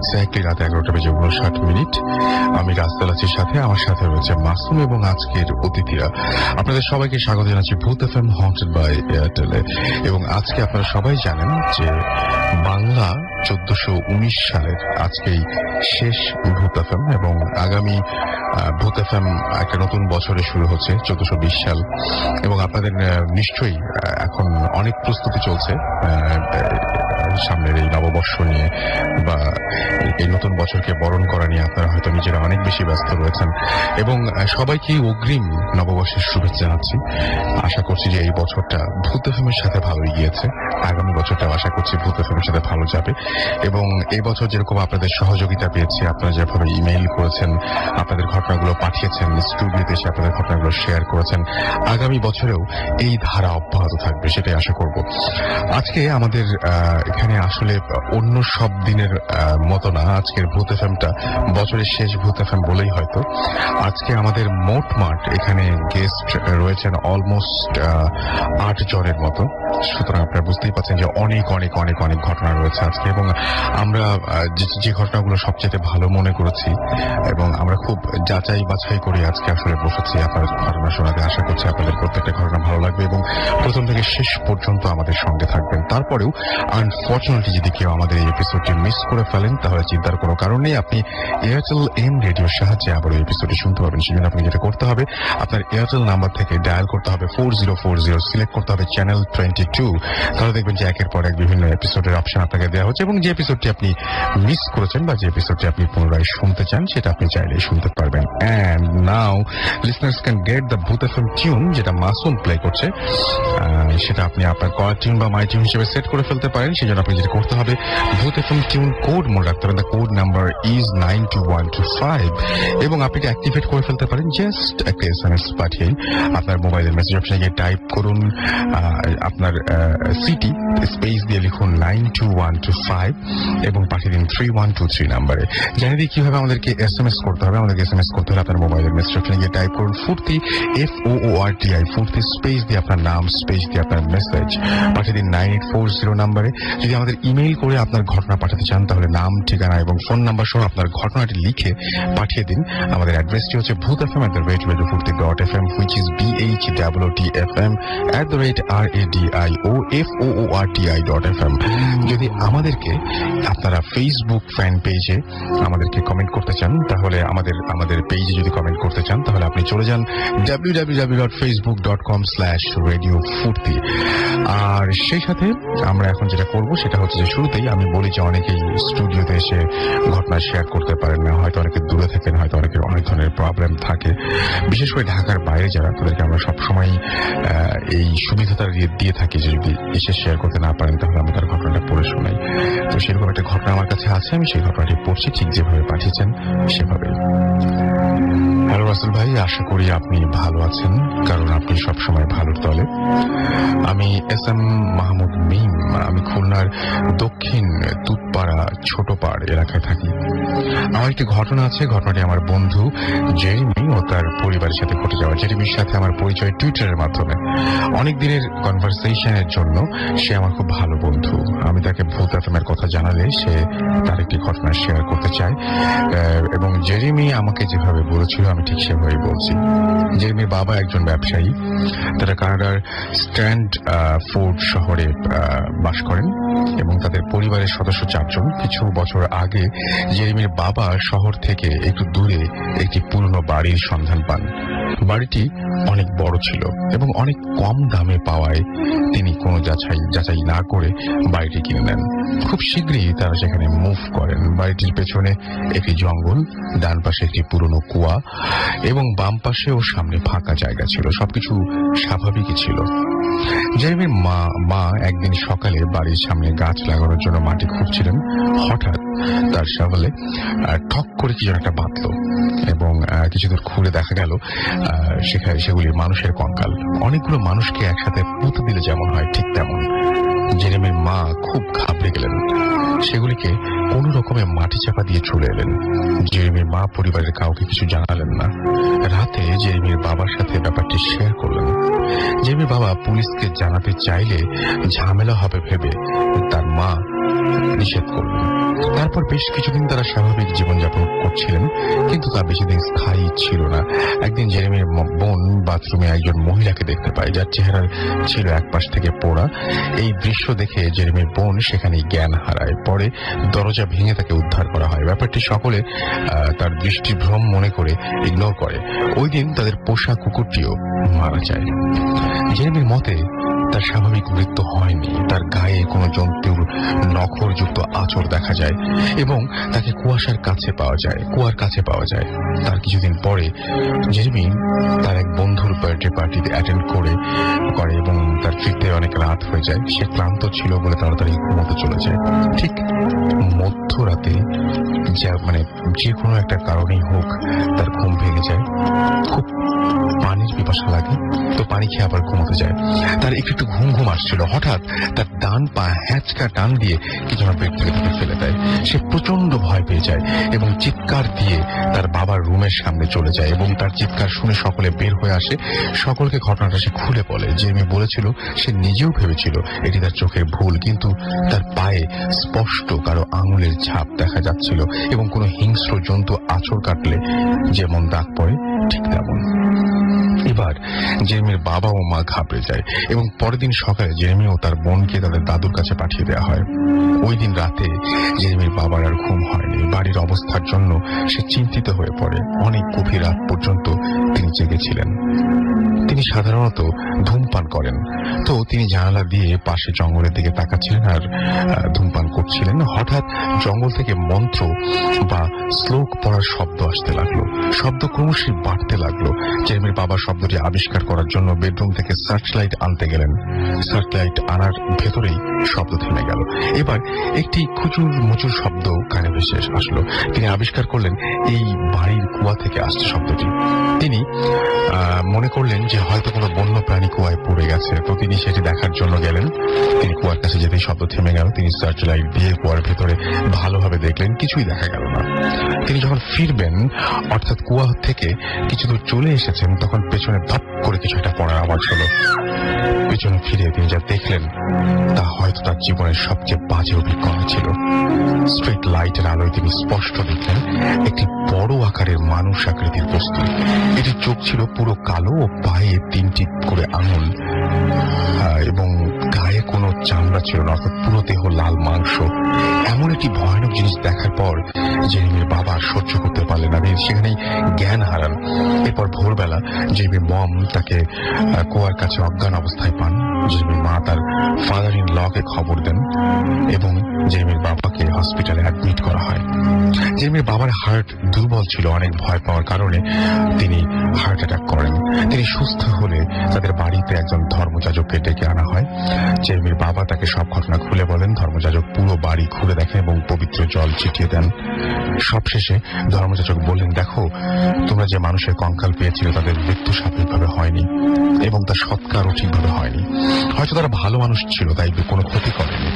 Exactly রাত 11:59 আমি রাস্তাল Asir সাথে, আমার সাথে রয়েছে মাসুম এবং আজকের অতিথিরা। আপনাদের সবাইকে স্বাগত জানাচ্ছি ভূত এফএম হন্টেড বাই এয়ারটেলে। এবং আজকে আপনারা সবাই জানেন যে বাংলা 1419 সালের আজকেই শেষ ভূত এফএম, এবং আগামী ভূত এফএম একটা নতুন বছরে শুরু হচ্ছে 1420 সাল। এবং আপনাদের নিশ্চয়ই এখন অনেক প্রস্তুতি চলছে সামনের এই নববর্ষ নিয়ে বা এই নতুন বছরকে বরণ করা নিয়ে। আপনারা হয়তো নিজেরা অনেক বেশি ব্যস্ত রয়েছেন এবং সবাইকে অগ্রিম নববর্ষের শুভেচ্ছা জানাচ্ছি। আশা করছি যে এই বছরটা ভূত এফএমের সাথে ভালোই গিয়েছে, আগামী বছরটাও আশা করছি ভূত এফএমের সাথে ভালো যাবে। এবং এই বছর যেরকম আপনাদের সহযোগিতা পেয়েছি, আপনারা যেভাবে ইমেইল করেছেন, আপনাদের ঘটনাগুলো পাঠিয়েছেন, স্টুডিওতে এসে আপনাদের ঘটনাগুলো শেয়ার করেছেন, আগামী বছরেও এই ধারা অব্যাহত থাকবে, সেটাই আশা করব। আজকে আমাদের এখানে আসলে অন্য সব দিনের মতো না, আজকের ভূত এফএমটা বছরের শেষ ভূত এফএম বলেই হয়তো। আজকে আমাদের মোটমাট এখানে গেস্ট রয়েছেন অলমোস্ট 8 জনের মতো। সুতরাং আপনারা বুঝতেই পারছেন যে অনেক অনেক অনেক অনেক ঘটনা রয়েছে আজকে। এবং আমরা যে ঘটনাগুলো সবচেয়ে ভালো মনে করেছি এবং আমরা খুব যাচাই বাছাই করে আজকে আসলে বসেছি আপনার ঘটনা শোনাতে। আশা করছি আপনাদের প্রত্যেকটা ঘটনা ভালো লাগবে এবং প্রথম থেকে শেষ পর্যন্ত আমাদের সঙ্গে থাকবেন। তারপরেও আনফর্চুনেটলি যদি কেউ আমাদের এই এপিসোডটি মিস করে ফেলেন তাহলে চিন্তার কোনো কারণ নেই। আপনি এয়ারটেল এম রেডিওর সাহায্যে আবার এই এপিসোডটি শুনতে পাবেন। সেজন্য আপনি যেটা করতে হবে, আপনার এয়ারটেল নাম্বার থেকে ডায়াল করতে হবে 4040, সিলেক্ট করতে হবে চ্যানেল 22। তাহলে দেখবেন যে একের পর এক বিভিন্ন এপিসোডের অপশন আপনাকে দেওয়া হচ্ছে এবং যে এপিসোডটি আপনি মিস করেছেন বা যে এপিসোডটি আপনি পুনরায় শুনতে চান সেটা আপনি চাইলেই শুনতে পারবেন। And now listeners can get the Bhoot FM tune, যেটা মাসুম প্লে করছে। সেটা আপনি আপনার কলার টিউন বা মাই টিউন হিসেবে সেট করে ফেলতে পারেন। সেই জন্য আপনি যেটা করতে হবে, ভূত এফএম টিউন কোড মনে রাখতে হবে। দ্য কোড নাম্বার ইজ 92125 এবং আপনি অ্যাক্টিভেট করে ফেলতে পারেন জাস্ট একটা SMS পাঠিয়ে। আপনার মোবাইলের মেসেজ অপশনে গিয়ে টাইপ করুন আপনার সিটি, স্পেস দিয়ে লিখুন 92125 এবং পাঠিয়ে দিন 3123 নাম্বারে। জানিয়ে দিই কিভাবে আমাদেরকে SMS করতে হবে। আমাদেরকে SMS করতে হলে আপনার মোবাইলের মেসেজ অপশনে গিয়ে টাইপ করুন ফুর্তি, FOORTI, ফুর্তি, স্পেস দিয়ে আপনার নাম, স্পেস দিয়ে আপনার মেসেজ পাঠিয়ে দিন 9840 নাম্বারে। যদি আমাদের ইমেইল করে আপনার ঘটনা পাঠাতে চান তাহলে নাম, ঠিকানা এবং ফোন নাম্বার সহ আপনার ঘটনাটি লিখে পাঠিয়ে দিন। আমাদের অ্যাড্রেসটি হচ্ছে bhutfm@radio.fm, which is BHOOTFM@radioFOORTI.fm। যদি আমাদেরকে আপনারা ফেসবুক ফ্যান পেজে আমাদেরকে কমেন্ট করতে চান তাহলে আমাদের পেজে যদি কমেন্ট করতে চান তাহলে আপনি চলে যান www.facebook.com/radiofurti। আর সেই সাথে আমরা এখন যেটা করব সেটা হচ্ছে যে শুরুতেই আমি বলি যে অনেকেই স্টুডিওতে এসে ঘটনা শেয়ার করতে পারেন না, হয়তো অনেকে দূরে থাকেন, হয়তো অনেকের অনেক ধরনের প্রবলেম থাকে। বিশেষ করে ঢাকার বাইরে যারা, তাদেরকে আমরা সবসময় এই সুবিধাটা দিয়ে থাকি যে যদি এসে শেয়ার করতে না পারেন তাহলে আমি তার ঘটনাটা পড়ে শোনাই। তো সেরকম একটা ঘটনা আমার কাছে আছে, আমি সেই ঘটনাটি পড়ছি ঠিক যেভাবে পাঠিয়েছেন সেভাবে। হ্যালো রাসেল ভাই, আশা করি আপনি ভালো আছেন, কারণ আপনি সবসময় ভালোর দলে। আমি SM মাহমুদ মিম, আমি খুলনার দক্ষিণ তুতপাড়া ছোটপাড় এলাকায় থাকি। আমার একটি ঘটনা আছে। ঘটনাটি আমার বন্ধু জেরিমি ও তার পরিবারের সাথে ঘটে যাওয়া। জেরিমির সাথে আমার পরিচয় টুইটারের মাধ্যমে। অনেক দিনের কনভারসেশনের জন্য সে আমার খুব ভালো বন্ধু। আমি তাকে ভূত এফএমের কথা জানালে সে তার একটি ঘটনা শেয়ার করতে চায় এবং জেরিমি আমাকে যেভাবে বলেছিল আমি ঠিক সেভাবেই বলছি। জেরিমির বাবা একজন ব্যবসায়ী, তারা কানাডার স্ট্যান্ড ফোর্ড শহরে বাস করেন এবং তাদের পরিবারের সদস্য 4 জন। কিছু বছর আগে জেরিমির বাবা শহর থেকে একটু দূরে একটি পুরনো বাড়ির সন্ধান পান। বাড়িটি অনেক বড় ছিল এবং অনেক কম দামে পাওয়ায় তিনি কোনো যাচাই না করে বাড়িটি কিনে নেন। খুব শীঘ্রই তারা সেখানে মুভ করেন। বাড়িটির পেছনে একটি জঙ্গল, ডান পাশে একটি পুরনো কুয়া এবং বাম পাশে ও সামনে ফাঁকা জায়গা ছিল। সবকিছু স্বাভাবিকই ছিল। জেরিমির মা একদিন সকালে বাড়ির সামনে গাছ লাগানোর জন্য মাটি খুঁড়ছিলেন। হঠাৎ তার শাবলে ঠক করে কি যেন একটা বাঁধল এবং কিছু দূর খুঁড়ে দেখা গেল সেগুলি মানুষের কঙ্কাল। অনেকগুলো মানুষকে একসাথে পুঁতে দিলে যেমন হয় ঠিক তেমন। জেরিমির মা খুব ঘাবড়ে গেলেন। সেগুলিকে কোন রকমে মাটি চাপা দিয়ে চলে এলেন। জেরিমির মা পরিবারের কাউকে কিছু জানালেন না। রাতে জেরিমির বাবার সাথে ব্যাপারটি শেয়ার করলেন। জেরিমির বাবা পুলিশকে জানাতে চাইলে ঝামেলা হবে ভেবে তার মা নিষেধ করলেন। তারপর বেশ কিছুদিন তারা স্বাভাবিক জীবনযাপন করছিলেন, কিন্তু তা বেশি দিন স্থায়ী ছিল না। একদিন জেরেমির বোন বাথরুমে একজন মহিলাকে দেখতে পায়, যার চেহারা ছিল এক পাশ থেকে পোড়া। এই দৃশ্য দেখে জেরেমির বোন সেখানেই জ্ঞান হারায়। পরে দরজা ভেঙে তাকে উদ্ধার করা হয়। ব্যাপারটি সকলে তার দৃষ্টিভ্রম মনে করে ইগনোর করে। ওই দিন তাদের পোষা কুকুরটিও মারা যায়। জেরেমির মতে তার স্বাভাবিক মৃত্যু হয়নি। তার গায়ে কোনো জন্তুর নখরযুক্ত আঁচড় দেখা যায় এবং তাকে কুয়ার কাছে পাওয়া যায়। তার কিছুদিন পরে জেরেমি তার এক বন্ধুর বার্থডে পার্টিতে অ্যাটেন্ড করে এবং তার ফিরতে অনেক রাত হয়ে যায়। সে ক্লান্ত ছিল বলে তাড়াতাড়ি ঘুমোতে চলে যায়। ঠিক মধ্যরাতে যে কোনো একটা কারণেই হোক তার ঘুম ভেঙে যায়। খুব পানির পিপাসা লাগে, তো পানি খেয়ে আবার ঘুমোতে যায়। তার একটু ঘুম আসছিল। হঠাৎ তার ডান পা হ্যাঁচকা টান দিয়ে কিছু না পেট থেকে তাকে ফেলে দেয়। সে প্রচন্ড ভয় পেয়ে যায় এবং চিৎকার দিয়ে তার বাবার রুমের সামনে চলে যায় এবং তার চিৎকার শুনে সকলে বের হয়ে আসে। সকলকে ঘটনাটা সে খুলে বলে। জেরেমি বলেছিল সে নিজেও ভেবেছিল এটি তার চোখের ভুল, কিন্তু তার পায়ে স্পষ্ট কারো আঙুলের ছাপ দেখা যাচ্ছিল এবং কোনো হিংস্র জন্তু আঁচড় কাটলে যেমন দাগ পড়ে ঠিক তেমন। এবার জেরেমির বাবা ও মা ঘাবড়ে যায় এবং পরের দিন সকালে জেরেমি ও তার বোনকে তাদের দাদুর কাছে পাঠিয়ে দেওয়া হয়। ওই দিন রাতে জেরেমির বাবার আর ঘুম হয়নি। বাড়ির অবস্থার জন্য সে চিন্তিত হয়ে পড়ে। অনেক গভীর রাত পর্যন্ত তিনি জেগেছিলেন। তিনি সাধারণত ধূমপান করেন, তো তিনি জানালা দিয়ে পাশে জঙ্গলের দিকে তাকাচ্ছিলেন আর ধূমপান করছিলেন। হঠাৎ জঙ্গল থেকে মন্ত্র বা শ্লোক পড়ার শব্দ আসতে লাগলো। শব্দ ক্রমশই বাড়তে লাগলো। জেরেমির বাবা শব্দটি আবিষ্কার করার জন্য বেডরুম থেকে সার্চ লাইট আনতে গেলেন। সার্চ লাইট আনার ভেতরেই শব্দ থেমে গেল। এবার একটি খুচুর মুচুর শব্দ কানে ভেসে আসলো। তিনি আবিষ্কার করলেন এই বাড়ির কুয়া থেকে আসছে শব্দটি। তিনি মনে করলেন যে হয়তো কোনো বন্য প্রাণী কুয়ায় পড়ে গেছে, তো তিনি সেটি দেখার জন্য গেলেন। তিনি কুয়ার কাছে যেতেই শব্দ থেমে গেল। তিনি সার্চ লাইট দিয়ে কুয়ার ভেতরে ভালোভাবে দেখলেন, কিছুই দেখা গেল না। তিনি যখন ফিরবেন, অর্থাৎ কুয়া থেকে কিছু দূর চলে এসেছেন, তখন পেছনে ধপ করে কিছু একটা পড়ার আওয়াজ হলো। পেছনে ফিরে তিনি যা দেখলেন তা হয়তো তার জীবনের সবচেয়ে বাজে অভিজ্ঞতা ছিল। স্ট্রিট লাইটের আলোয় তিনি স্পষ্ট দেখলেন একটি বড় আকারের মানুষ আকৃতির বস্তু। এটির চোখ ছিল পুরো কালো ও পায়ে 3টি করে আঙুল এবং গায়ে কোনো চামড়া ছিল না, অর্থাৎ পুরো দেহ লাল মাংস। এমন একটি ভয়ানক জিনিস দেখার পর জেরেমির বাবা সহ্য করতে পারলেন না, সেখানেই জ্ঞান হারান। এরপর ভোরবেলা জেরেমির মম তাকে কুয়ার কাছে অজ্ঞান অবস্থায় পান। জেরেমির মা তার ফাদার ইন লকে খবর দেন এবং জেরেমির বাবাকে হসপিটালে অ্যাডমিট করা হয়। জেরেমির বাবার হার্ট দুর্বল ছিল। অনেক ভয় পাওয়ার কারণে তিনি হার্ট অ্যাটাক করেন। তিনি সুস্থ হলে তাদের বাড়িতে একজন ধর্মযাজককে ডেকে আনা হয়। জেরেমির বাবা তাকে সব ঘটনা খুলে বলেন। ধর্মযাজক পুরো বাড়ি ঘুরে দেখেন এবং পবিত্র জল ছিটিয়ে দেন। সবশেষে ধর্মযাজক বললেন, দেখো, তোমরা যে মানুষের কঙ্কাল পেয়েছিল তাদের মৃত্যু স্বাভাবিকভাবে হয়নি এবং তার সৎকারও ঠিকভাবে হয়নি। হয়তো তারা ভালো মানুষ ছিল, তাই কোনো ক্ষতি করেনি।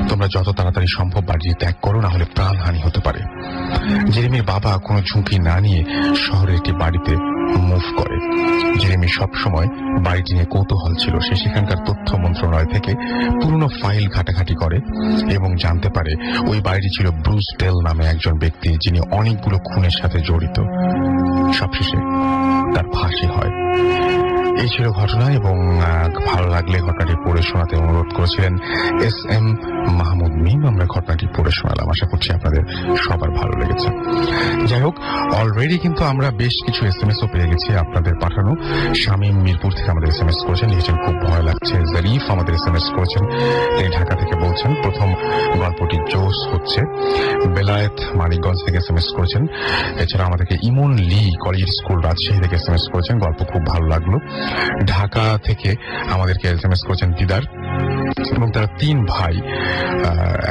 তোমরা যত তাড়াতাড়ি সম্ভব বাড়ি ত্যাগ করো, না হলে প্রাণহানি হতে পারে। জেরেমির বাবা কোনো ঝুঁকি না নিয়ে শহরের একটি বাড়িতে মুভ করে। জেরেমি সবসময় বাড়িটি নিয়ে কৌতূহল ছিল। সে সেখানকার তথ্য মন্ত্রণালয় থেকে পুরনো ফাইল ঘাটাঘাটি করে এবং জানতে পারে ওই বাড়িটি ছিল ব্রুস বেল নামে একজন ব্যক্তি, যিনি অনেকগুলো খুনের সাথে জড়িত। সবশেষে তার ফাঁসি হয়। এই ছিল ঘটনা এবং ভালো লাগলে ঘটনাটি পড়ে শোনাতে অনুরোধ করেছিলেন SM মাহমুদ মিম। আমরা ঘটনাটি পড়ে শোনালাম। আশা করছি আপনাদের সবার ভালো লেগেছে। যাই হোক, অলরেডি কিন্তু আমরা বেশ কিছু SMS-ও পেয়ে গেছি আপনাদের পাঠানো। শামীম মিরপুর থেকে আমাদের SMS করেছেন, লিখেছেন খুব ভয় লাগছে। জরিফ আমাদের SMS করেছেন, তিনি ঢাকা থেকে বলছেন প্রথম গল্পটি জোস হচ্ছে। বেলায়েত মানিকগঞ্জ থেকে SMS করেছেন। এছাড়া আমাদেরকে ইমন লি কলেজ স্কুল রাজশাহী থেকে SMS করেছেন, গল্প খুব ভালো লাগলো। ঢাকা থেকে আমাদেরকে SMS করেছেন দিদার এবং তারা 3 ভাই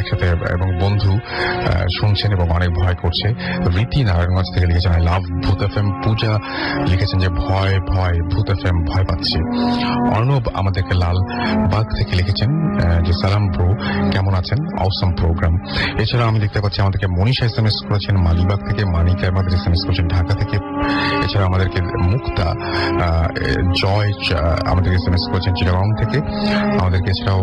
একসাথে এবং বন্ধু শুনছেন এবং অনেক ভয় করছে। রীতি নারায়ণগঞ্জ থেকে লিখেছেন, আই লাভ ভূত FM। পূজা লিখেছেন যে ভয় ভয় ভূত FM, ভয় পাচ্ছি। অর্ণব আমাদেরকে লালবাগ থেকে লিখেছেন যে সালাম ব্রো, কেমন আছেন, অসম প্রোগ্রাম। এছাড়া আমি দেখতে পাচ্ছি আমাদেরকে মনীষা SMS করেছেন মালিবাগ থেকে, মানিকা আমাদের SMS করেছেন ঢাকা থেকে। এছাড়া আমাদেরকে মুক্তা জয় আমাদেরকে SMS করেছেন চিটাগং থেকে। আমাদেরকে এছাড়াও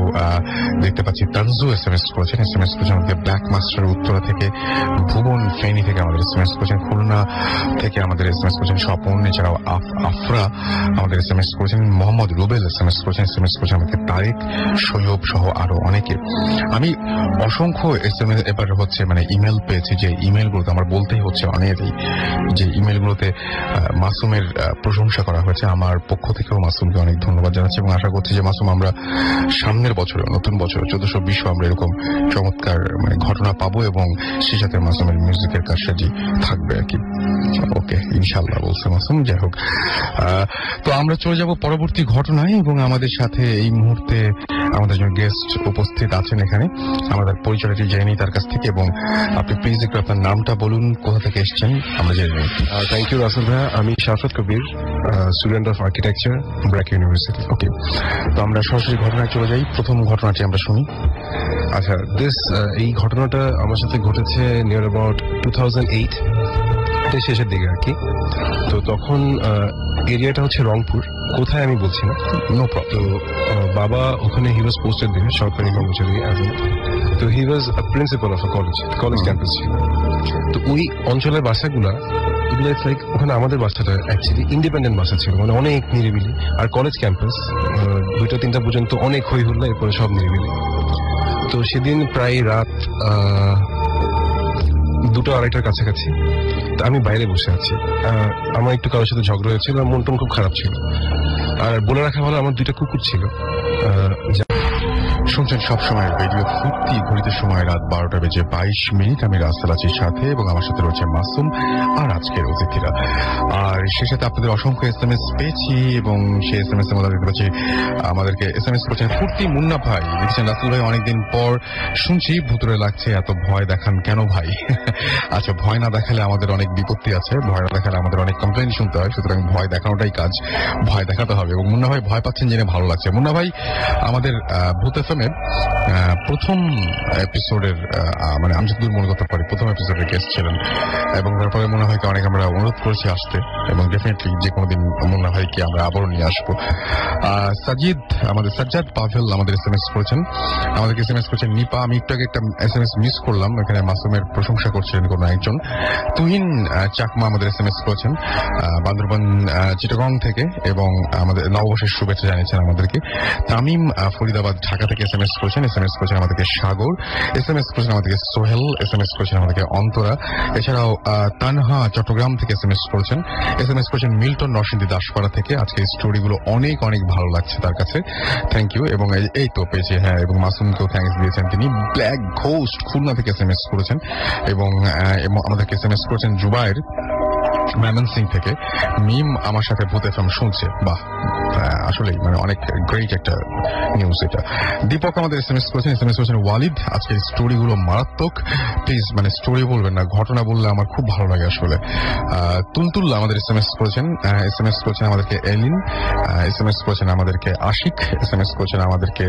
দেখতে পাচ্ছি তানজু SMS করেছেন, SMS করেছেন আমাদের ব্ল্যাক মাস্টার উত্তরা থেকে, ভুবন ফেনী থেকে আমাদের SMS করেছেন, খুলনা থেকে আমাদের SMS করেছেন স্বপন, এছাড়াও আফরা আমাদের SMS করেছেন, মোহাম্মদ রুবেল SMS করেছেন, SMS করেছেন আমাদের তারেক, সৈয়ব সহ আরো অনেকে। আমি অসংখ্য SMS এবার হচ্ছে মানে ইমেল পেয়েছি, যে ইমেলগুলোতে আমার বলতেই হচ্ছে অনেকেই যে ইমেলগুলোতে মাসুমের প্রশংসা করা হয়েছে। আমার পক্ষ থেকেও মাসুমকে অনেক ধন্যবাদ জানাচ্ছি এবং আশা করছি যে মাসুম আমরা সামনের বছরে, নতুন বছর 1420 আমরা এরকম চমৎকার মানে ঘটনা পাবো এবং সেই সাথে মাসুমের মিউজিকের কারসাজি থাকবে আর কি। ওকে, ইনশাল্লাহ বলছে মাসুম। যাই হোক, তো আমরা চলে যাব পরবর্তী ঘটনায় এবং আমাদের সাথে এই মুহূর্তে আমাদের জন্য গেস্ট উপস্থিত আছেন এখানে। আমাদের পরিচয়টি জেনে নিই তার কাছ থেকে, এবং আপনি প্লিজ একটু আপনার নামটা বলুন, কোথা থেকে এসেছেন আমরা জেনে নিই। থ্যাংক ইউ রাসেল ভাইয়া, আমি Shafat Kabir, student of architecture, BRAC University. Okay, তো আমরা সরাসরি ঘটনায় চলে যাই। প্রথম ঘটনাটি আমরা শুনি। আচ্ছা, এই ঘটনাটা আমার সাথে ঘটেছে নিয়ার অ্যাবাউট 2008 শেষের দিকে আর কি। তো তখন এরিয়াটা হচ্ছে রংপুর, কোথায় আমি বলছি না, নো প্রবলেম। তো বাবা ওখানে হি ওয়াজ পোস্টেড দিয়ে সরকারি কর্মচারী, তো he was principal of a college campus ছিল। তো ওই অঞ্চলের বাসাগুলা এগুলো লাইক ওখানে আমাদের বাসাটা অ্যাকচুয়ালি ইন্ডিপেন্ডেন্ট বাসা ছিল, মানে অনেক নিরিবিলি। আর কলেজ ক্যাম্পাস 2টা-3টা পর্যন্ত অনেক হই হুল্লা, এরপরে সব নিরিবিলি। তো সেদিন প্রায় রাত 2-2:30টার কাছাকাছি আমি বাইরে বসে আছি। আমার একটু কারোর সাথে ঝগড়া হয়েছিল, মন টন খুব খারাপ ছিল। আর বলে রাখা ভালো, আমার 2টা কুকুর ছিল। শুনছেন সবসময় রেডিও ফুর্তি, ঘড়িতে সময় রাত 12:22। আমি রাসেল আছি সাথে, এবং আমার সাথে রয়েছে মাসুম আর আজকের অতিথিরা। আর সে সাথে আপনাদের অসংখ্য SMS পেয়েছি, এবং সেই SMS এর মধ্যে দেখতে পাচ্ছি আমাদেরকে SMS করেছেন ফুর্তি মুন্না ভাই, লিখছেন রাসেল ভাই অনেকদিন পর শুনছি, ভুতুরে লাগছে, এত ভয় দেখান কেন ভাই? আচ্ছা, ভয় না দেখালে আমাদের অনেক বিপত্তি আছে, ভয় না দেখালে আমাদের অনেক কমপ্লেন শুনতে হয়, সুতরাং ভয় দেখানোটাই কাজ, ভয় দেখাতে হবে। এবং মুন্না ভাই ভয় পাচ্ছেন জেনে ভালো লাগছে। মুন্না ভাই আমাদের ভূত FM প্রথম এপিসোডের মানে আমি যতদূর মনে করতে পারি প্রথম এপিসোডের গেস্ট ছিলেন, এবং তারপরে মনে হয় অনেক আমরা অনুরোধ করেছি আসতে, এবং ডেফিনেটলি যে কোনোদিন মুন্না ভাইকে আমরা আবারও নিয়ে আসবো। সাজ্জাদ পাভেল আমাদের SMS করেছেন, আমাদেরকে SMS করেছেন নিপা। আমি একটু আগে একটা SMS মিস করলাম, এখানে মাসুমের প্রশংসা করছিলেন কোনো একজন। তুহিন চাকমা আমাদের SMS করেছেন বান্দরবান চিটাগং থেকে, এবং আমাদের নববর্ষের শুভেচ্ছা জানিয়েছেন আমাদেরকে। তামিম ফরিদাবাদ ঢাকা থেকে SMS করেছেন, SMS করেছেন আমাদেরকে সাগর, SMS করেছেন আমাদেরকে সোহেল, SMS করেছেন আমাদেরকে অন্তরা, এছাড়াও তানহা চট্টগ্রাম থেকে SMS করেছেন, SMS করেছেন মিল্টন নরসিংদী দাসপাড়া থেকে। আজকে এই স্টোরিগুলো অনেক অনেক ভালো লাগছে তার কাছে, থ্যাংক ইউ। এবং এই তো পেয়েছি, হ্যাঁ, এবং মাসুমকেও থ্যাংকস দিয়েছেন তিনি। ব্ল্যাক ঘোস্ট খুলনা থেকে SMS করেছেন, এবং আমাদেরকে SMS করেছেন জুবাইর ময়মনসিং থেকে। মিম আমার সাথে ভূত FM শুনছে, বাহ, আসলেই মানে অনেক গ্রেট একটা নিউজ এটা। দীপক আমাদের SMS করেছেন ওয়ালিদ, আজকের স্টোরিগুলো মারাত্মক, প্লিজ মানে স্টোরি বলবেন না, ঘটনা বললে আমার খুব ভালো লাগে আসলে। তুলতুল্লা আমাদের SMS করেছেন আমাদেরকে এলিন, SMS করেছেন আমাদেরকে আশিক, SMS করেছেন আমাদেরকে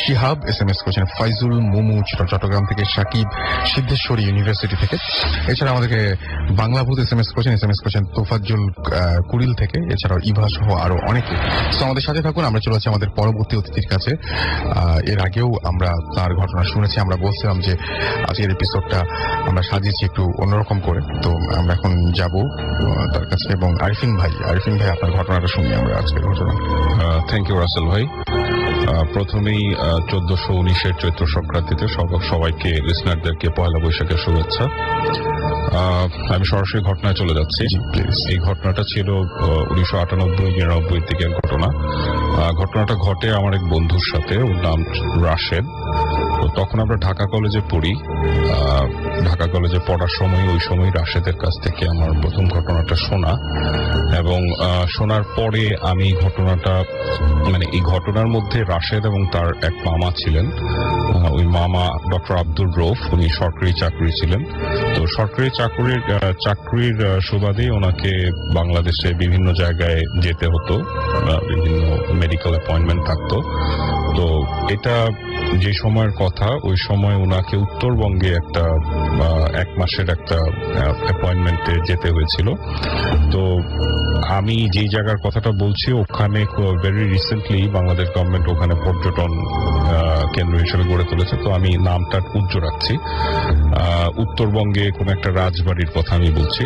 শিহাব, SMS করেছেন ফাইজুল মুমু চট্টগ্রাম থেকে, সাকিব সিদ্ধেশ্বরী ইউনিভার্সিটি থেকে। এছাড়া আমাদেরকে বাংলা ভূত SMS করেছেন তোফাজ্জল কুড়িল থেকে, এছাড়াও ইভা সহ আরো অনেকে। তো আমাদের সাথে থাকুন, আমরা চলে যাচ্ছি আমাদের পরবর্তী অতিথির কাছে। এর আগেও আমরা তার ঘটনা শুনেছি, আমরা বলছিলাম যে আজকের এপিসোডটা আমরা সাজিয়েছি একটু অন্যরকম করে, তো আমরা এখন যাব তার কাছে। এবং আরিফিন ভাই আপনার ঘটনাটা শুনি আমরা আজকের ঘটনা। থ্যাংক ইউ রাসেল ভাই। প্রথমেই 1419-এর চৈত্র সংক্রান্তিতে সবাইকে লিসনারদেরকে পয়লা বৈশাখের শুভেচ্ছা। আমি সরাসরি ঘটনায় চলে যাচ্ছি। এই ঘটনাটা ছিল 1998-99 দিকের ঘটনা। ঘটনাটা ঘটে আমার এক বন্ধুর সাথে, ওর নাম রাশেদ। তো তখন আমরা ঢাকা কলেজে পড়ি। ঢাকা কলেজে পড়ার সময় ওই সময় রাশেদের কাছ থেকে আমার প্রথম ঘটনাটা শোনা, এবং শোনার পরে আমি ঘটনাটা মানে এই ঘটনার মধ্যে রাশেদ এবং তার এক মামা ছিলেন। ওই মামা ডক্টর আব্দুর রৌফ, উনি সরকারি চাকরি ছিলেন। তো সরকারি চাকরির সুবাদে ওনাকে বাংলাদেশে বিভিন্ন জায়গায় যেতে হতো, বিভিন্ন মেডিকেল অ্যাপয়েন্টমেন্ট থাকতো। তো এটা যে সময়ের কথা, ওই সময় ওনাকে উত্তরবঙ্গে একটা 1 মাসের একটা অ্যাপয়েন্টমেন্টে যেতে হয়েছিল। তো আমি যেই জায়গার কথাটা বলছি, ওখানে ভেরি রিসেন্টলি বাংলাদেশ গভর্নমেন্ট ওখানে পর্যটন কেন্দ্র হিসেবে গড়ে তুলেছে। তো আমি নামটা উজ্জ্ব রাখছি। উত্তরবঙ্গে কোন একটা রাজবাড়ির কথা আমি বলছি।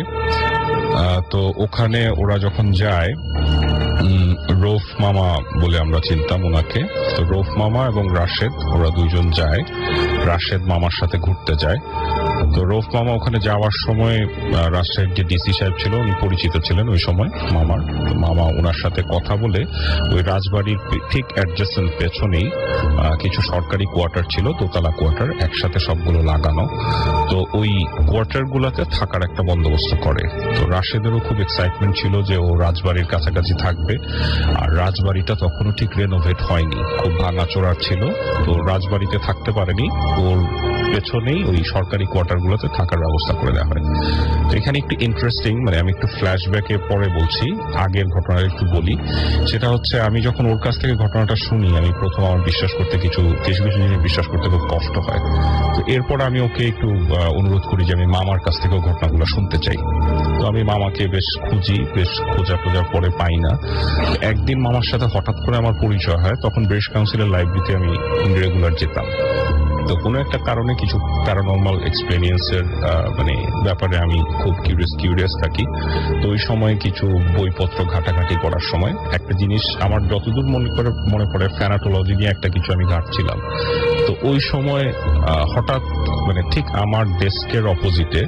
তো ওখানে ওরা যখন যায়, রৌফ মামা বলে আমরা চিনতাম ওনাকে। তো রৌফ মামা এবং রাশেদ, ওরা দুইজন যায়, রাশেদ মামার সাথে ঘুরতে যায়। তো রৌফ মামা ওখানে যাওয়ার সময় রাশেদ যে ডিসি সাহেব ছিল, উনি পরিচিত ছিলেন ওই সময় মামার। মামা ওনার সাথে কথা বলে ওই রাজবাড়ির ঠিক অ্যাডজেসেন্ট পেছনেই কিছু সরকারি কোয়ার্টার ছিল, দোতলা কোয়ার্টার, একসাথে সবগুলো লাগানো। তো ওই কোয়ার্টার গুলাতে থাকার একটা বন্দোবস্ত করে। তো রাশেদেরও খুব এক্সাইটমেন্ট ছিল যে ও রাজবাড়ির কাছাকাছি থাকবে। আর রাজবাড়িটা তখনও ঠিক রেনোভেট হয়নি, খুব ভাঙাচোরা ছিল। তো রাজবাড়িতে থাকতে পারেনি, ওর পেছনেই ওই সরকারি কোয়ার্টার গুলোতে থাকার ব্যবস্থা করে দেওয়া হয়। তো এখানে একটু ইন্টারেস্টিং, মানে আমি একটু ফ্ল্যাশব্যাকে পরে বলছি, আগের ঘটনাটা একটু বলি। সেটা হচ্ছে, আমি যখন ওর কাছ থেকে ঘটনাটা শুনি, আমি প্রথম আমার বিশ্বাস করতে কিছু জিনিস বিশ্বাস করতে খুব কষ্ট হয়। তো এরপর আমি ওকে একটু অনুরোধ করি যে আমি মামার কাছ থেকেও ঘটনাগুলো শুনতে চাই। তো আমি মামাকে বেশ খুঁজি, বেশ খোঁজার পরে পাই না। একদিন মামার সাথে হঠাৎ করে আমার পরিচয় হয়। তখন ব্রিটিশ কাউন্সিলের লাইব্রেরিতে আমি রেগুলার যেতাম। তো কোনো একটা কারণে কিছু প্যারানরমাল এক্সপেরিয়েন্সের মানে ব্যাপারে আমি খুব কিউরিয়াস থাকি। তো ওই সময় কিছু বইপত্র ঘাটাঘাটি করার সময় একটা জিনিস আমার যতদূর মনে পড়ে, ফ্যানাটোলজি নিয়ে একটা কিছু আমি ঘাটছিলাম। তো ওই সময় হঠাৎ মানে ঠিক আমার ডেস্কের অপোজিটে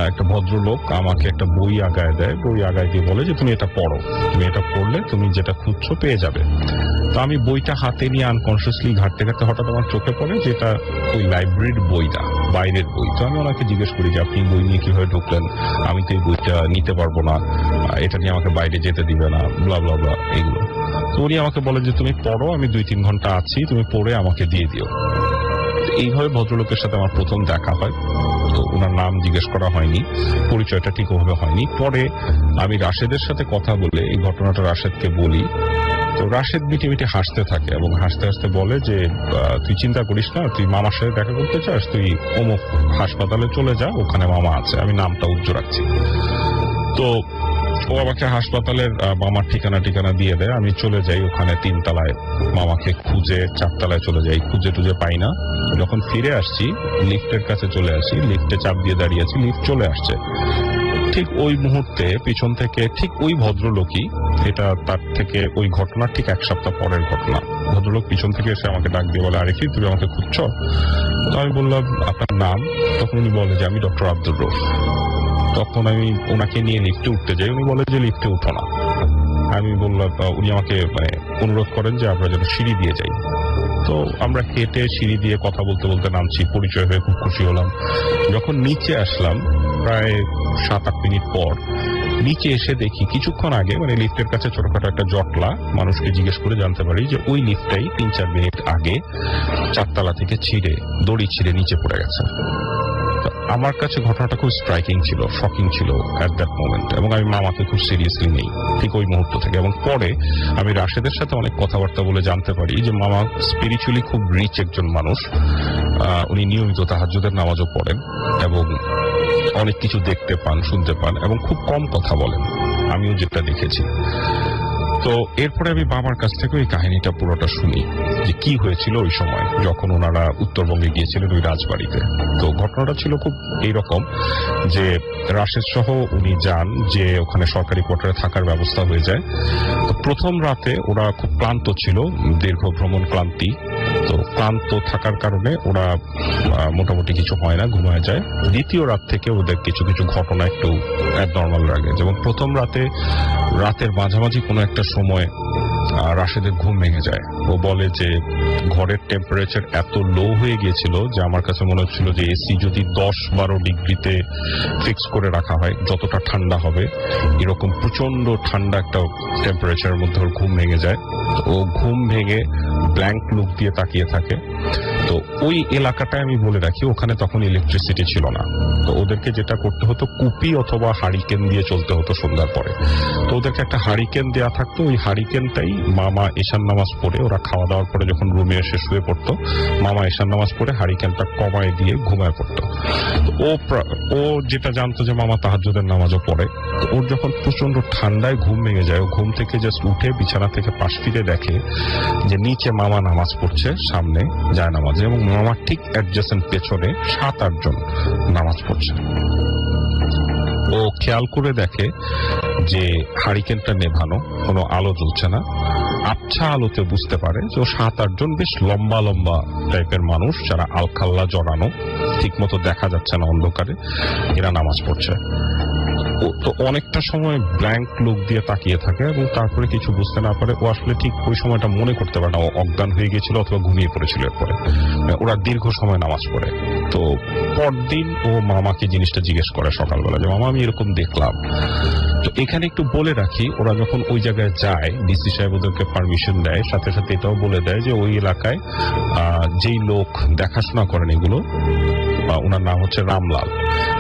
একটা ভদ্রলোক আমাকে একটা বই আগায় দেয়। বই আগায় দিয়ে বলে যে তুমি এটা পড়ো, তুমি এটা পড়লে তুমি যেটা খুঁজছো পেয়ে যাবে। তো আমি বইটা হাতে নিয়ে আনকনসিয়াসলি ঘাটতে হঠাৎ আমার চোখে পড়ে যেটা ওই লাইব্রেরির বই না, বাইরের বই। তো আমি ওনাকে জিজ্ঞেস করি যে আপনি বই নিয়ে কিভাবে ঢুকলেন, আমি তো এই বইটা নিতে পারবো না, এটা নিয়ে আমাকে বাইরে যেতে দিবে না, ব্লা ব্লা ব্লা এগুলো। তো উনি আমাকে বলেন যে তুমি পড়ো, আমি 2-3 ঘন্টা আছি, তুমি পড়ে আমাকে দিয়ে দিও। এইভাবে ভদ্রলোকের সাথে আমার প্রথম দেখা হয়। তো ওনার নাম জিজ্ঞেস করা হয়নি, পরিচয়টা ঠিক ওভাবে হয়নি। পরে আমি রাশেদের সাথে কথা বলে এই ঘটনাটা রাশেদকে বলি। তো রাশেদ মিটি হাসতে থাকে এবং হাসতে হাসতে বলে যে তুই চিন্তা করিস না, তুই মামার সাথে দেখা করতে চাস, তুই অমুক হাসপাতালে চলে যা, ওখানে মামা আছে। আমি নামটা উজ্জ্ব রাখছি। তো ও আমাকে হাসপাতালের মামার ঠিকানা দিয়ে দেয়। আমি চলে যাই ওখানে 3 তলায়, মামাকে খুঁজে 4 তলায় চলে যাই, খুঁজে টুজে পাই না। যখন ফিরে আসছি, লিফটের কাছে চলে আসি, লিফটে চাপ দিয়ে দাঁড়িয়ে আছি, লিফট চলে আসছে। ঠিক ওই মুহূর্তে পিছন থেকে ঠিক ওই ভদ্রলোকই, এটা তার থেকে ওই ঘটনার ঠিক 1 সপ্তাহ পরের ঘটনা, ভদ্রলোক পিছন থেকে এসে আমাকে ডাক দিয়ে বলে, আরিফি তুমি আমাকে খুঁজছো? তো আমি বললাম আপনার নাম? তখন উনি বলে যে আমি ডক্টর আব্দুর রউফ। তখন আমি ওনাকে নিয়ে লিফটে উঠতে যাই, উনি বলে যে লিফটে উঠো না। আমি বললাম, উনি আমাকে অনুরোধ করেন যে আমরা যেন সিঁড়ি দিয়ে যাই। তো আমরা হেঁটে সিঁড়ি দিয়ে কথা বলতে বলতে নামছি, পরিচয় হয়ে খুব খুশি হলাম। যখন নিচে আসলাম প্রায় 7-8 মিনিট পর, নিচে এসে দেখি কিছুক্ষণ আগে লিফটের কাছে ছোটখাটো একটা জটলা, মানুষকে জিজ্ঞেস করে জানতে পারি যে ওই লিফটটাই 3-4 মিনিট আগে 4 তলা থেকে দড়ি ছিঁড়ে নিচে পড়ে গেছে। আমার কাছে ঘটনাটা খুব স্ট্রাইকিং ছিল, শকিং ছিল অ্যাট দ্যাট মোমেন্ট, এবং আমি মামাকে খুব সিরিয়াসলি নেই ঠিক ওই মুহূর্ত থেকে। এবং পরে আমি রাশেদের সাথে অনেক কথাবার্তা বলে জানতে পারি যে মামা স্পিরিচুয়ালি খুব রিচ একজন মানুষ। উনি নিয়মিত তাহাজ্জুদের নামাজও পড়েন এবং অনেক কিছু দেখতে পান, শুনতে পান, এবং খুব কম কথা বলেন, আমিও যেটা দেখেছি। তো এরপরে আমি বাবার কাছ থেকে ওই কাহিনীটা পুরোটা শুনি যে কি হয়েছিল ওই সময় যখন ওনারা উত্তরবঙ্গে গিয়েছিলেন ওই রাজবাড়িতে। তো ঘটনাটা ছিল খুব এইরকম যে রাশেদ সহ উনি যান, যে ওখানে সরকারি কোয়ার্টারে থাকার ব্যবস্থা হয়ে যায়। তো প্রথম রাতে ওরা খুব ক্লান্ত ছিল, দীর্ঘ ভ্রমণ ক্লান্তি। তো ক্লান্ত থাকার কারণে ওরা মোটামুটি কিছু হয় না, ঘুমায় যায়। দ্বিতীয় রাত থেকে ওদের কিছু ঘটনা একটু নর্মাল লাগে। যেমন প্রথম রাতের মাঝামাঝি কোনো একটা সময় রাশেদের ঘুম ভেঙে যায়। ও বলে যে ঘরের টেম্পারেচার এত লো হয়ে গিয়েছিল যে আমার কাছে মনে হচ্ছিল যে এসি যদি 10-12 ডিগ্রিতে ফিক্স করে রাখা হয় যতটা ঠান্ডা হবে, এরকম প্রচন্ড ঠান্ডা একটা টেম্পারেচারের মধ্যে ওর ঘুম ভেঙে যায়। ও ঘুম ভেঙে ব্ল্যাঙ্ক লুক দিয়ে তাকিয়ে থাকে। তো ওই এলাকাটায় আমি বলে রাখি ওখানে তখন ইলেকট্রিসিটি ছিল না, তো ওদেরকে যেটা করতে হতো কুপি অথবা হারিকেন দিয়ে চলতে হতো সন্ধ্যার পরে। তো ওদেরকে একটা হারিকেন দেওয়া থাকতো, ওই হারিকেনটাই মামা ঈশান নামাজ পড়ে, ওরা খাওয়া দাওয়ার পরে যখন রুমে এসে শুয়ে পড়তো, মামা ঈশান নামাজ পড়ে হারিকেনটা কমায় দিয়ে ঘুমায় পড়তো। ও যেটা জানতো যে মামা তাহাজ্জুদের নামাজও পড়ে, তো ওর যখন প্রচন্ড ঠান্ডায় ঘুম ভেঙে যায়, ও ঘুম থেকে জাস্ট উঠে বিছানা থেকে পাশ ফিরে দেখে যে নিচে মামা নামাজ পড়ছে সামনে যায় নামাজে, এবং মামার ঠিক অ্যাডজেসেন্ট পেছনে 7-8 জন নামাজ পড়ছে। ও খেয়াল করে দেখে যে হারিকেনটা নেভানো, কোনো আলো জ্বলছে না। আবছা আলোতে বুঝতে পারে যে ও 7-8 জন বেশ লম্বা লম্বা টাইপের মানুষ, যারা আলখাল্লা জড়ানো, ঠিক মতো দেখা যাচ্ছে না অন্ধকারে, এরা নামাজ পড়ছে। তো অনেকটা সময় ব্ল্যাঙ্ক লুক দিয়ে তাকিয়ে থাকে এবং তারপরে কিছু বুঝতে না পারে। ও আসলে ঠিক ওই সময়টা মনে করতে পারে না ও অজ্ঞান হয়ে গিয়েছিল অথবা ঘুমিয়ে পড়েছিল। এরপরে ওরা দীর্ঘ সময় নামাজ পড়ে। তো পরদিন ও মামাকে জিনিসটা জিজ্ঞেস করে সকালবেলা যে মামা আমি এরকম দেখলাম। তো এখানে একটু বলে রাখি, ওরা যখন ওই জায়গায় যায়, ডিসি সাহেব ওদেরকে পারমিশন দেয়, সাথে সাথে এটাও বলে দেয় যে ওই এলাকায় যেই লোক দেখাশোনা করেন এগুলো, ওনার নাম হচ্ছে রামলাল।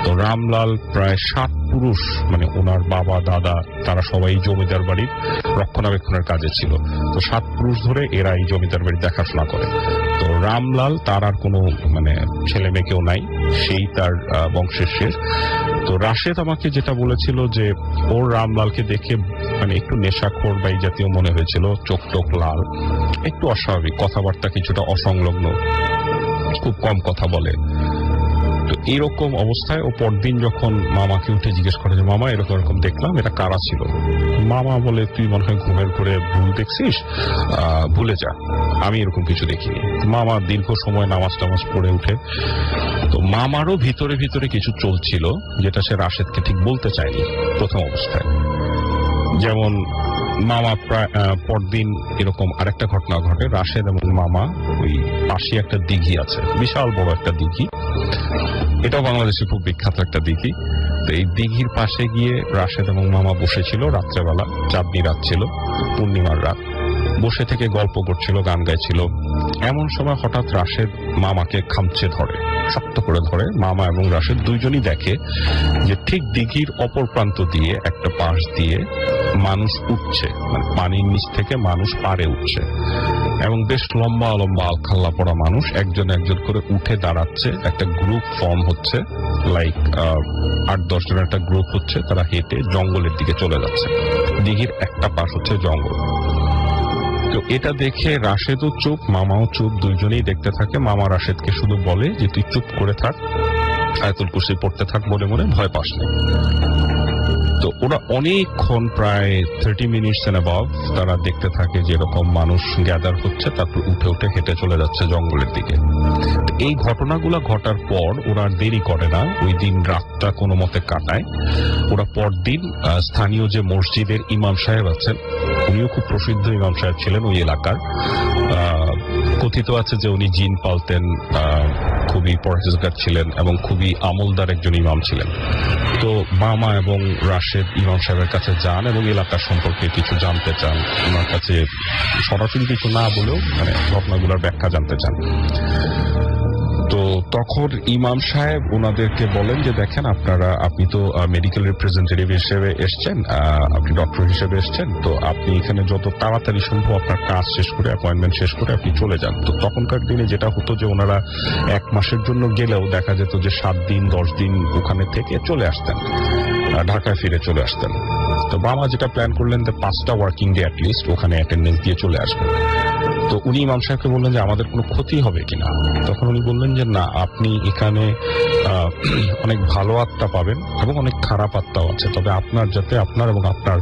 তো রামলাল প্রায় 7 পুরুষ, মানে ওনার বাবা দাদা তারা সবাই জমিদার বাড়ির রক্ষণাবেক্ষণের কাজে ছিল। তো 7 পুরুষ ধরে এরা এই জমিদার বাড়ি দেখাশোনা করে। তো রামলাল তার আর কোনো মানে ছেলে মেয়ে কেউ নাই, সেই তার বংশের শেষ। তো রাশেদ আমাকে যেটা বলেছিল যে ওর রামলালকে দেখে মানে একটু নেশাখোর বা এই জাতীয় মনে হয়েছিল, চোখ টোক লাল, একটু অস্বাভাবিক, কথাবার্তা কিছুটা অসংলগ্ন, খুব কম কথা বলে। তো এরকম অবস্থায় ও পরদিন যখন মামাকে উঠে জিজ্ঞেস করে যে মামা এরকম এরকম দেখলাম, এটা কারা ছিল? মামা বলে তুই মনে হয় ঘুমের ঘরে ভুল দেখছিস, ভুলে যা, আমি এরকম কিছু দেখিনি। মামা দীর্ঘ সময় নামাজ টামাজ পড়ে উঠে। তো মামারও ভিতরে ভিতরে কিছু চলছিল যেটা সে রাশেদকে ঠিক বলতে চায়নি প্রথম অবস্থায়। যেমন মামা প্রায় পরদিন এরকম আরেকটা ঘটনা ঘটে। রাশেদ এবং মামা ওই পাশে একটা দিঘি আছে, বিশাল বড় একটা দিঘি, এটাও বাংলাদেশে খুব বিখ্যাত একটা দিঘি। তো এই দিঘির পাশে গিয়ে রাশেদ এবং মামা বসেছিল রাত্রেবেলা, চাঁদনি রাত ছিল, পূর্ণিমার রাত, বসে থেকে গল্প করছিল, গান গাইছিল। এমন সময় হঠাৎ রাশেদ মামাকে খামচে ধরে, শক্ত করে ধরে। মামা এবং রাশেদ দুইজনই দেখে যে ঠিক দিঘির অপর প্রান্ত দিয়ে একটা পাশ দিয়ে মানুষ উঠছে, মানে পানির নিচ থেকে মানুষ পারে উঠছে, এবং বেশ লম্বা লম্বা আলখাল্লা পড়া মানুষ একজন একজন করে উঠে দাঁড়াচ্ছে। একটা গ্রুপ ফর্ম হচ্ছে, লাইক 8-10 জনের একটা গ্রুপ হচ্ছে, তারা হেঁটে জঙ্গলের দিকে চলে যাচ্ছে। দিঘির একটা পাশ হচ্ছে জঙ্গল। তো এটা দেখে রাশেদও চুপ, মামাও চুপ, দুইজনেই দেখতে থাকে। মামা রাশেদকে শুধু বলে যে তুই চুপ করে থাক, আয়াতুল কুরসি পড়তে থাক, মনে মনে ভয় পাস না। তো ওরা অনেকক্ষণ, প্রায় 30 মিনিটস এন্ড অ্যাবভ, তারা দেখতে থাকে যে এরকম মানুষ গ্যাদার হচ্ছে, তারপর উঠে উঠে হেঁটে চলে যাচ্ছে জঙ্গলের দিকে। এই ঘটনাগুলো ঘটার পর ওরা আর দেরি করে না, ওই দিন রাতটা কোনো মতে কাটায়। ওরা পরদিন স্থানীয় যে মসজিদের ইমাম সাহেব আছেন, উনিও খুব প্রসিদ্ধ ইমাম সাহেব ছিলেন ওই এলাকার। কথিত আছে যে উনি জিন পালতেন, খুবই পরহেজগার ছিলেন এবং খুবই আমলদার একজন ইমাম ছিলেন। তো মামা এবং রাশেদ ইমাম সাহেবের কাছে যান এবং এলাকার সম্পর্কে কিছু জানতে চান। ওনার কাছে সরাসরি কিছু না বলেও মানে ঘটনাগুলোর ব্যাখ্যা জানতে চান। তো তখন ইমাম সাহেব ওনাদেরকে বলেন যে দেখেন আপনি তো মেডিকেল রিপ্রেজেন্টেটিভ হিসেবে এসছেন, আপনি ডক্টর হিসেবে এসছেন, তো আপনি এখানে যত তাড়াতাড়ি সম্ভব আপনার কাজ শেষ করে, অ্যাপয়েন্টমেন্ট শেষ করে আপনি চলে যান। তো তখনকার দিনে যেটা হতো যে ওনারা 1 মাসের জন্য গেলেও দেখা যেত যে 7 দিন 10 দিন ওখানে থেকে চলে আসতেন, ঢাকায় ফিরে চলে আসতেন। তো মামা যেটা প্ল্যান করলেন যে 5টা ওয়ার্কিং ডে অ্যাটলিস্ট ওখানে অ্যাটেন্ডেন্স দিয়ে চলে আসবেন। তো উনি ইমাম সাহেবকে বললেন যে আমাদের কোনো ক্ষতি হবে কিনা। তখন উনি বললেন যে না, আপনি এখানে অনেক ভালো আত্মা পাবেন এবং অনেক খারাপ আত্মাও আছে, তবে আপনার এবং আপনার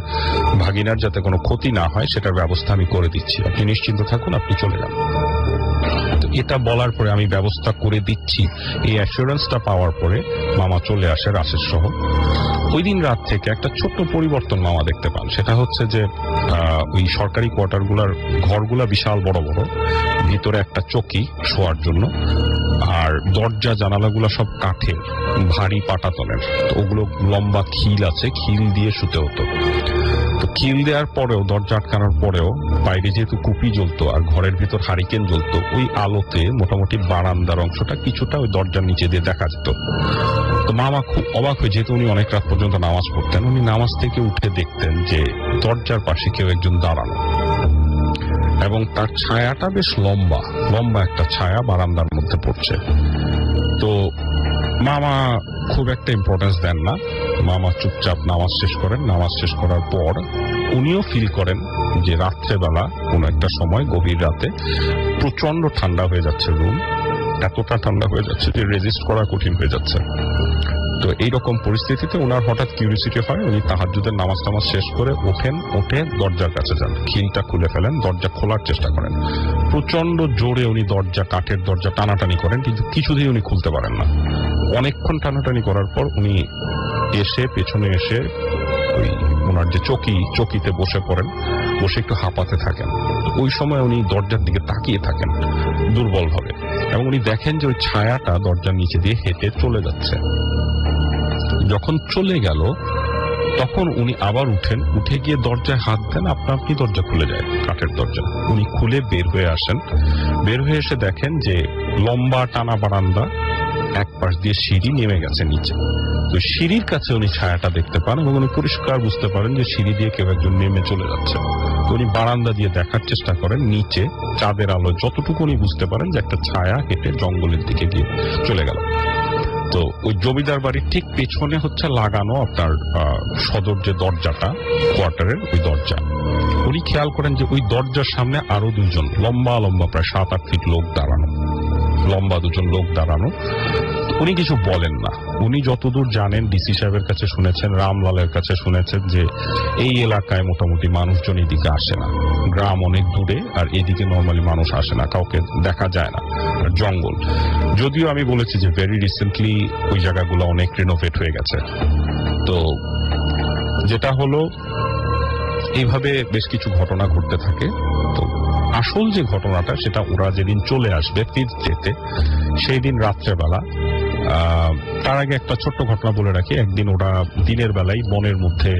ভাগিনার যাতে কোনো ক্ষতি না হয় সেটার ব্যবস্থা আমি করে দিচ্ছি, আপনি নিশ্চিন্ত থাকুন, আপনি চলে যান। এটা বলার পরে আমি ব্যবস্থা করে দিচ্ছি, এই অ্যাসুরেন্সটা পাওয়ার পরে মামা চলে আসে রাশেদ সহ। ওই দিন রাত থেকে একটা ছোট্ট পরিবর্তন মামা দেখতে পান। সেটা হচ্ছে যে ওই সরকারি কোয়ার্টারগুলার ঘরগুলা বিশাল বড় বড়, ভিতরে একটা চৌকি শোয়ার জন্য, আর দরজা জানালাগুলা সব কাঠের, ভারী পাটাতনের। তো ওগুলো লম্বা খিল আছে, খিল দিয়ে শুতে হতো। তো কিল দেওয়ার পরেও, দরজা আটকানোর পরেও বাইরে যেহেতু কুপি জ্বলতো আর ঘরের ভিতর হারিকেন জ্বলতো, ওই আলোতে মোটামুটি বারান্দার অংশটা কিছুটা ওই দরজার নিচে দিয়ে দেখা যেত। তো মামা খুব অবাক হয়ে, যেহেতু উনি অনেক রাত পর্যন্ত নামাজ পড়তেন, উনি নামাজ থেকে উঠে দেখতেন যে দরজার পাশে কেউ একজন দাঁড়ানো এবং তার ছায়াটা বেশ লম্বা লম্বা একটা ছায়া বারান্দার মধ্যে পড়ছে। তো মামা খুব একটা ইম্পর্টেন্স দেন না, মামা চুপচাপ নামাজ শেষ করেন। নামাজ শেষ করার পর উনিও ফিল করেন যে রাত্রেবেলা কোনো একটা সময় গভীর রাতে প্রচন্ড ঠান্ডা হয়ে যাচ্ছে রুম, এতটা ঠান্ডা হয়ে যাচ্ছে যে রেজিস্ট করা কঠিন হয়ে যাচ্ছে। তো এইরকম পরিস্থিতিতে ওনার হঠাৎ কিউরিসিটি হয়, উনি তাহাজ্জুদের নামাজ টামাজ শেষ করে উঠে দরজার কাছে যান, খিলটা খুলে ফেলেন, দরজা খোলার চেষ্টা করেন। প্রচন্ড জোরে উনি কাঠের দরজা টানাটানি করেন, কিন্তু কিছুতেই উনি খুলতে পারেন না। অনেকক্ষণ টানাটানি করার পর উনি পেছনে এসে ওই ওনার যে চকিতে বসে পড়েন, বসে একটু হাঁপাতে থাকেন। ওই সময় উনি দরজার দিকে তাকিয়ে থাকেন দুর্বল ভাবে, এবং উনি দেখেন যে ওই ছায়াটা দরজার নিচে দিয়ে হেঁটে চলে যাচ্ছে। যখন চলে গেল তখন উনি আবার উঠে গিয়ে দরজায় হাত দেন, আপনি দরজা খুলে যায়, কাঠের দরজা। উনি খুলে বের হয়ে আসেন, বের হয়ে এসে দেখেন যে লম্বা টানা বারান্দা, এক পাশ দিয়ে সিঁড়ি নেমে গেছে নিচে। তো সিঁড়ির কাছে উনি ছায়াটা দেখতে পান এবং উনি পরিষ্কার বুঝতে পারেন যে সিঁড়ি দিয়ে কেউ একজন নেমে চলে যাচ্ছে। তো উনি বারান্দা দিয়ে দেখার চেষ্টা করেন, নিচে চাঁদের আলো যতটুকু উনি বুঝতে পারেন যে একটা ছায়া হেঁটে জঙ্গলের দিকে গিয়ে চলে গেল। তো ওই জমিদার বাড়ির ঠিক পেছনে হচ্ছে লাগানো আপনার সদর যে দরজাটা, কোয়ার্টারের ওই দরজা। উনি খেয়াল করেন যে ওই দরজার সামনে আরো দুজন লম্বা প্রায় 7-8 ফিট লোক দাঁড়ানো, লম্বা দুজন লোক দাঁড়ানো। উনি কিছু বলেন না। উনি যতদূর জানেন, ডিসি সাহেবের কাছে শুনেছেন, রামলালের কাছে শুনেছেন যে এই এলাকায় মোটামুটি মানুষজন এদিকে আসে না, গ্রাম অনেক দূরে, আর এদিকে নর্মালি মানুষ আসে না, কাউকে দেখা যায় না, জঙ্গল। যদিও আমি বলেছি যে ভেরি রিসেন্টলি ওই জায়গাগুলো অনেক রিনোভেট হয়ে গেছে। তো যেটা হলো, এইভাবে বেশ কিছু ঘটনা ঘটতে থাকে। তো আসল যে ঘটনাটা, সেটা ওরা যেদিন চলে আসবে ফিরতে, সেই দিন রাত্রেবেলা, তার আগে একটা ছোট্ট ঘটনা বলে রাখি। একদিন ওরা দিনের বেলায় বনের মধ্যে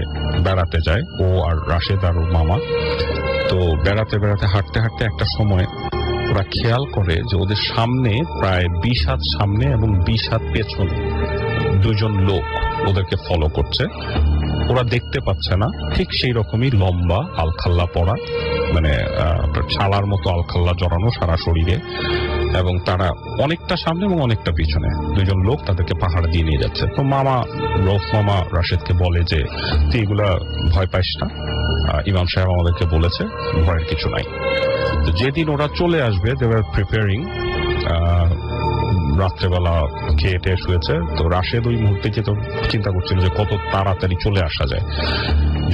বেড়াতে যায়, ও আর রাশেদ আর ওর মামা। তো বেড়াতে হাঁটতে একটা সময় ওরা খেয়াল করে যে ওদের সামনে প্রায় 20 হাত সামনে এবং 20 হাত পেছনে দুজন লোক ওদেরকে ফলো করছে। ওরা দেখতে পাচ্ছে না, ঠিক সেই রকমই লম্বা আলখাল্লা পরা, মানে ছালার মতো আলখাল্লা জড়ানো সারা শরীরে, এবং তারা অনেকটা সামনে এবং অনেকটা পিছনে দুজন লোক তাদেরকে পাহাড় দিয়ে নিয়ে যাচ্ছে। তো রৌফ মামা রাশেদকে বলে যে তুই এগুলা ভয় পাইস না, ইমাম সাহেব আমাদেরকে বলেছে ভয়ের কিছু নাই। তো যেদিন ওরা চলে আসবে, দে ওয়ার প্রিপেয়ারিং, রাত্রেবেলা খেয়ে শুয়েছে। তো রাশেদ ওই মুহূর্তে চিন্তা করছিল যে কত তাড়াতাড়ি চলে আসা যায়।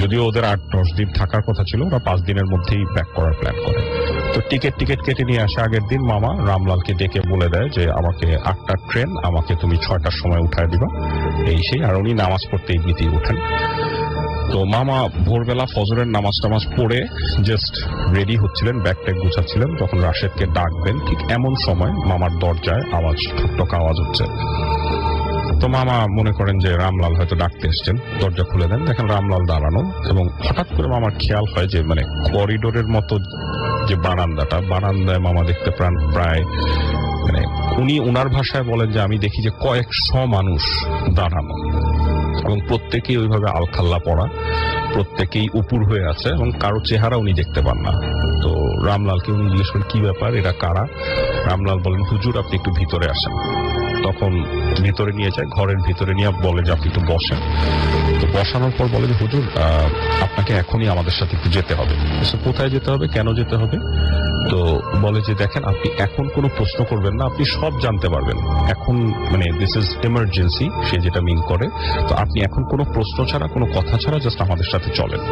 যদিও ওদের 8-10 দিন থাকার কথা ছিল, ওরা 5 দিনের মধ্যেই ব্যাক করার প্ল্যান করে। তো টিকিট কেটে নিয়ে আসে। আগের দিন মামা রামলালকে ডেকে বলে দেয় যে আমাকে 8টার ট্রেন, আমাকে তুমি 6টার সময় উঠায় দিবা, এই সেই। আর উনি নামাজ পড়তে এমনিতেই ওঠেন। তো মামা ভোরবেলা ফজরের নামাজ টামাজ পড়ে জাস্ট রেডি হচ্ছিলেন, ব্যাগ ট্যাগ গুছাচ্ছিলেন, তখন রাশেদকে ডাকবেন। ঠিক এমন সময় মামার দরজায় ঠকঠক আওয়াজ হচ্ছে। তো মামা মনে করেন যে রামলাল হয়তো ডাকতে এসছেন, দরজা খুলে দেন, দেখেন রামলাল দাঁড়ানো। এবং হঠাৎ করে মামার খেয়াল হয় যে মানে করিডোরের মতো যে বারান্দায় মামা দেখতে পান প্রায়, মানে উনি ওনার ভাষায় বলেন যে আমি দেখি যে কয়েকশো মানুষ দাঁড়ানো, এবং প্রত্যেকেই ওইভাবে আলখাল্লা পড়া, প্রত্যেকেই উপুর হয়ে আছে, এবং কারো চেহারা উনি দেখতে পান না। তো রামলালকে উনি জিজ্ঞেস করেন কি ব্যাপার, এরা কারা? রামলাল বলেন হুজুর আপনি একটু ভিতরে আসেন। তখন ভিতরে নিয়ে যায়, ঘরের ভিতরে নিয়ে বলে যে আপনি একটু বসেন। তো বসানোর পর বলে যে হুজুর আপনাকে এখনই আমাদের সাথে একটু যেতে হবে। কোথায় যেতে হবে, কেন যেতে হবে? তো বলে যে দেখেন আপনি এখন কোনো প্রশ্ন করবেন না, আপনি সব জানতে পারবেন এখন, মানে দিস ইজ এমার্জেন্সি, সে যেটা মিন করে। তো আপনি এখন কোনো প্রশ্ন ছাড়া, কোনো কথা ছাড়া জাস্ট আমাদের সাথে চলেন।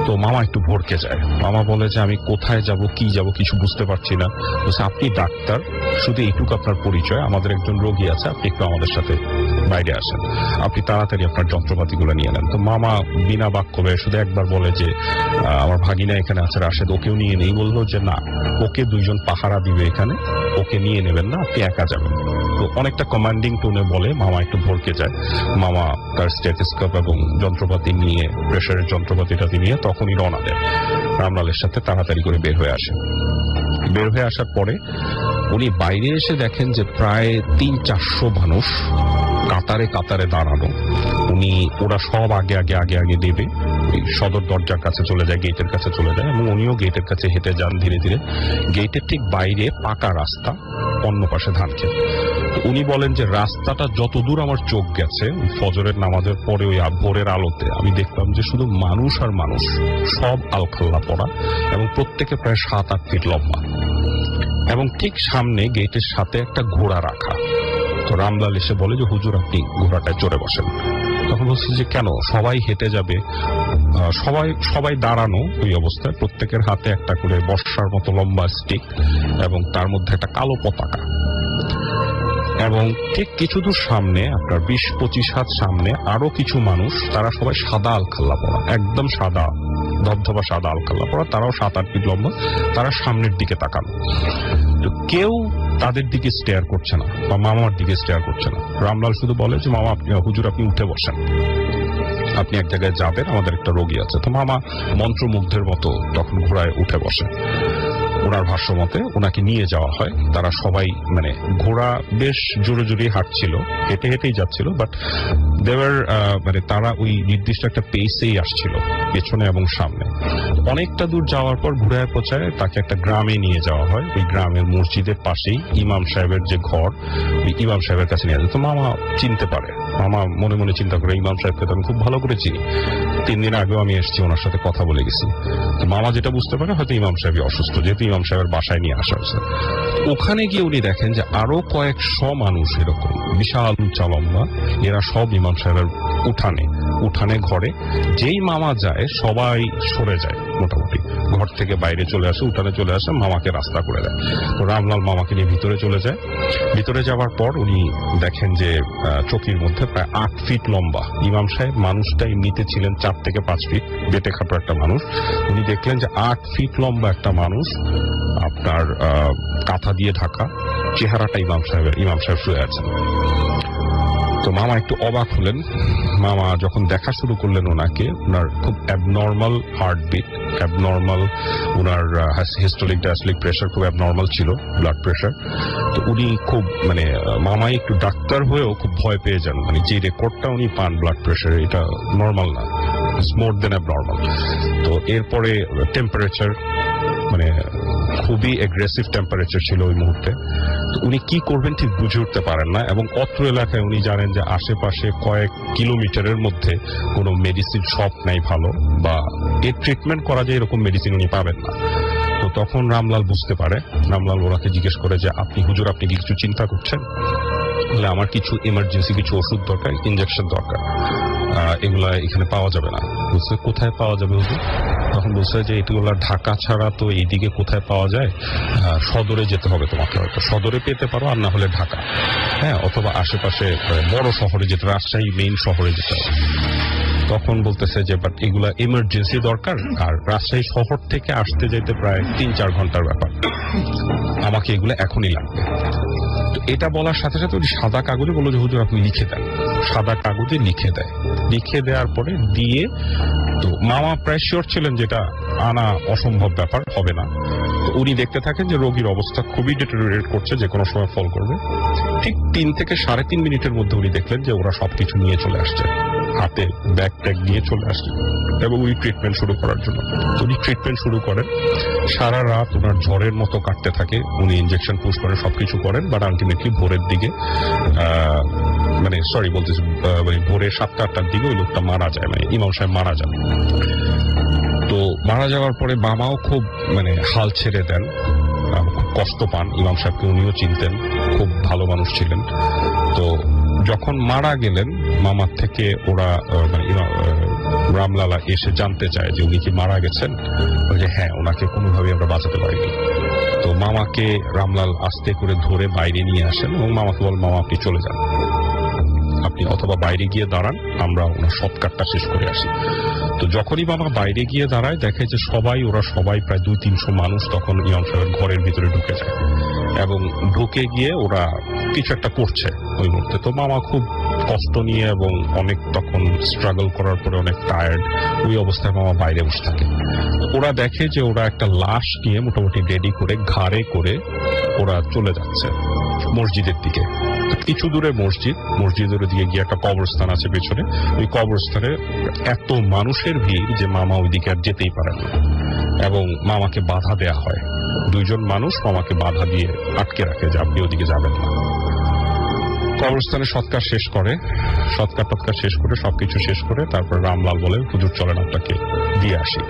তো মামা একটু ভড়কে যায়। মামা বলে যে আমি কোথায় যাব, কি যাব, কিছু বুঝতে পারছি না। বলছে আপনি ডাক্তার, শুধু এইটুকু আপনার পরিচয়, আমাদের একজন রোগী আছে, আপনি একটু আমাদের সাথে বাইরে আসেন, আপনি তাড়াতাড়ি আপনার যন্ত্রপাতিগুলো নিয়ে নেন। তো মামা বিনা বাক্য ব্যয়ে শুধু একবার বলে যে আমার ভাগিনা এখানে আছে রাশেদ, ওকেও নিয়ে নেই। বললো যে না, ওকে 2জন পাহারা দিবে এখানে, ওকে নিয়ে নেবেন না, আপনি একা যাবেন। তো অনেকটা কমান্ডিং টোনে বলে। মামা একটু ভরকে যায়। মামা তার স্টেথোস্কোপ এবং যন্ত্রপাতি নিয়ে, প্রেশারের যন্ত্রপাতিটা নিয়ে তখনই রওনা দেয়। রামলালের সাথে তাড়াতাড়ি করে বের হয়ে আসে। বের হয়ে আসার পরে উনি বাইরে এসে দেখেন যে প্রায় 300-400 মানুষ কাতারে কাতারে দাঁড়ানো। ওরা সব আগে আগে আগে আগে দেবে, সদর দরজার কাছে চলে যায়, গেটের কাছে চলে যায়, এবং উনিও গেটের কাছে হেঁটে যান ধীরে ধীরে। গেটের ঠিক বাইরে পাকা রাস্তা, অন্য পাশে ধানক্ষেত। উনি বলেন যে রাস্তাটা যতদূর আমার চোখ গেছে, ফজরের নামাজের পরে ওই ভোরের আলোতে আমি দেখলাম যে শুধু মানুষ আর মানুষ, সব আলখাল্লা পড়া, এবং প্রত্যেকে প্রায় 7-8 ফিট লম্বা। এবং ঠিক সামনে গেটের সাথে একটা ঘোড়া রাখা। তো রামলাল এসে বলে যে হুজুর আপনি ঘোড়াটায় চড়ে বসেন। তখন বলছে যে কেন, সবাই হেঁটে যাবে। সবাই দাঁড়ানো ওই অবস্থায়, প্রত্যেকের হাতে একটা করে বর্ষার মতো লম্বা স্টিক এবং তার মধ্যে একটা কালো পতাকা। এবং ঠিক কিছু দূর সামনে, আপনার 20-25 হাত সামনে আরো কিছু মানুষ, তারা সবাই সাদা আলখাল্লা পরা, একদম সাদা ধবধবা সাদা আলখাল্লা পরা, তারাও 7-8 ফিট লম্বা। তারা সামনের দিকে তাকানো। তো কেউ তাদের দিকে স্টেয়ার করছে না বা মামার দিকে স্টেয়ার করছে না। রামলাল শুধু বলে যে মামা হুজুর আপনি উঠে বসেন, আপনি এক জায়গায় যাবেন, আমাদের একটা রোগী আছে। তো মামা মন্ত্রমুগ্ধের মতো তখন ঘোড়ায় উঠে বসে। ওনার ভাষ্য মতে ওনাকে নিয়ে যাওয়া হয়। তারা সবাই, মানে ঘোড়া বেশ জোরে জোরে হাঁটছিল, হেঁটে হেঁটেই যাচ্ছিল, বাট দেওয়ার মানে তারা ওই নির্দিষ্ট একটা পেসেই আসছিল, পেছনে এবং সামনে। অনেকটা দূর যাওয়ার পর ঘোড়ায় পৌঁছায় তাকে একটা গ্রামে নিয়ে যাওয়া হয়। ওই গ্রামের মসজিদের পাশেই ইমাম সাহেবের যে ঘর, ওই ইমাম সাহেবের কাছে নিয়ে যায়। তো মামা চিনতে পারে, মামা মনে মনে চিন্তা করে ইমাম সাহেবকে তো আমি খুব ভালো করে চিনি, 3 দিন আগেও আমি এসেছি, ওনার সাথে কথা বলে গেছি। তো মামা যেটা বুঝতে পারে হয়তো ইমাম সাহেবই অসুস্থ, যেহেতু ইমাম সাহেবের বাসায় নিয়ে আসা হয়েছে। ওখানে গিয়ে উনি দেখেন যে আরো কয়েকশো মানুষ এরকম বিশাল উঁচা লম্বা, এরা সব ইমাম সাহেবের উঠানে ঘরে। যেই মামা যায় সবাই সরে যায়, মোটামুটি ঘর থেকে বাইরে চলে আসে, উঠানে চলে আসে, মামাকে রাস্তা করে দেয়। তো রামলাল মামাকে নিয়ে ভিতরে চলে যায়। ভিতরে যাওয়ার পর উনি দেখেন যে চকির মধ্যে প্রায় 8 ফিট লম্বা ইমাম সাহেব, মানুষটা এমনিতে ছিলেন 4 থেকে 5 ফিট, বেটে খাটো একটা মানুষ। উনি দেখলেন যে 8 ফিট লম্বা একটা মানুষ, আপনার কাঁথা দিয়ে ঢাকা, চেহারাটা ইমাম সাহেব শুয়ে আছেন। তো মামা একটু অবাক হলেন। মামা যখন দেখা শুরু করলেন ওনাকে, ওনার খুব অ্যাবনর্মাল হার্টবিট, অ্যাবনর্মাল ওনার হিস্টোলিক ডায়াস্টোলিক প্রেশার খুব অ্যাবনর্মাল ছিল, ব্লাড প্রেশার। তো উনি খুব, মানে মামাই একটু ডাক্তার হয়েও খুব ভয় পেয়ে যান, মানে যে রেকর্ডটা উনি পান ব্লাড প্রেশার, এটা নর্মাল না, ইটস মোর দেন অ্যাবনর্মাল। তো এরপরে টেম্পারেচার, মানে খুবই এগ্রেসিভ টেম্পারেচার ছিল ওই মুহূর্তে। তো উনি কি করবেন ঠিক বুঝে উঠতে পারেন না, এবং অত্র এলাকায় উনি জানেন যে আশেপাশে কয়েক কিলোমিটারের মধ্যে কোনো মেডিসিন শপ নাই ভালো, বা এর ট্রিটমেন্ট করা যায় এরকম মেডিসিন উনি পাবেন না। তো তখন রামলাল বুঝতে পারে, রামলাল ওনাকে জিজ্ঞেস করে যে হুজুর আপনি কি কিছু চিন্তা করছেন? বলে আমার কিছু এমার্জেন্সি কিছু ওষুধ দরকার, ইনজেকশন দরকার, এগুলা এখানে পাওয়া যাবে না। বলছে কোথায় পাওয়া যাবে হুজুর? তখন বলছে যে এগুলা ঢাকা ছাড়া তো এইদিকে কোথায় পাওয়া যায়, সদরে যেতে হবে তোমাকে, হয়তো সদরে পেতে পারো, আর না হলে ঢাকা, হ্যাঁ, অথবা আশেপাশে বড় শহরে যেতে, রাজশাহী মেইন শহরে যেতে হবে। তখন বলতেছে যে বাট এগুলা এমার্জেন্সি দরকার, আর রাজশাহী শহর থেকে আসতে যেতে প্রায় 3-4 ঘন্টার ব্যাপার, আমাকে এগুলো এখনই লাগবে। তো এটা বলার সাথে সাথে ওই সাদা কাগজে বললো যে হুজুর আপনি লিখে দেন। সাদা কাগজে লিখে দেয়। লিখে দেওয়ার পরে দিয়ে, তো মামা প্রায় শিওর ছিলেন যেটা আনা অসম্ভব ব্যাপার, হবে না। তো উনি দেখতে থাকেন যে রোগীর অবস্থা খুবই ডিটেরিওরেট করছে, যে কোনো সময় ফল করবে। ঠিক 3 থেকে 3.5 মিনিটের মধ্যে উনি দেখলেন যে ওরা সবকিছু নিয়ে চলে আসছে, হাতে ব্যাগ ট্যাগ নিয়ে চলে আসছে, এবং উনি ট্রিটমেন্ট শুরু করার জন্য। উনি ট্রিটমেন্ট শুরু করেন, সারা রাত ওনার ঝড়ের মতো কাটতে থাকে, উনি ইনজেকশন পুশ করেন, সবকিছু করেন, বাট আলটিমেটলি ভোরের দিকে, মানে সরি বলতেছি, ভোরে 7-8টার দিকে ওই লোকটা মারা যায়, মানে ইমাম সাহেব মারা যান। তো মারা যাওয়ার পরে মামাও খুব, মানে হাল ছেড়ে দেন, খুব কষ্ট পান। ইমাম সাহেবকে উনিও চিনতেন, খুব ভালো মানুষ ছিলেন। তো যখন মারা গেলেন, মামার থেকে ওরা, মানে রামলালা এসে জানতে চায় যে উনি কি মারা গেছেন, যে হ্যাঁ, ওনাকে কোনোভাবে আমরা বাঁচাতে পারিনি। তো মামাকে রামলাল আস্তে করে ধরে বাইরে নিয়ে আসেন, এবং মামাকে বল মামা আপনি চলে যান, আপনি অথবা বাইরে গিয়ে দাঁড়ান, আমরা ওনার সৎকারটা শেষ করে আসি। তো যখনই মামা বাইরে গিয়ে দাঁড়ায়, দেখে যে ওরা সবাই প্রায় 200-300 মানুষ তখন ইমাম সাহেবের ঘরের ভিতরে ঢুকে যায়, এবং ঢুকে গিয়ে ওরা কিছু একটা করছে ওই মুহূর্তে। তো মামা খুব কষ্ট নিয়ে এবং অনেক তখন স্ট্রাগল করার পরে অনেক টায়ার্ড, ওই অবস্থায় মামা বাইরে বসে থাকে। ওরা দেখে যে ওরা একটা লাশ নিয়ে মোটামুটি রেডি করে ঘাড়ে করে ওরা চলে যাচ্ছে মসজিদের দিকে। কিছু দূরে মসজিদের দিকে গিয়ে একটা কবরস্থান আছে পেছনে, ওই কবরস্থানে এত মানুষের ভিড় যে মামা ওইদিকে আর যেতেই পারে না এবং মামাকে বাধা দেয়া হয়। দুইজন মানুষ মামাকে বাধা দিয়ে আটকে রাখে যে আপনি ওদিকে যাবেন না। কবরস্থানে সৎকার শেষ করে সবকিছু শেষ করে তারপর রামলাল বলে হুজুর চলেন আপনাকে দিয়ে আসি।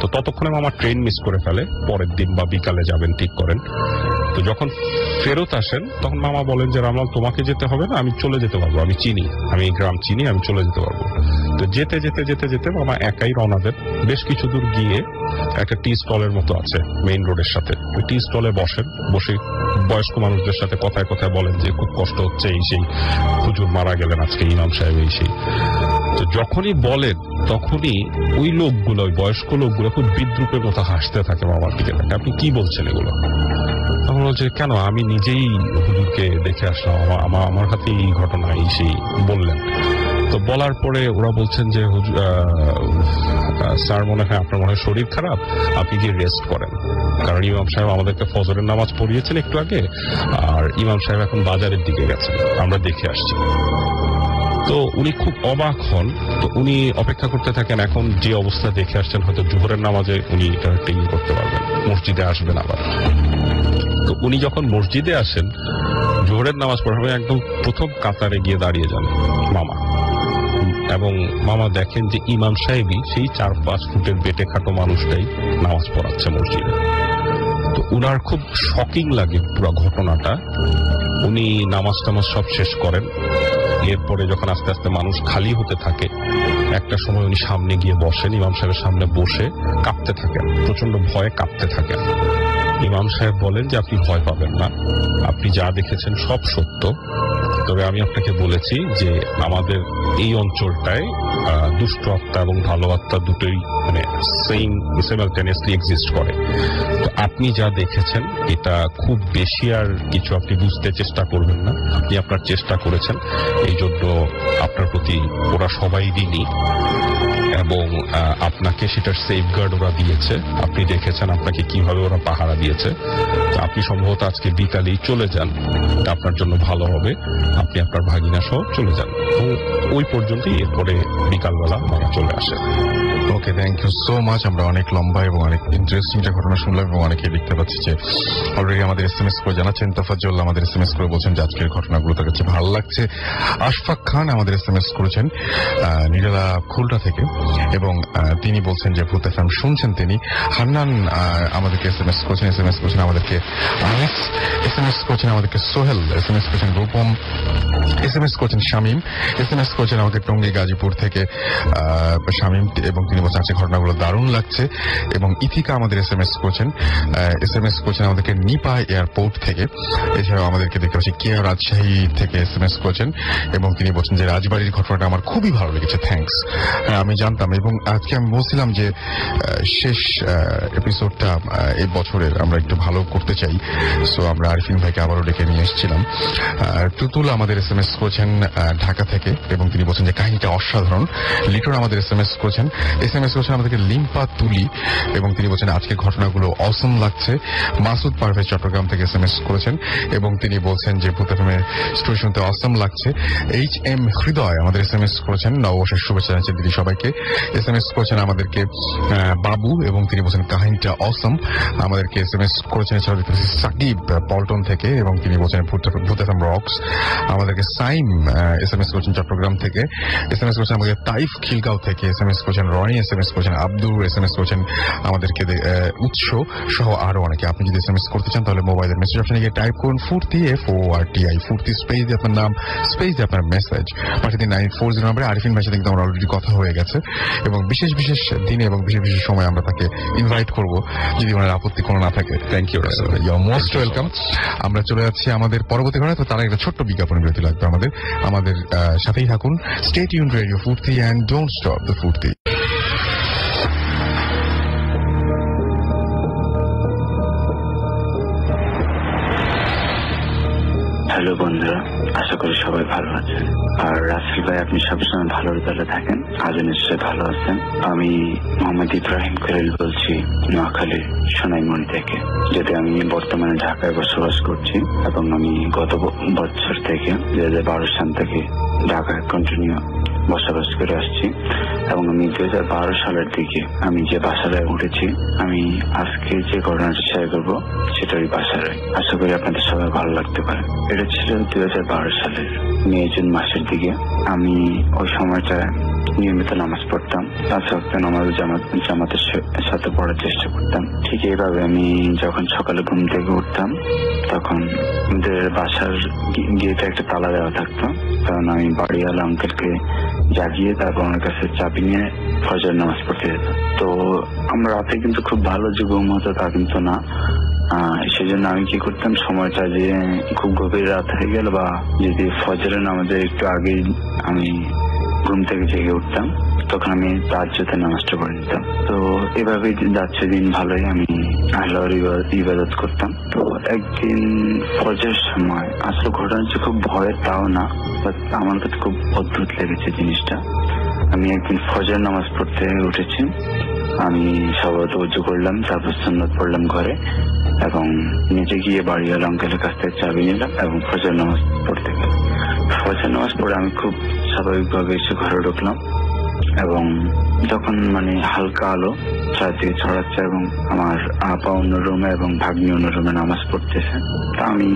তো ততক্ষণে মামা ট্রেন মিস করে ফেলে, পরের দিন বা বিকালে যাবেন ঠিক করেন। তো যখন ফেরত আসেন তখন মামা বলেন যে রামলাল তোমাকে যেতে হবে না, আমি চলে যেতে পারবো, আমি এই গ্রাম চিনি, আমি চলে যেতে পারবো। তো যেতে যেতে যেতে যেতে মামা একাই রওনা দেন। বেশ কিছু দূর গিয়ে একটা টি স্টলের মতো আছে মেইন রোডের সাথে, ওই টি স্টলে বসে বয়স্ক মানুষদের সাথে কথায় কথায় বলেন যে খুব কষ্ট হচ্ছে, এই সেই হুজুর মারা গেলেন আজকে, ইমাম সাহেব এই সেই। তো যখনই বলেন তখনই ওই লোকগুলো, ওই বয়স্ক লোকগুলো খুব বিদ্রুপের মতো হাসতে থাকে মামার দিকে থাকে, আপনি কি বলছেন এগুলো? তখন বলছে কেন, আমি নিজেই হুজুরকে দেখে আসলাম, আমার হাতে এই ঘটনা এই সেই বললেন। তো বলার পরে ওরা বলছেন যে স্যার মনে হয় আপনার মনে হয় শরীর খারাপ, আপনি গিয়ে রেস্ট করেন, কারণ ইমাম সাহেব আমাদেরকে ফজরের নামাজ পড়িয়েছেন একটু আগে, আর ইমাম সাহেব এখন বাজারের দিকে গেছেন, আমরা দেখে আসছি। তো উনি খুব অবাক হন। তো উনি অপেক্ষা করতে থাকেন, এখন যে অবস্থা দেখে আসছেন হয়তো জোহরের নামাজে উনি এটা টিভি করতে পারবেন, মসজিদে আসবেন আবার। তো উনি যখন মসজিদে আসেন জোহরের নামাজ পড়াবে, একদম প্রথম কাতারে গিয়ে দাঁড়িয়ে যান মামা, এবং মামা দেখেন যে ইমাম সাহেবই সেই 4-5 ফুটের বেটে খাটো মানুষটাই নামাজ পড়াচ্ছে মসজিদে। তো উনার খুব শকিং লাগে পুরো ঘটনাটা। উনি নামাজ টামাজ সব শেষ করেন। এরপরে যখন আস্তে আস্তে মানুষ খালি হতে থাকে, একটা সময় উনি সামনে গিয়ে বসেন, ইমাম সাহেবের সামনে বসে কাঁপতে থাকেন, প্রচন্ড ভয়ে কাঁপতে থাকেন। ইমাম সাহেব বলেন যে আপনি ভয় পাবেন না, আপনি যা দেখেছেন সব সত্য, তবে আমি আপনাকে বলেছি যে আমাদের এই অঞ্চলটায় দুষ্ট আত্মা এবং ভালো আত্মা দুটোই মানে সিমালটেনিয়াসলি এক্সিস্ট করে। তো আপনি যা দেখেছেন এটা খুব বেশি আর কিছু আপনি বুঝতে চেষ্টা করবেন না, আপনি আপনার চেষ্টা করেছেন, এই জন্য আপনার প্রতি ওরা সবাই ঋণী এবং আপনাকে সেটার সেফগার্ড ওরা দিয়েছে, আপনি দেখেছেন আপনাকে কিভাবে ওরা পাহারা দিয়েছে। আপনি সম্ভবত আজকে বিকালেই চলে যান, আপনার জন্য ভালো হবে, আপনি আপনার ভাগিনা সহ চলে যান। এবং ওই পর্যন্তই, এরপরে বিকালবেলা মারা চলে আসে। ওকে, থ্যাংক ইউ সো মাচ। আমরা অনেক লম্বা এবং অনেক ইন্টারেস্টিং একটা ঘটনা শুনলাম এবং অনেকে দেখতে পাচ্ছি যে অলরেডি আমাদের SMS করে জানাচ্ছেন। তোফাজ্জল আমাদের SMS করে বলছেন যে আজকের ঘটনাগুলো তার কাছে ভালো লাগছে। আশফাক খান আমাদের SMS করেছেন নিরালা খুলটা থেকে এবং তিনি বলছেন যে ভূত FM শুনছেন তিনি। হান্নান আমাদেরকে SMS করেছেন আমাদেরকে আনিস, SMS করেছেন আমাদেরকে সোহেল, SMS করেছেন রূপম, SMS করেছেন শামীম, SMS করেছেন আমাকে টঙ্গী গাজীপুর থেকে শামীম, এবং তিনি বলছেন আজকে ঘটনাগুলো দারুণ লাগছে। এবং ইথিকা আমাদের SMS করেছেন আমাদেরকে নিপা এয়ারপোর্ট থেকে। এছাড়াও আমাদেরকে দেখতে পাচ্ছি কেয়া রাজশাহী থেকে SMS করেছেন এবং তিনি বলছেন যে রাজবাড়ির ঘটনাটা আমার খুবই ভালো লেগেছে, থ্যাঙ্কস। আমি জানতাম এবং আজকে আমি বলছিলাম যে শেষ এপিসোডটা এই বছরের আমরা একটু ভালো করতে চাই, সো আমরা আরিফিন ভাইকে আবারও ডেকে নিয়ে এসেছিলাম। টুতুল আমাদের SMS করেছেন ঢাকা থেকে এবং তিনি বলছেন যে কাহিনীটা অসাধারণ। লিটন আমাদের SMS করেছেন আমাদেরকে লিম্পা তুলি এবং তিনি বলছেন আজকের ঘটনাগুলো অসম লাগছে। মাসুদ পারভেজ চট্টগ্রাম থেকে SMS করেছেন এবং তিনি বলছেন যে ভূত এফএমের স্টোরি শুনতে অসম লাগছে। HM হৃদয় আমাদের SMS করেছেন, নববর্ষের শুভেচ্ছা জানাচ্ছেন তিনি সবাইকে। SMS করেছেন আমাদেরকে বাবু এবং তিনি বলছেন কাহিনীটা অসম। আমাদেরকে SMS করেছেন এছাড়াও দেখতে পাচ্ছি সাকিব পল্টন থেকে এবং তিনি বলছেন ভূত এফএম রক্স। আমাদেরকে সাইম SMS করেছেন চট্টগ্রাম থেকে। SMS করেছেন আমাদের তাইফ খিলগাঁও থেকে। SMS করেছেন রনি, SMS করেছেন আব্দুর, SMS করেছেন আমাদেরকে উৎস সহ আরো অনেকে। আপনি যদি SMS করতে চান তাহলে মোবাইলের মেসেজ অপশনে গিয়ে টাইপ করুন ফুর্তি, FORTI ফুর্তি, স্পেস দিয়ে আপনার নাম, স্পেস দিয়ে আপনার মেসেজ পাঠিয়ে দিন 940 নম্বরে। আরিফিন ভাইয়ের সাথে কিন্তু আমার অলরেডি কথা হয়ে গেছে এবং বিশেষ বিশেষ দিনে এবং বিশেষ বিশেষ সময় আমরা তাকে ইনভাইট করব যদি ওনার আপত্তি কোনো না থাকে। Thank you Rasel, you are most welcome. আমরা চলে যাচ্ছি আমাদের পরবর্তী ঘটনা, তো তার একটা ছোট্ট বিজ্ঞাপন বিরতি লাগবে আমাদের সাথেই থাকুন। স্টে টিউনড রেডিও ফুর্তি এন্ড ডোন্ট স্টপ দ্য ফুর্তি। হ্যালো বন্ধুরা, আশা করি সবাই ভালো আছেন। আর রাসেল ভাই, আপনি সবসময় ভালো রেজাল্টে থাকেন, আজও নিশ্চয়ই ভালো আছেন। আমি মোহাম্মদ ইব্রাহিম খলিল বলছি, নোয়াখালীর সোনাইমুড়ি থেকে। যদি আমি বর্তমানে ঢাকায় বসবাস করছি এবং আমি গত বছর থেকে 2012 সাল থেকে ঢাকায় কন্টিনিউ বসবাস করে আসছি এবং আমি 2012 সালের দিকে আমি যে বাসায় উঠেছি, আমি আজকে যে ঘটনাটা শেয়ার করবো সেটা ওই বাসায়। আশা করি আপনাদের সবাই ভালো লাগতে পারে। এটা ছিল 2012 সালের মে-জুন মাসের দিকে। আমি ওই সময়টায় নিয়মিত নামাজ পড়তাম, 5 ওয়াক্ত নামাজ জামাতের সাথে পড়ার চেষ্টা করতাম। ঠিক এইভাবে আমি যখন সকালে ঘুম থেকে উঠতাম তখন আমাদের বাসার গেটে একটা তালা দেওয়া থাকতো, কারণ আমি বাড়িওয়ালা আঙ্কেলকে জাগিয়ে তারপর আমার কাছে চাবি নিয়ে ফজর নামাজ পড়তে যেতাম। তো আমরা রাতে কিন্তু খুব ভালো যে ঘুম হতো তা কিন্তু না। সেজন্য আমি কি করতাম, সময়টা যে খুব গভীর রাত হয়ে গেল বা যদি ফজরের নামাজের একটু আগেই আমি ঘুম থেকে জেগে উঠতাম, তখন আমি তাহাজ্জুদের নামাজটা পড়ে নিতাম। তো এভাবেই যাচ্ছে দিন ভালোই, আমি আল্লাহর ইবাদত করতাম। তো একদিন ফজরের সময়, আসলে ঘটনাটা খুব ভয়ের তাও না, বাট আমার কাছে খুব অদ্ভুত লেগেছে জিনিসটা। আমি একদিন ফজর নামাজ পড়তে উঠেছি, আমি সবাই উজু করলাম, তারপর সুন্নত পড়লাম ঘরে এবং নিচে গিয়ে বাড়িওয়ালা আঙ্কেলের কাছ থেকে চাবি নিলাম এবং ফজর নামাজ পড়তে গেলাম। ফজর নামাজ পড়ে আমি খুব স্বাভাবিকভাবে এসে ঘরে ঢুকলাম এবং যখন হালকা আলো চারদিকে ছড়াচ্ছে এবং আমার আপা অন্য রুমে এবং ভাগ্নি অন্য রুমে নামাজ পড়তেছে, তা আমি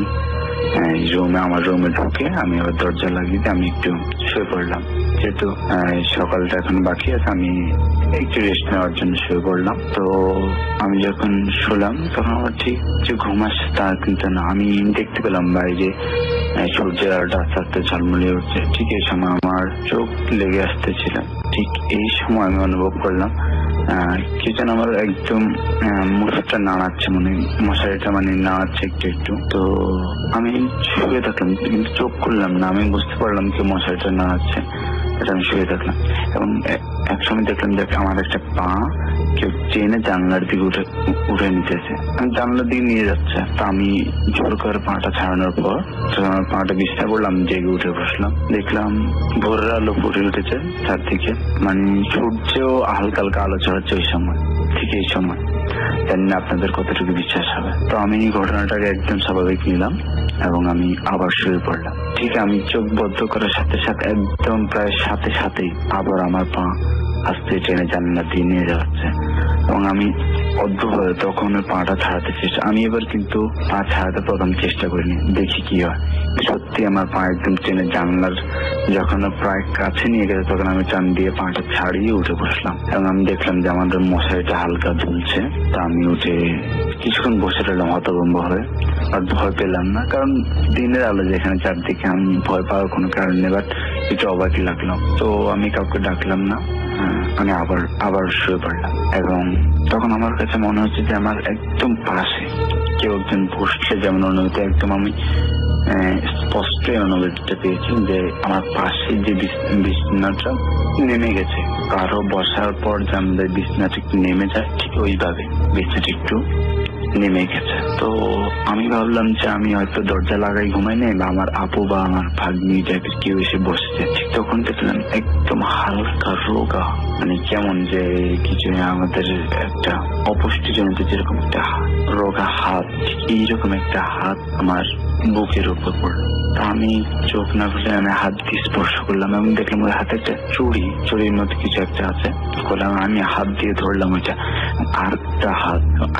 আমার রুমে ঢুকে আমি আবার দরজা লাগিয়ে দিয়ে আমি একটু শুয়ে পড়লাম। যেহেতু সকালটা এখন বাকি আছে, আমি একটু রেস্ট নেওয়ার জন্য শুয়ে পড়লাম। তো আমি যখন শুলাম তখন আমার ঠিক যে ঘুম আসছে তা কিন্তু না। আমি দেখতে পেলাম বাইরে সূর্যের আলোটা আস্তে আস্তে ঝলমলিয়ে উঠছে। ঠিক এই সময় আমার চোখ লেগে আসতেছিল। ঠিক এই সময় আমি অনুভব করলাম কি যেন আমার একদম মুখটা নাড়াচ্ছে, মশারিটা নাড়াচ্ছে একটু একটু। তো আমি শুয়ে থাকলাম কিন্তু চোখ খুললাম না। আমি বুঝতে পারলাম কি মশারিটা নাড়াচ্ছে, এটা আমি শুয়ে থাকলাম এবং এক সময় দেখলাম যে আমার একটা পা কেউ টেনে জানলার দিকে উঠে নিতেছে। আমি জানলার দিকে নিয়ে যাচ্ছে, তা আমি জোর করে পাটা ছাড়ানোর পর আমার পাটা বিছানা করলাম, জেগে উঠে বসলাম। দেখলাম ভোরের আলো ফুটে উঠেছে চারদিকে, সূর্যেও হালকা হালকা আলো ছড়াচ্ছে ওই সময়। ঠিক এই সময় জানি না আপনাদের কতটুকু বিশ্বাস হবে। তো আমি এই ঘটনাটাকে একদম স্বাভাবিক নিলাম এবং আমি আবার শুয়ে পড়লাম। ঠিক আমি চোখ বদ্ধ করার সাথে সাথে একদম প্রায় সাথে সাথেই আবার আমার পা আস্তে টেনে জানলা দিয়ে নিয়ে যাচ্ছে এবং আমি অদ্ভুতভাবে তখন পাটা ছাড়াতে চেষ্টা। আমি এবার কিন্তু পা ছাড়াতে প্রথম চেষ্টা করিনি, দেখি কি হয়। সত্যি আমার পা একদম টেনে জানলার যখন প্রায় কাছে নিয়ে গেছে তখন আমি টান দিয়ে পাটা ছাড়িয়ে উঠে বসলাম এবং আমি দেখলাম যে আমাদের মশারিটা হালকা ঝুলছে। তা আমি উঠে কিছুক্ষণ বসে রইলাম হতভম্ব হয়ে, আর ভয় পেলাম না, কারণ দিনের আলো যেখানে চারদিকে আমি ভয় পাওয়ার কোনো কারণ নেই। বাট একটু অবাকই লাগলো। তো আমি কাউকে ডাকলাম না, আমি আবার শুয়ে পড়লাম এবং তখন আমার কাছে মনে হচ্ছে যে আমার একদম পাশে কেউ একজন বসছে, যেমন অনুভূতি একদম আমি স্পষ্ট অনুভূতিটা পেয়েছি যে আমার পাশে যে বিছানাটা নেমে গেছে। কারো বসার পর যে আমাদের বিছানাটা একটু নেমে যায়, ঠিক ওইভাবে বিছানাটা একটু নেমে গেছে। তো আমি ভাবলাম যে আমি হয়তো দরজা লাগাই ঘুমাই নেই বা আমার আপু বা আমার ভাগ্নি টাইপের কেউ এসে বসছে। ঠিক তখন দেখলাম একদম হালকা রোগা, কেমন যে কিছু আমাদের একটা অপুষ্টিজনিত যেরকম একটা রোগা হাত, এইরকম একটা হাত আমার বুকের উপর পড়লো। আমি চোখ না খুলে আমি হাত দিয়ে স্পর্শ করলাম এবং দেখলাম ওই হাতে একটা চুড়ির মতো কিছু একটা আছে। করলাম, আমি হাত দিয়ে ধরলাম ওইটা,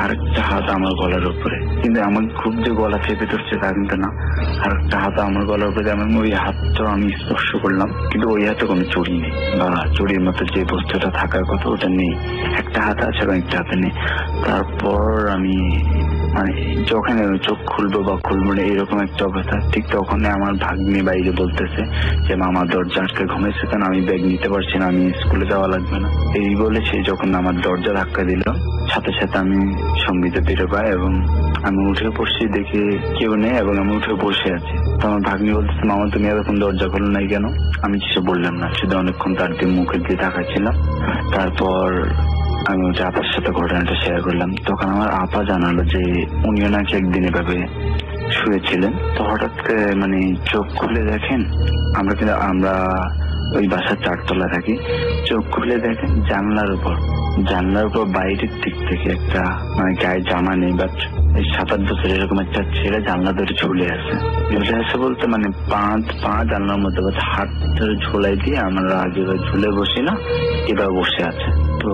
আরেকটা হাত আমার গলার উপরে, কিন্তু আমার খুব যে গলা চেপে ধরছে তা কিন্তু না। আরেকটা হাত আমার গলার উপরে, আমি ওই হাতটাও আমি স্পর্শ করলাম, কিন্তু ওই হাতে কোনো চুড়ি নেই বা চুড়ির মতো যে বস্তুটা থাকার কথা ওটা নেই। একটা হাত আছে এবং একটা হাতে নেই। তারপর আমি যখন চোখ খুলবো বা খুলবো না এরকম একটা অবস্থা। ঠিক তখন আমার ভাগ্নি বাইরে বলতেছে যে মামা দরজা আটকে ঘুমাইছে, কেন আমি ব্যাগ নিতে পারছি না, আমি স্কুলে যাওয়া লাগবে না। এই বলে সে যখন আমার দরজা ধাক্কা দিল, সাথে সাথে আমি সংগীতে বেরো পাই এবং আমি উঠে পড়ছি, দেখে কেউ নেই এবং আমি উঠে বসে আছি। তো আমার ভাগ্নি বলতেছে মামা তুমি এরকম দরজা খোলো নাই কেন? আমি কিছু বললাম না, শুধু অনেকক্ষণ তার দিয়ে মুখের দিয়ে তাকাচ্ছিলাম। তারপর আমি ওটা আপার সাথে ঘটনাটা শেয়ার করলাম। তখন আমার আপা জানালো যে উনিও নাকি একদিন এভাবে শুয়েছিলেন, তো হঠাৎ মানে চোখ খুলে দেখেন আমরা ওই বাসার 4 তলা থাকি। চোখ খুলে দেখেন জানলার উপর বাইরের দিক থেকে একটা মানে গায়ে জামা নেই, বাট 7-8 বছর এরকম একটা ছেলে জানলা ধরে ঝুলে আছে বলতে মানে পা জানলার মধ্যে, হাত ধরে ঝোলাই দিয়ে আমরা আগে ঝুলে বসি না, এবার বসে আছে। তো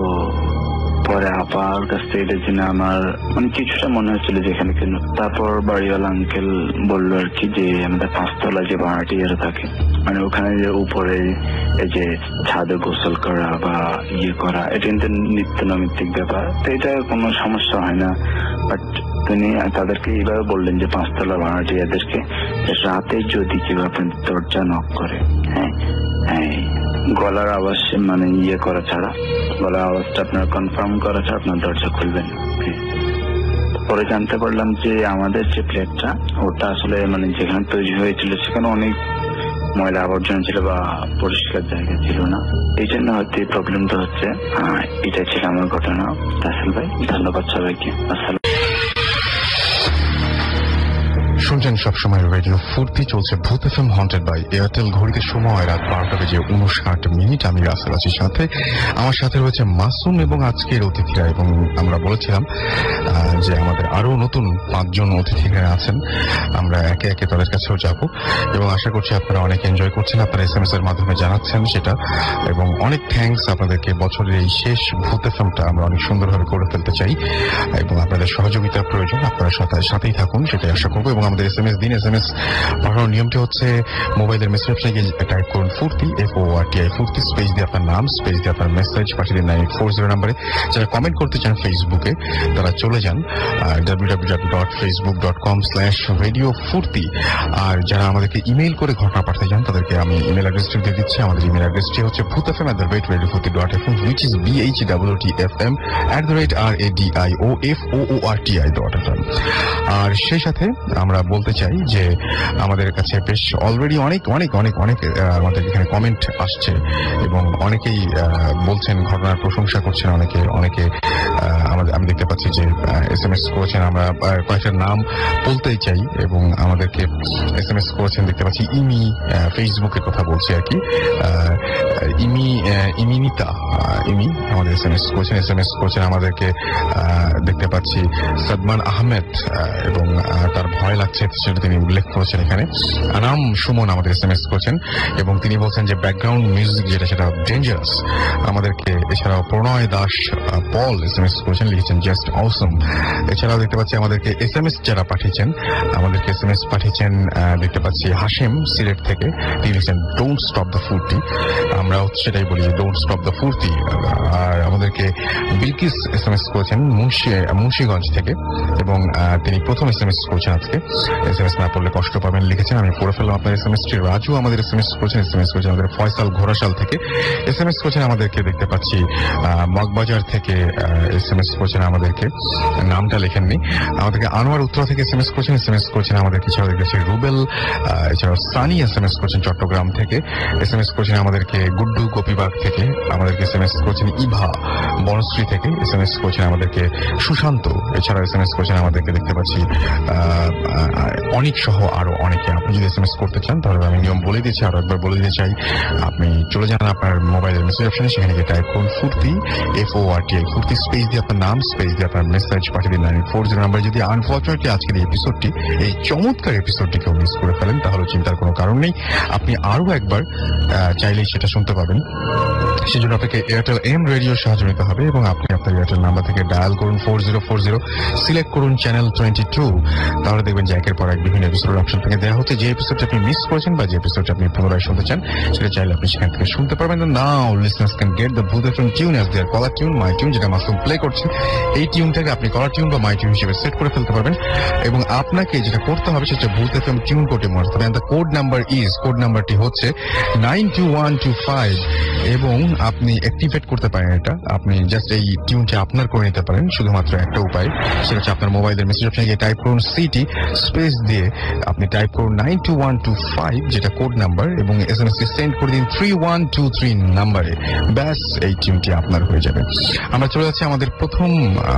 পরে আপার কাছ থেকে এটা জেনে আমার মানে কিছুটা মনে হচ্ছিল যেখানে কেন। তারপর বাড়িওয়ালা আঙ্কেল বললো আর কি যে আমাদের 5 তলা যে ভাড়াটি এরা থাকে, মানে ওখানে যে উপরে এই যে ছাদে গোসল করা বা ইয়ে করা, এটা কিন্তু নিত্য নৈমিত্তিক ব্যাপার, তো এটা কোনো সমস্যা হয় না। বাট তিনি তাদেরকে এইভাবে বললেন যে 5 তলা ভাড়াটিয়াদেরকে রাতে যদি কেউ আপনার দরজা নক করে, হ্যাঁ গলার আওয়াজ মানে ইয়ে করা ছাড়া, গলার আওয়াজটা আপনার কনফার্ম করা ছাড়া আপনার দরজা খুলবেন। পরে জানতে পারলাম যে আমাদের যে ফ্ল্যাটটা ওটা আসলে মানে যেখানে তৈরি হয়েছিল সেখানে অনেক ময়লা আবর্জনা ছিল বা পরিষ্কার জায়গা ছিল না, এই জন্য হয়তো এই প্রবলেমটা হচ্ছে। এটা ছিল আমার ঘটনা। রাসেল ভাই, ধন্যবাদ সবাইকে। আসসালাম। শুনছেন সবসময় রেডিও ফুর্তি, চলছে ভূত এফএম হন্টেড বাই এয়ারটেল। ঘড়িতে সময় রাত 12:59। আমি রাসেল আছি সাথে, আমার সাথে রয়েছে মাসুম এবং আজকের অতিথিরা। এবং আমরা বলেছিলাম যে আমাদের আরো নতুন 5 জন অতিথিরা আছেন, আমরা একে একে তাদের কাছেও যাব এবং আশা করছি আপনারা অনেক এনজয় করছেন, আপনারা SMS এর মাধ্যমে জানাচ্ছেন সেটা। এবং অনেক থ্যাঙ্কস আপনাদেরকে। বছরের এই শেষ ভূত এফএমটা আমরা অনেক সুন্দরভাবে করে ফেলতে চাই এবং আপনাদের সহযোগিতার প্রয়োজন, আপনারা সাথেই থাকুন সেটাই আশা করবো। এবং আমাদের SMS দিন। SMS পাঠানোর নিয়মটি হচ্ছে মোবাইলের মেসেজ অপশনে গিয়ে টাইপ করুন ফুর্তি, FORTI ফুর্তি, স্পেস দিয়ে আপনার নাম, স্পেস দিয়ে আপনার মেসেজ পাঠিয়ে দিন 9840 নম্বরে। যারা কমেন্ট করতে চান ফেসবুকে তারা চলে যান www.facebook.com/radio furti। আর যারা আমাদেরকে ইমেইল করে ঘটনা পাঠাতে চান তাদেরকে আমি ইমেল অ্যাড্রেসটি দিয়ে দিচ্ছি। আমাদের ইমেল অ্যাড্রেসটি হচ্ছে bhutfm@radiofurti.fm, which is BHWTFM@radioFOORTI.fm। আর সেই সাথে আমরা বলতে চাই যে আমাদের কাছে বেশ অলরেডি অনেক অনেক অনেক অনেক আমাদের এখানে কমেন্ট আসছে এবং অনেকেই বলছেন, ঘটনার প্রশংসা করছেন, অনেকে আমি দেখতে পাচ্ছি যে SMS করেছেন। আমরা কয়েকটা নাম বলতেই চাই এবং আমাদেরকে SMS করেছেন দেখতে পাচ্ছি। ইমি ফেসবুকের কথা বলছি আর কি, ইমিনিতা আমাদের SMS করেছেন আমাদেরকে দেখতে পাচ্ছি। সাদমান আহমেদ এবং তার ভয় লাগছে সেটা তিনি উল্লেখ করেছেন এখানে। আনাম সুমন আমাদের SMS করেছেন এবং তিনি বলছেন যে ব্যাকগ্রাউন্ড মিউজিক যেটা সেটা ডেঞ্জারাস আমাদেরকে। এছাড়াও প্রণয় দাস পল SMS করেছেন, লিখেছেন জাস্ট অসম। এছাড়াও দেখতে পাচ্ছি আমাদেরকে SMS যারা পাঠিয়েছেন, আমাদেরকে SMS পাঠিয়েছেন দেখতে পাচ্ছি হাশিম সিলেট থেকে, তিনি লিখেছেন ডোন্ট স্টপ দ্য ফুর্তি। আমরাও সেটাই বলি ডোন্ট স্টপ দ্য ফুর্তি। আর আমাদেরকে বিলকিস SMS করেছেন মুন্সিগঞ্জ থেকে এবং তিনি প্রথম SMS করেছেন আজকে। SMS না পড়লে কষ্ট পাবেন লিখেছেন, আমি পড়ে ফেললাম আপনার SMS-টি। রাজু আমাদের SMS করেছেন আমাদের ফয়সাল ঘোড়াশাল থেকে SMS করেছেন আমাদেরকে দেখতে পাচ্ছি। মগবাজার থেকে SMS করেছেন আমাদেরকে, নামটা লেখেননি। আমাদেরকে আনোয়ার উত্তরা থেকে SMS করেছেন আমাদেরকে। এছাড়াও দেখেছি রুবেল, এছাড়াও সানি SMS করেছেন চট্টগ্রাম থেকে। SMS করেছেন আমাদেরকে গুড্ডু গোপীবাগ থেকে। আমাদেরকে SMS করেছেন ইভা বনশ্রী থেকে। SMS করেছেন আমাদেরকে সুশান্ত। এছাড়াও SMS করেছেন আমাদেরকে দেখতে পাচ্ছি অনেক সহ আরো অনেকে। আপনি যদি SMS করতে চান তাহলে আমি নিয়ম বলে দিচ্ছি, আরো একবার বলে দিতে চাই। আপনি চলে যান আপনার মোবাইলের মেসেজ অপশনে, সেখানে গিয়ে টাইপ করুন ফুর্তি, FORTI ফুর্তি, স্পেস দিয়ে আপনার নাম, স্পেস দিয়ে আপনার মেসেজ পাঠিয়ে দিন 9840 নম্বরে। যদি আনফর্চুনেটলি আজকের এই এপিসোডটি, এই চমৎকার এপিসোডটি কেউ মিস করে ফেলেন তাহলে চিন্তার কোনো কারণ নেই, আপনি আরো একবার চাইলেই সেটা শুনতে পাবেন। সেজন্য আপনাকে এয়ারটেল এম রেডিওর সাহায্য নিতে হবে এবং আপনি আপনার এয়ারটেল নাম্বার থেকে ডায়াল করুন 4040, সিলেক্ট করুন চ্যানেল 22। তাহলে দেখবেন যে একের পর এক বিভিন্ন এপিসোডের অপশন থেকে দেওয়া হচ্ছে। যে এপিসোডটা আপনি মিস করেছেন বা যে এপিসোডটা আপনি পুনরায় শুনতে চান সেটা চাইলে আপনি সেখান থেকে শুনতে পারবেন। Now listeners can get the Bhoot FM tune as their caller tune, my tune, যেটা মাসুম প্লে করছে। এই টিউনটাকে আপনি কলার টিউন বা মাই টিউন হিসেবে সেট করে ফেলতে পারবেন এবং আপনাকে যেটা করতে হবে সেটা ভূত এফএম টিউন কোডে মারতে হবে। দ্য কোড নাম্বারটি হচ্ছে 92125 এবং আপনি অ্যাক্টিভেট করতে পারেন এটা। আপনি জাস্ট এই টিউনটি আপনার করে নিতে পারেন শুধুমাত্র একটা উপায়, সেটা হচ্ছে আপনার মোবাইলের মেসেজ অপশনে গিয়ে টাইপ করুন সিটি স্পেস দিয়ে আপনি টাইপ করুন 92125 যেটা কোড নাম্বার, এবং এসএমএসটি সেন্ড করে দিন 3123 নাম্বারে। ব্যাস, এই টিমটি আপনার হয়ে যাবে। আমরা চলে যাচ্ছি আমাদের প্রথম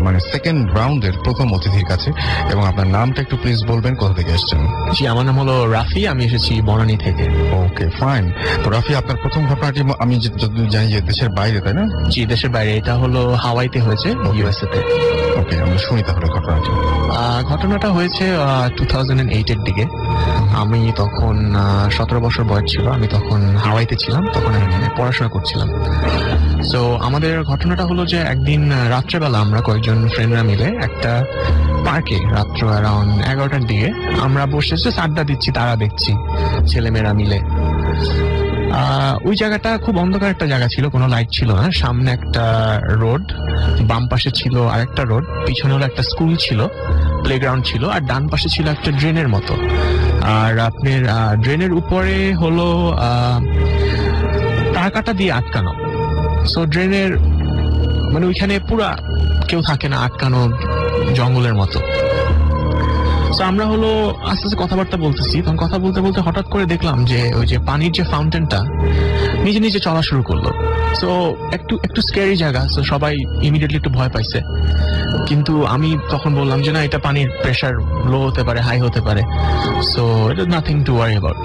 মানে সেকেন্ড রাউন্ডের প্রথম অতিথির কাছে, এবং আপনার নামটা একটু প্লিজ বলবেন, কোথা থেকে এসেছেন? জি, আমার নাম হলো রাফি, আমি এসেছি বনানী থেকে। ওকে, ফাইন। তো রাফি, আপনার প্রথম ঘটনাটি আমি যতদূর জানি যে দেশের বাইরে, তাই না? জি, দেশের বাইরে। এটা হলো হাওয়াইতে হয়েছে, ইউএসএ তে। ওকে, আমরা শুনি তাহলে ঘটনাটি। ঘটনাটা হয়েছে 2008 এর দিকে। আমি তখন 17 বছর বয়স ছিল। আমি তখন হাওয়াইতে ছিলাম, তখন আমি পড়াশোনা করছিলাম। তো আমাদের ঘটনাটা হলো যে একদিন রাত্রেবেলা আমরা কয়েকজন ফ্রেন্ডরা মিলে একটা পার্কে রাত্র অ্যারাউন্ড 11টার দিকে আমরা বসে আড্ডা দিচ্ছি, তারা দেখছি ছেলেমেয়েরা মিলে। ওই জায়গাটা খুব অন্ধকার একটা জায়গা ছিল, কোনো লাইট ছিল না। সামনে একটা রোড, বাম পাশে ছিল আরেকটা রোড, পিছনে হলো একটা স্কুল ছিল, প্লেগ্রাউন্ড ছিল, আর ডান পাশে ছিল একটা ড্রেনের মতো। আর আপনার ড্রেনের উপরে হলো তার কাটা দিয়ে আটকানো। সো ড্রেনের মানে ওইখানে পুরা কেউ থাকে না, আটকানো জঙ্গলের মতো। তো আমরা হলো আস্তে আস্তে কথাবার্তা বলতেছি, তখন কথা বলতে বলতে হঠাৎ করে দেখলাম যে ওই যে পানির যে ফাউন্টেনটা নিজে নিজে চলা শুরু করলো। সো একটু স্ক্যারি জায়গা, তো সবাই ইমিডিয়েটলি একটু ভয় পাইছে। কিন্তু আমি তখন বললাম যে না, এটা পানির প্রেশার লো হতে পারে, হাই হতে পারে, so it is nothing to worry about.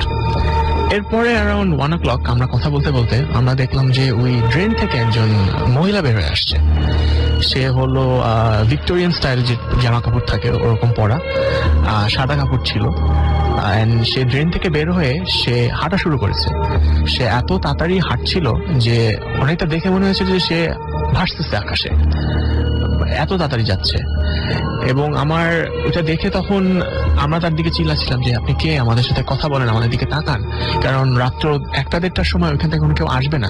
এরপরে অ্যারাউন্ড 1 o'clock আমরা কথা বলতে বলতে আমরা দেখলাম যে ওই ড্রেন থেকে একজন মহিলা বের হয়ে আসছে। সে হলো ভিক্টোরিয়ান স্টাইল যে জামা কাপড় থাকে ওরকম পরা, সাদা কাপড় ছিল। সে ড্রেন থেকে বের হয়ে সে হাঁটা শুরু করেছে। সে এত তাড়াতাড়ি হাঁটছিল যে অনেকটা দেখে মনে হয়েছে যে সে ভাসতেছে আকাশে, এত তাড়াতাড়ি যাচ্ছে। এবং আমার ওটা দেখে তখন আমরা তার দিকে চিল্লাচ্ছিলাম যে আপনি কে, আমাদের সাথে কথা বলেন, আমাদের দিকে তাকান, কারণ রাত্র 1-1:30টার সময় ওইখান থেকে কোনো কেউ আসবে না।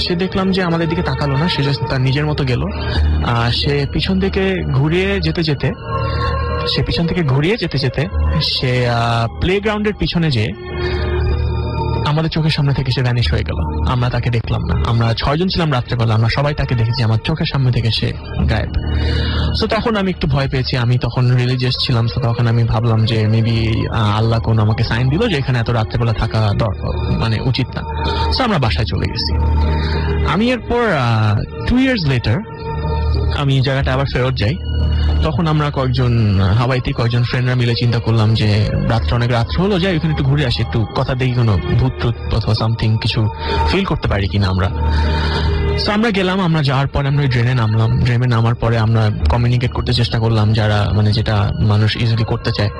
সে দেখলাম যে আমাদের দিকে তাকালো না, সে জাস্ট তার নিজের মতো গেল। সে পিছন থেকে ঘুরিয়ে যেতে যেতে সে প্লেগ্রাউন্ডের পিছনে যে আমাদের চোখের সামনে থেকে সে ভ্যানিশ হয়ে গেল। আমরা তাকে দেখলাম না। আমরা 6 জন ছিলাম রাত্রেবেলা, আমরা সবাই তাকে দেখেছি, আমার চোখের সামনে থেকে সে গায়েব। সো তখন আমি একটু ভয় পেয়েছি। আমি তখন রিলিজিয়াস ছিলাম, তো তখন আমি ভাবলাম যে মেবি আল্লাহ কোন আমাকে সাইন দিল যে এখানে এত রাত্রেবেলা থাকা মানে উচিত না। সো আমরা বাসায় চলে গেছি। আমি এরপর 2 years later আমি জায়গাটা আবার ফেরত যাই। তখন আমরা হাওয়াইতে কয়েকজন ফ্রেন্ডরা মিলে চিন্তা করলাম যে অনেক রাত্র হলো, যাই ওখানে একটু ঘুরে আসি, একটু কথা দেখি কোনো ভূত টুত অথবা সামথিং কিছু ফিল করতে পারি কিনা আমরা। তো আমরা গেলাম। আমরা যাওয়ার পরে আমরা ড্রেনে নামলাম। ড্রেনে নামার পরে আমরা কমিউনিকেট করতে চেষ্টা করলাম, যারা মানে যেটা মানুষ ইজিলি করতে চায়।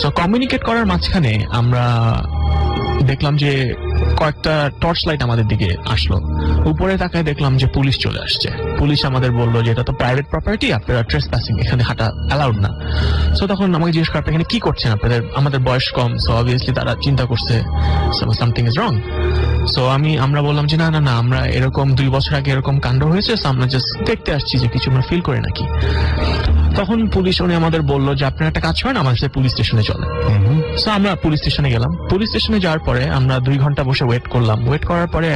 সো কমিউনিকেট করার মাঝখানে আমরা দেখলাম যে কয়েকটা টর্চ লাইট আমাদের দিকে আসলো। উপরে তাকায় দেখলাম যে পুলিশ চলে আসছে। পুলিশ আমাদের বললো যে এটা তো প্রাইভেট প্রপার্টি, আপনারা ট্রেসপাসিং, এখানে হাঁটা অ্যালাউড না। সো তখন আমাকে জিজ্ঞেস করা, এখানে কি করছেন আপনাদের? আমাদের বয়স কম, সো অবভিয়াসলি তারা চিন্তা করছে সামথিং ইজ রং। সো আমরা বললাম যে না না না, আমরা এরকম 2 বছর আগে এরকম কাণ্ড হয়েছে, আমরা জাস্ট দেখতে আসছি যে কিছু আমরা ফিল করি নাকি। তখন পুলিশ উনি আমাদের বললো যে আপনারা একটা কাজ করেন, আমাদের সাথে পুলিশ স্টেশনে চলে। সো আমরা পুলিশ স্টেশনে গেলাম। পুলিশ স্টেশনে যাওয়ার পরে আমরা 2 ঘন্টা বসে ওয়েট করলাম। ওয়েট করার পরে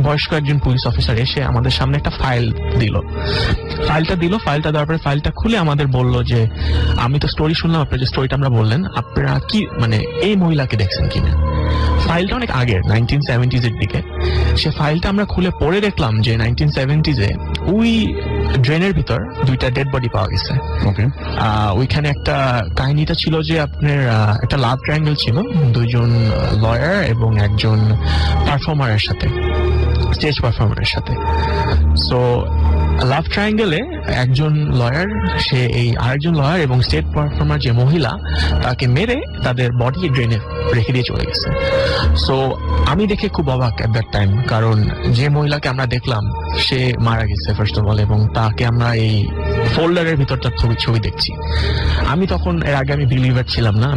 বয়স্ক একজন পুলিশ অফিসার এসে আমাদের সামনে একটা ফাইল দিল। ফাইলটা দেওয়ার পরে ফাইলটা খুলে আমাদের বললো যে আমি তো স্টোরি শুনলাম, আপনার যে স্টোরিটা আমরা বললেন, আপনারা কি মানে এই মহিলাকে দেখছেন কিনা। ফাইলটা অনেক আগের, 1970s এর দিকে। সে ফাইলটা আমরা খুলে পড়ে দেখলাম যে 1970s ওই ড্রেনের ভিতর 2টা ডেড বডি পাওয়া গেছে। ওইখানে একটা কাহিনীটা ছিল যে আপনার একটা লাভ ট্রায়াঙ্গেল ছিল 2 জন লয়ার এবং একজন পারফর্মারের সাথে, স্টেজ পারফর্মারের সাথে। সো লাভ ট্রায়াঙ্গেলে একজন লয়ার, সে এই আরেকজন লয়ার এবং স্টেজ পারফর্মার যে মহিলা, তাকে মেরে তাদের বডি ড্রেনে রেখে দিয়ে চলে গেছে। সো আমি দেখে খুব অবাক এট দ্যাট টাইম, কারণ যে মহিলাকে আমরা দেখলাম সে মারা গেছে ফার্স্ট অফ অল, এবং তাকে আমরা এই ফোল্ডারের ভিতর তার ছবি দেখছি। আমি তখন এর আগে আমি বিলিভার ছিলাম না।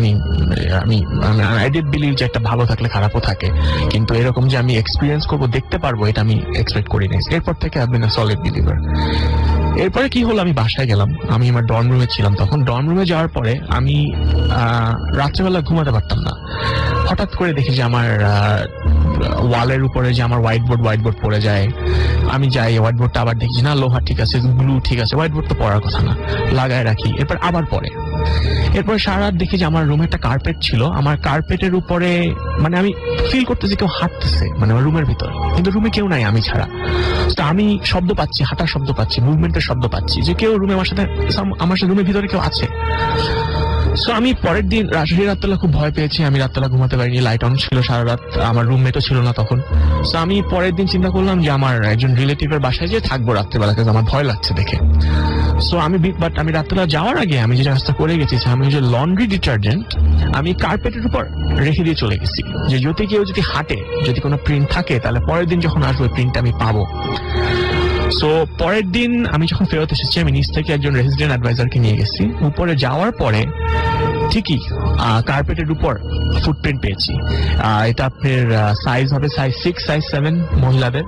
আই ডিড বিলিভ যে একটা ভালো থাকলে খারাপও থাকে, কিন্তু এরকম যে আমি এক্সপিরিয়েন্স করবো, দেখতে পারবো, এটা আমি এক্সপেক্ট করি নাই। এরপর থেকে I been a solid believer. এরপরে কি হলো, আমি বাসায় গেলাম। আমি আমার ডর্ম রুমে ছিলাম তখন। ডর্ম রুমে যাওয়ার পরে আমি রাত্রেবেলা ঘুমাতে পারতাম না। হঠাৎ করে দেখি যে আমার ওয়ালের উপরে যে আমার হোয়াইট বোর্ড পড়ে যায়, আমি যাই হোয়াইট বোর্ডটা আবার দেখছি না লোহা ঠিক আছে, গ্লু ঠিক আছে, হোয়াইট বোর্ড তো পড়ার কথা না, লাগায় রাখি, এরপর আবার পরে। এরপর সারা রাত দেখি যে আমার রুমে একটা কার্পেট ছিল, আমার কার্পেটের উপরে মানে আমি ফিল করতেছি কেউ হাঁটতেছে মানে আমার রুমের ভিতর, কিন্তু রুমে কেউ নাই আমি ছাড়া। তো আমি শব্দ পাচ্ছি, হাঁটার শব্দ পাচ্ছি, মুভমেন্টের শব্দ পাচ্ছি, যে কেউ রুমে আমার সাথে রুমের ভিতরে কেউ আছে। সো আমি পরের দিন রাত্রেবেলা খুব ভয় পেয়েছি, আমি রাত্রেবেলা ঘুমাতে পারিনি, লাইট অন ছিল সারা রাত, আমার রুমমেটও ছিল না তখন। সো আমি পরের দিন চিন্তা করলাম যে আমার একজন রিলেটিভের বাসায় যেয়ে থাকবো রাত্রেবেলা, কারণ আমার ভয় লাগছে দেখে। সো আমি রাত্রেবেলা যাওয়ার আগে আমি যে কাজটা করে গেছি, আমি যে লন্ড্রি ডিটারজেন্ট আমি কার্পেটের উপর রেখে দিয়ে চলে গেছি, যে যদি কেউ যদি হাঁটে, যদি কোনো প্রিন্ট থাকে, তাহলে পরের দিন যখন আসবো ওই প্রিন্টটা আমি পাবো। সো পরের দিন আমি যখন ফেরত এসেছি, আমি নিচ থেকে একজন রেসিডেন্ট অ্যাডভাইজারকে নিয়ে গেছি। উপরে যাওয়ার পরে ঠিকই কার্পেটের উপর ফুটপ্রিন্ট পেয়েছি। এটা আপনার সাইজ হবে সাইজ 6, সাইজ 7 মহিলাদের।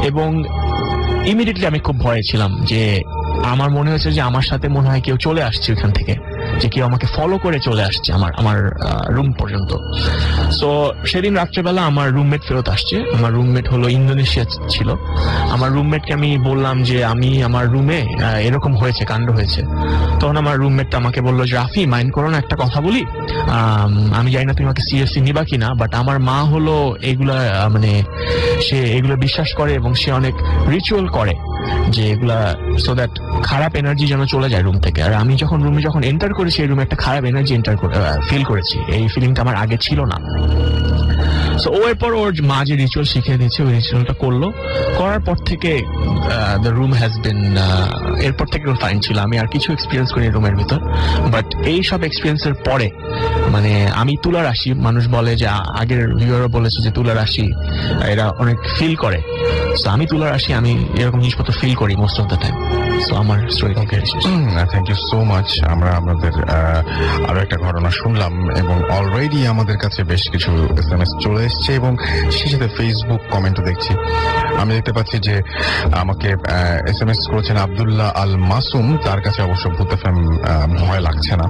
এবং ইমিডিয়েটলি আমি খুব ভয়ে ছিলাম, যে আমার মনে হয়েছে যে আমার সাথে মনে হয় কেউ চলে আসছে ওইখান থেকে, যে কেউ আমাকে ফলো করে চলে আসছে আমার রুম পর্যন্ত। সো সেদিন রাত্রেবেলা আমার রুমমেট ফেরত আসছে, আমার রুমমেট হলো ইন্দোনেশিয়া ছিল। আমার রুমমেটকে আমি বললাম যে আমি আমার রুমে এরকম হয়েছে, কাণ্ড হয়েছে। তখন আমার রুমমেটটা আমাকে বললো যে রাফি মাইন্ড করো না, একটা কথা বলি, আমি জানি না তুমি আমাকে সিরিয়াসলি নিবা কিনা, বাট আমার মা হলো এগুলা মানে সে এগুলো বিশ্বাস করে এবং সে অনেক রিচুয়াল করে যে এগুলা সো দ্যাট খারাপ এনার্জি যেন চলে যায় রুম থেকে। আর আমি যখন রুমে এন্টার করেছি, এই রুমে একটা খারাপ এনার্জি ফিল করেছি, এই ফিলিংটা আমার আগে ছিল না। সো এরপর ওর মা যে রিচুয়াল শিখিয়ে দিয়েছে, ওই রিচুয়ালটা করলো, করার পর থেকে দ্য রুম হ্যাজ বিন এরপর থেকে ফাইন ছিল। আমি আর কিছু এক্সপিরিয়েন্স করি রুমের ভিতর, বাট এই সব এক্সপিরিয়েন্সের পরে মানে আমি তুলা রাশি, মানুষ বলে যে আগের ভিউয়ারও বলেছে যে তুলা রাশি এরা অনেক ফিল করে। সো আমি তুলা রাশি, আমি এরকম জিনিসপত্র ফিল করি most of the time. So আমার স্টোরি থেকে থ্যাংক ইউ সো মাচ। আমরা আমাদের আরো একটা ঘটনা শুনলাম এবং অলরেডি আমাদের কাছে বেশ কিছু SMS চলে এসছে এবং সেই সাথে ফেসবুক কমেন্টও দেখছি। আমি দেখতে পাচ্ছি যে আমাকে SMS করেছেন আব্দুল্লাহ আল মাসুম, তার কাছে অবশ্য ভূত এফএম ভয় লাগছে না,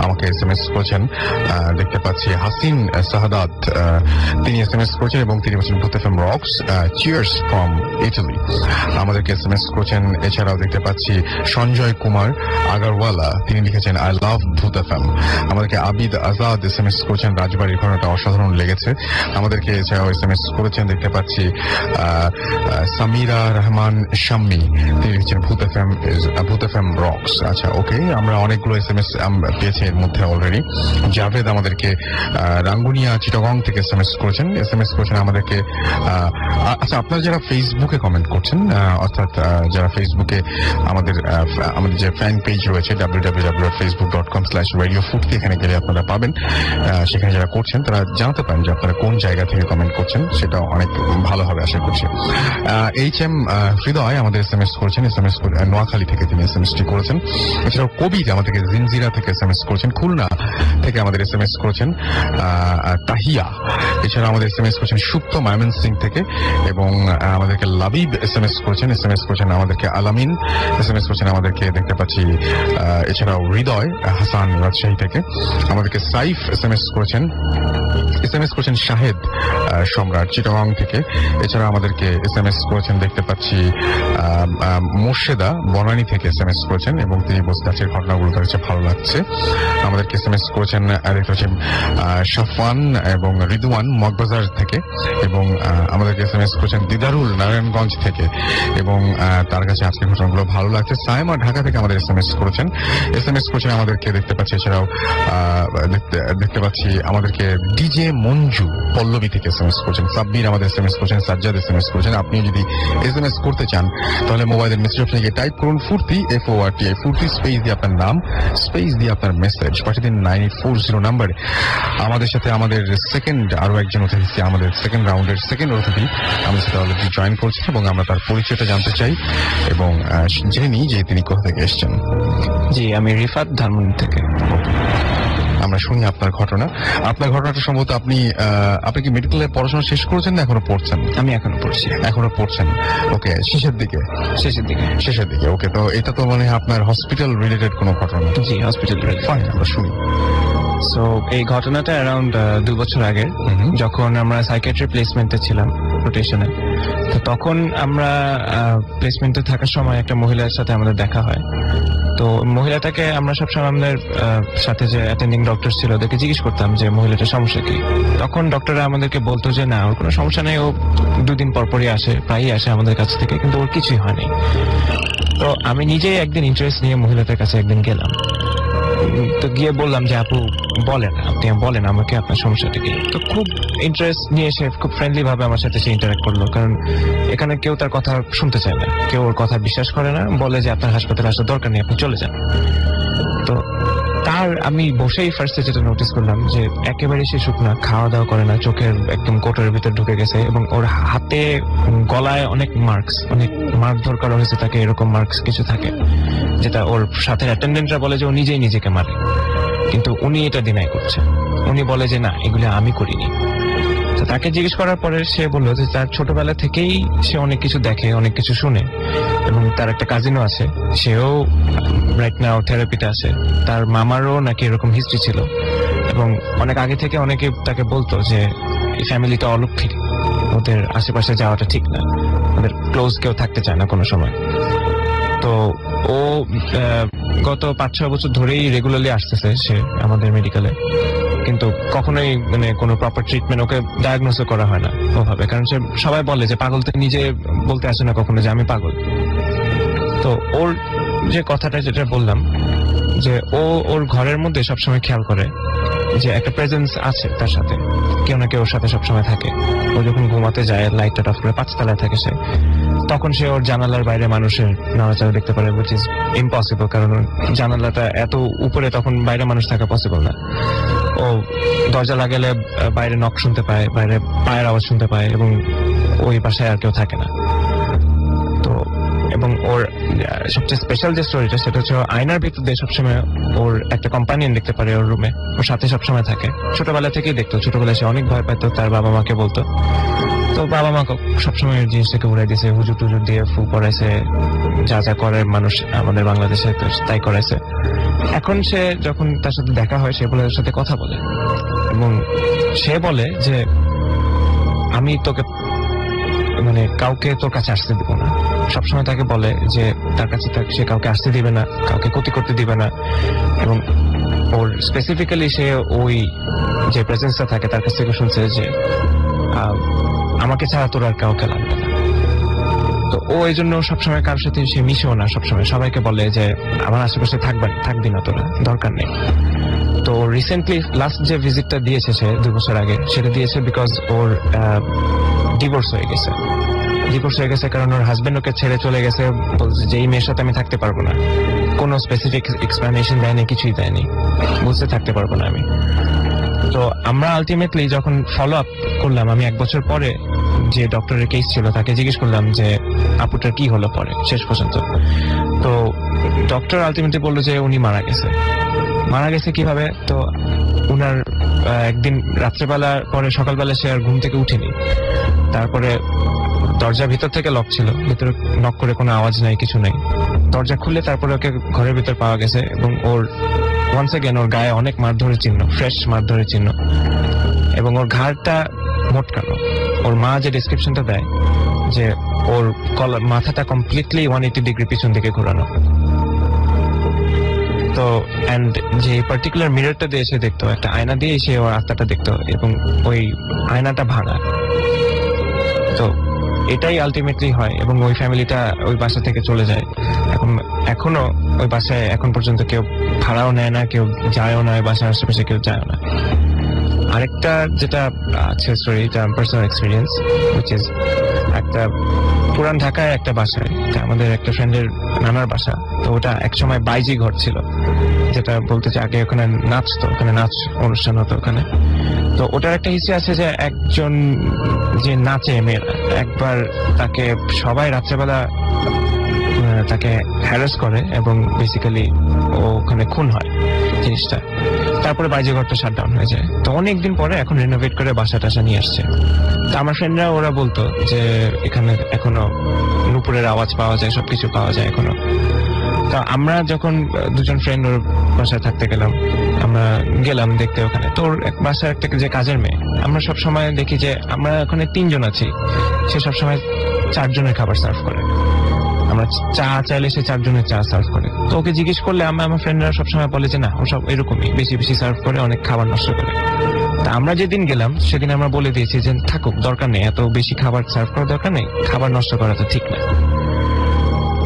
আমাকে SMS করেছেন। দেখতে পাচ্ছি হাসিন সাহাদাত, তিনি SMS করেছেন এবং তিনি বলছেন ভূত FM rocks, cheers from Italy, আমাদেরকে SMS করেছেন। এছাড়াও দেখতে পাচ্ছি সঞ্জয় কুমার আগারওয়ালা, তিনি লিখেছেন আই লাভ ভূত এফএম। আমাদেরকে আবিদ আজাদ SMS করেছেন, রাজবাড়ির ঘটনাটা অসাধারণ লেগেছে, আমাদেরকে এছাড়াও SMS করেছেন। দেখতে পাচ্ছি সামিরা রহমান শাম্মী, তিনি লিখেছেন ভূত এফএম রক্স। আচ্ছা ওকে, আমরা অনেকগুলো SMS পেয়েছি এর মধ্যে অলরেডি। জাভেদ আমাদেরকে রাঙ্গুনিয়া চিটাগং থেকে SMS করেছেন আমাদেরকে। আচ্ছা, আপনারা যারা ফেসবুকে কমেন্ট করছেন, অর্থাৎ যারা ফেসবুকে আমাদের যে ফ্যান পেজ রয়েছে www.facebook.com/radiofurti, এখানে গেলে আপনারা পাবেন। সেখানে যারা করছেন তারা জানাতে পারেন যে আপনারা কোন জায়গা থেকে কমেন্ট করছেন, সেটা অনেক ভালো হবে আশা করছি। HM হৃদয় আমাদের SMS করেছেন, নোয়াখালী থেকে তিনি SMS-টি করেছেন। এছাড়াও কবির আমাদেরকে জিনজিরা থেকে SMS করেছেন, খুলনা থেকে আমাদের SMS করেছেন তাহিয়া। এছাড়া আমাদের SMS করেছেন সুপ্ত ময়মনসিংহ থেকে এবং আমাদেরকে লাবিব SMS করেছেন আমাদেরকে আলামিন SMS করেছেন আমাদেরকে, দেখতে পাচ্ছি। এছাড়াও হৃদয় হাসান রাজশাহী থেকে আমাদেরকে সাইফ SMS করেছেন শাহেদ সম্রাট চিটাগং থেকে। এছাড়া আমাদেরকে SMS করেছেন দেখতে পাচ্ছি মোর্শেদা বনানী থেকে SMS করেছেন এবং তিনি বলছেন আজকের ঘটনাগুলো তার কাছে ভালো লাগছে। আমাদেরকে SMS করেছেন দেখতে পাচ্ছি শাফান এবং রিদওয়ান মগবাজার থেকে এবং আমাদেরকে SMS করেছেন দিদারুল নারায়ণগঞ্জ থেকে এবং তার কাছে আজকের ঘটনাগুলো ভালো লাগছে। সাইমা ঢাকা থেকে আমাদের SMS করেছেন আমাদেরকে, দেখতে পাচ্ছি। এছাড়াও দেখতে পাচ্ছি আমাদেরকে ডিজে মঞ্জু পল্লবী থেকে SMS করেছেন, সাব্বির আমাদের SMS করেছেন, সাজ্জাদ SMS করেছেন। আপনি যদি SMS করতে চান তাহলে মোবাইলের মেসেজ অপশনে গিয়ে টাইপ করুন ফুর্তি, FORTI, ফুর্তি স্পেস দিয়ে আপনার নাম, স্পেস দিয়ে আপনার মেসেজ পাঠিয়ে দিন 9840 নাম্বারে। আমাদের সাথে আমাদের আরো একজন অতিথি, আমাদের সেকেন্ড রাউন্ডের সেকেন্ড অতিথি আমাদের সাথে অলরেডি জয়েন করছেন এবং আমরা তার পরিচয়টা জানতে চাই এবং জেনে নিই যে তিনি কোথা থেকে এসছেন। জি, আমি রিফাত ধানমন্ডি থেকে। আমরা শুনি আপনার ঘটনা। আপনার ঘটনাটা সম্ভবত আপনি কি মেডিকেলে পড়াশোনা শেষ করেছেন না এখনো পড়ছেন? আমি এখনো পড়ছেন। ওকে, শেষের দিকে। ওকে, তো এটা তো মানে আপনার হসপিটাল রিলেটেড কোনো ঘটনা? জি, হসপিটাল রিলেটেড। ফাইন, আমরা শুনি। সো এই ঘটনাটা অ্যারাউন্ড 2 বছর আগে, যখন আমরা সাইকিয়াট্রি প্লেসমেন্টে ছিলাম রোটেশনে। তো তখন আমরা প্লেসমেন্টে থাকার সময় একটা মহিলার সাথে আমাদের দেখা হয়। তো মহিলাটাকে আমরা সবসময় আমাদের সাথে যে অ্যাটেন্ডিং ডক্টর ছিল ওদেরকে জিজ্ঞেস করতাম যে মহিলাটার সমস্যা কি। তখন ডক্টররা আমাদেরকে বলতো যে না, ওর কোনো সমস্যা নেই, ও 2 দিন পরপরই আসে, প্রায়ই আসে আমাদের কাছ থেকে, কিন্তু ওর কিছুই হয়নি। তো আমি নিজেই একদিন ইন্টারেস্ট নিয়ে মহিলাটার কাছে একদিন গেলাম। তো গিয়ে বললাম যে আপু আপনি বলেন আমাকে আপনার সমস্যাটা কি। তো খুব ইন্টারেস্ট নিয়ে সে খুব ফ্রেন্ডলি ভাবে আমার সাথে সে ইন্টারাক্ট করলো, কারণ এখানে কেউ তার কথা শুনতে চায় না, কেউ ওর কথা বিশ্বাস করে না, বলে যে আপনার হাসপাতালে আসার দরকার নেই, আপনি চলে যান। তো আমি বসেই ফার্স্টে যেটা নোটিস করলাম যে একেবারে সে শুকনা, খাওয়া দাওয়া করে না, চোখের একদম কোটরের ভিতর ঢুকে গেছে, এবং ওর হাতে গলায় অনেক মারধর করা হয়েছে তাকে। এরকম মার্কস কিছু থাকে যেটা ওর সাথে অ্যাটেন্ডেন্টরা বলে যে ও নিজেই নিজেকে মারে, কিন্তু উনি এটা ডিনাই করছে। উনি বলে যে না, এগুলো আমি করিনি। তো তাকে জিজ্ঞেস করার পরে সে বললো যে তার ছোটবেলা থেকেই সে অনেক কিছু দেখে, অনেক কিছু শুনে, এবং তার একটা কাজিনও আছে, সেও রাইট নাও থেরাপিতে আছে। তার মামারও নাকি এরকম হিস্ট্রি ছিল, এবং অনেক আগে থেকে অনেকে তাকে বলতো যে এই ফ্যামিলিটা অলক্ষী, ওদের আশেপাশে যাওয়াটা ঠিক না, ওদের ক্লোজ কেউ থাকতে চায় না কোনো সময়। তো ও গত 5-6 বছর ধরেই রেগুলারলি আসতেছে সে আমাদের মেডিকেলে, কিন্তু কখনোই মানে কোনো প্রপার ট্রিটমেন্ট ওকে ডায়াগনোসও করা হয় না ওভাবে, কারণ সে সবাই বলে যে পাগল, তো নিজে বলতে আসে না কখনো যে আমি পাগল। তো ওর যে কথাটা যেটা বললাম, যে ওর ঘরের মধ্যে সবসময় খেয়াল করে যে একটা প্রেজেন্স আছে তার সাথে, কেউ না কেউ ওর সাথে সবসময় থাকে। ও যখন ঘুমাতে যায় লাইটটা অফ করে 5 তলায় থাকে সে, তখন সে ওর জানালার বাইরে মানুষের নড়াচড়া দেখতে পারে, which is impossible, কারণ জানালাটা এত উপরে, তখন বাইরে মানুষ থাকা পসিবল না। ও দরজা লাগালে বাইরে নক শুনতে পায়, বাইরে পায়ের আওয়াজ শুনতে পায়, এবং ওই বাসায় আর কেউ থাকে না। তো এবং ওর সবচেয়ে স্পেশাল যে স্টোরিটা, সেটা হচ্ছে আয়নার ভিতর দিয়ে সবসময় ওর একটা কম্পানিয়ন দেখতে পারে ওর রুমে, ওর সাথে সবসময় থাকে। ছোটবেলা থেকেই দেখতো, ছোটবেলায় সে অনেক ভয় পেত, তার বাবা মাকে বলতো। তো বাবা মা সবসময় জিনিসটাকে উড়াই দিয়েছে, হুজুর টুজুর দিয়ে ফু করাইছে, যা যা করে মানুষ আমাদের বাংলাদেশে তাই করাইছে। এখন সে যখন তার সাথে দেখা হয়, সে বলে ওর সাথে কথা বলে, এবং সে বলে যে আমি তোকে মানে কাউকে তোর কাছে আসতে দিব না। সবসময় তাকে বলে যে তার কাছে সে কাউকে আসতে দিবে না, কাউকে ক্ষতি করতে দিবে না, এবং ওর স্পেসিফিক্যালি সে ওই যে প্রেজেন্সটা থাকে তার কাছ থেকে শুনছে যে আমাকে ছাড়া তোর আর কাউকে লাগবে না। তো ও এই জন্য সবসময় কারোর সাথে সে মিশেও না, সবসময় সবাইকে বলে যে আমার আশেপাশে থাকবি না তোরা, দরকার নেই। তো রিসেন্টলি লাস্ট যে ভিজিটটা দিয়েছে সে 2 বছর আগে, সেটা দিয়েছে বিকজ ওর ডিভোর্স হয়ে গেছে, কারণ ওর হাজবেন্ড ওকে ছেড়ে চলে গেছে, বলছে যে এই মেয়ের সাথে আমি থাকতে পারবো না। কোনো স্পেসিফিক এক্সপ্লেনেশন দেয়নি, কিছুই দেয়নি, বুঝতে থাকতে পারবো না আমি। তো আমরা আলটিমেটলি যখন ফলো আপ করলাম, আমি 1 বছর পরে যে ডক্টরের কেস ছিল তাকে জিজ্ঞেস করলাম যে আপুটার কি হলো পরে শেষ পর্যন্ত। তো ডক্টর আলটিমেটলি বললো যে উনি মারা গেছে কিভাবে। তো উনার একদিন রাত্রেবেলা পরে সকালবেলা সে আর ঘুম থেকে উঠেনি, তারপরে দরজা ভিতর থেকে লক ছিল, ভিতরে নক করে কোনো আওয়াজ নাই, কিছু নাই, দরজা খুলে তারপরে ওকে ঘরের ভিতর পাওয়া গেছে, এবং ওর ওয়ান্স এগেন ওর গায়ে অনেক মারধরের চিহ্ন, ফ্রেশ মারধরের চিহ্ন, এবং ওর ঘাড়টা মোটকানো। ওর মা যে ডেসক্রিপশনটা দেয় যে ওর মাথাটা কমপ্লিটলি 180 ডিগ্রি পিছন দিকে ঘোরানো। তো এন্ড যে পার্টিকুলার মিররটা দিয়ে সে দেখতো, একটা আয়না দিয়ে সে ওর আত্মাটা দেখতো, এবং ওই আয়নাটা ভাঙা। তো এটাই আলটিমেটলি হয়, এবং ওই ফ্যামিলিটা ওই বাসা থেকে চলে যায়। এখনো ওই বাসায় এখন পর্যন্ত কেউ ভাড়াও নেয় না, কেউ যায়ও না, ওই বাসার আশেপাশে কেউ যায়ও না। আরেকটা যেটা আছে স্টোরি, এটা পার্সোনাল এক্সপিরিয়েন্স, which is একটা পুরান ঢাকায় একটা বাসায়, আমাদের একটা ফ্রেন্ডের নানার বাসা। তো ওটা একসময় বাইজি ঘর ছিল, যেটা বলতে চাই আগে ওখানে নাচতো, ওখানে নাচ অনুষ্ঠান হতো ওখানে। তো ওটার একটা হিস্ট্রি আছে যে একজন যে নাচে মেয়েরা, একবার তাকে সবাই রাত্রেবেলা তাকে হ্যারাস করে এবং বেসিক্যালি ওখানে খুন হয় জিনিসটা। তারপরে বাইজি ঘরটা শাটডাউন হয়ে যায়। তো অনেকদিন পরে এখন রিনোভেট করে বাসা টাসা নিয়ে আসছে। তো আমার ফ্রেন্ডরা ওরা বলতো যে এখানে এখনো নুপুরের আওয়াজ পাওয়া যায়, সবকিছু পাওয়া যায় এখনো। তো আমরা যখন দুজন ফ্রেন্ড ওর বাসায় থাকতে গেলাম, আমরা গেলাম দেখতে ওখানে। তো ওর বাসায় একটা যে কাজের মেয়ে, আমরা সব সময় দেখি যে আমরা ওখানে 3 জন আছি, সে সবসময় 4 জনের খাবার সার্ভ করে। আমরা চা চাইলে সে 4 জনের চা সার্ভ করে। তো ওকে জিজ্ঞেস করলে আমার ফ্রেন্ডরা সবসময় বলে যে না, ও সব এরকমই বেশি বেশি সার্ভ করে, অনেক খাবার নষ্ট করে। তা আমরা যেদিন গেলাম সেদিন আমরা বলে দিয়েছি যে থাকুক, দরকার নেই, এত বেশি খাবার সার্ভ করার দরকার নেই, খাবার নষ্ট করা তো ঠিক না।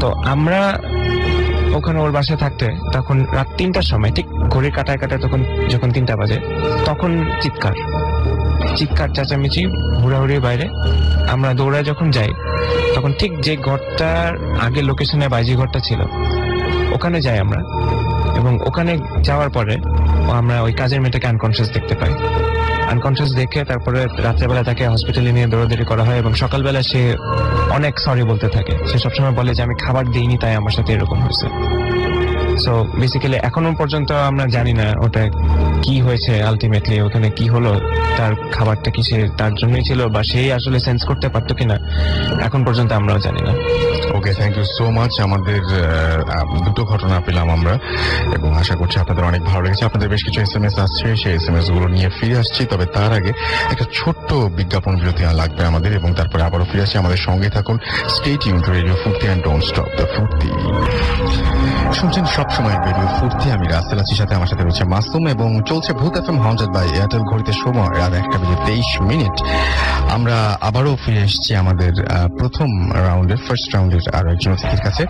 তো আমরা ওখানে ওর বাসায় থাকতে তখন রাত 3টার সময়, ঠিক ঘড়ির কাটায় কাটায় তখন যখন 3টা বাজে, তখন চিৎকার চেঁচামেচি, হুড়াহুড়ি বাইরে। আমরা দৌড়ায় যখন যাই তখন ঠিক যে ঘরটার আগে লোকেশনে বাইজি ঘরটা ছিল ওখানে যাই আমরা, এবং ওখানে যাওয়ার পরে আমরা ওই কাজের মেয়েটাকে আনকনসিয়াস দেখতে পাই। আনকনসিয়াস দেখে তারপরে রাত্রেবেলা তাকে হসপিটালে নিয়ে দৌড়াদৌড়ি করা হয় এবং সকালবেলা সে অনেক সরি বলতে থাকে। সে সবসময় বলে যে আমি খাবার দিইনি, তাই আমার সাথে এরকম হয়েছে। সো বেসিক্যালি এখনো পর্যন্ত আমরা জানি না ওটা কি হয়েছে, আলটিমেটলি ওখানে কি হলো, তার খাবারটা কি সে তার জন্যই ছিল বা সেই আসলে সেন্স করতে পারতো কিনা, এখন পর্যন্ত আমরাও জানি না। ওকে, থ্যাংক ইউ সো মাচ। আমাদের দুটো ঘটনা পেলাম আমরা এবং আশা করছি আপনাদের অনেক ভালো লেগেছে। আপনাদের বেশ কিছু SMS আসছে, সেই SMS গুলো নিয়ে ফিরে আসছি। তবে তার আগে একটা ছোট্ট বিজ্ঞাপন বিরতি লাগবে আমাদের এবং তারপরে আবারও ফিরে আসছি। আমাদের সঙ্গে থাকুন। স্টে টিউন টু রেডিও ফুর্তি অ্যান্ড ডোন্ট স্টপ দ্য ফুর্তি। শুনছেন সবসময় রেডিও ফুর্তি। আমি রাসেল আছি, সাথে আমার সাথে রয়েছে মাসুম এবং চলছে ভূত FM হন্টেড বাই এয়ারটেল। ঘড়িতে সময় রাত 1:23। আমরা আবারও ফিরে এসেছি আমাদের প্রথম রাউন্ডের, ফার্স্ট রাউন্ডের আরো একজন অতিথির কাছে।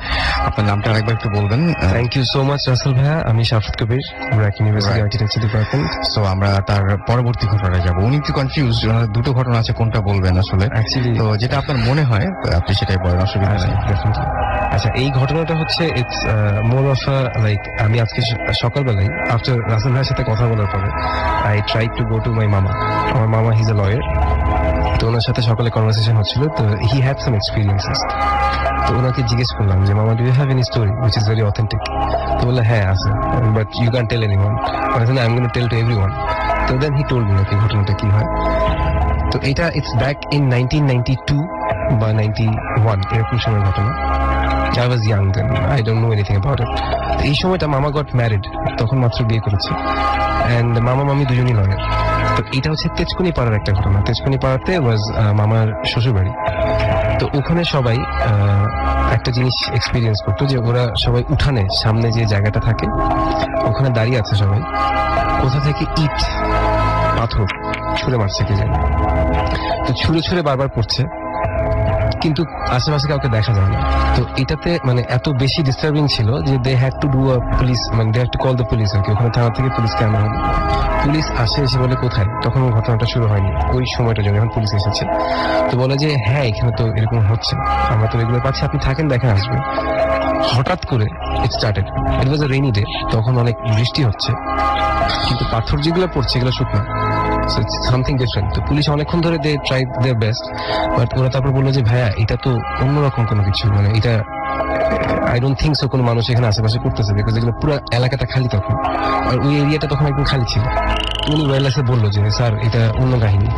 আপনার নামটা আরেকবার একটু বলবেন। Thank you so much Rasel ভাইয়া, আমি Shafat Kabir, BRAC University architecture department. So আমরা তার পরবর্তী ঘটনায় যাব। উনি একটু কনফিউজ, দুটো ঘটনা আছে, কোনটা বলবেন আসলে। অ্যাকচুয়ালি তো যেটা আপনার মনে হয় আপনি সেটাই বলেন, অসুবিধা নেই। আচ্ছা, এই ঘটনাটা হচ্ছে ইটস মোর অফ লাইক, আমি আজকে সকালবেলায় আফটার রাসেল ভাইয়ের সাথে কথা বলার পরে I try to go to my মামা। আমার মামা হিজ এ লয়ার। তো ওনার সাথে সকালে কনভারসেশন হচ্ছিল। তো হি হ্যাড সাম এক্সপিরিয়েন্সেস। তো ওনাকে জিজ্ঞেস করলাম যে মামা, do you have any story which is very authentic? তো বললে হ্যাঁ আছে, but you can tell anyone. I am gonna tell to everyone. তো দেন হি টোল্ড মি নাকি ঘটনাটা কি হয়। তো এটা ইটস ব্যাক ইন 1992 বা 91 এরকম সময়ের ঘটনা। I was young then, I don't know anything about it. এই সময়টা মামা গট ম্যারিড, তখন মাত্র বিয়ে করেছে, এন্ড মামা মামি দুজনই লয়ার। তো এটা হচ্ছে তেজকুনি পাড়ার একটা ঘটনা। তেজকুনি পাড়াতে ওয়াজ মামার শ্বশুরবাড়ি। তো ওখানে সবাই একটা জিনিস এক্সপিরিয়েন্স করতো যে ওরা সবাই উঠানে সামনে যে জায়গাটা থাকে ওখানে দাঁড়িয়ে আছে সবাই, কোথা থেকে ইট পাথর ছুঁড়ে মারছে কে জানে। তো ছুঁড়ে ছুঁড়ে বারবার পড়ছে, কিন্তু আশেপাশে কাউকে দেখা যায় না। তো এটাতে মানে এত বেশি ডিস্টার্বিং ছিল যে they had to do a police, মানে they had to call the police আর কি। ওখানে থানা থেকে পুলিশকে আনা হলো। পুলিশ আসে, এসে বলে কোথায়, তখন ঘটনাটা শুরু হয়নি ওই সময়টা জন্য, এখন পুলিশ এসেছে। তো বলে যে হ্যাঁ এখানে তো এরকম হচ্ছে, আমরা তো রেগুলার পাচ্ছি, আপনি থাকেন দেখেন আসবে। হঠাৎ করে it started, it was a rainy day, তখন অনেক বৃষ্টি হচ্ছে, কিন্তু পাথর যেগুলো পড়ছে এগুলো শুকনো, সামথিং ডিফারেন্ট। তো পুলিশ অনেকক্ষণ ধরে they tried their best, but ওরা তারপর বললো যে ভাইয়া এটা তো অন্যরকম কোনো কিছু, মানে এটা আই ডোন্ট থিঙ্ক সো কোনো মানুষ এখানে আশেপাশে করতেছে, বিকজ এগুলো পুরো এলাকাটা খালি তখন, আর ওই এরিয়াটা তখন একদম খালি ছিল। উনি ওয়ারলেসে বললো যে স্যার এটা অন্য কাহিনী,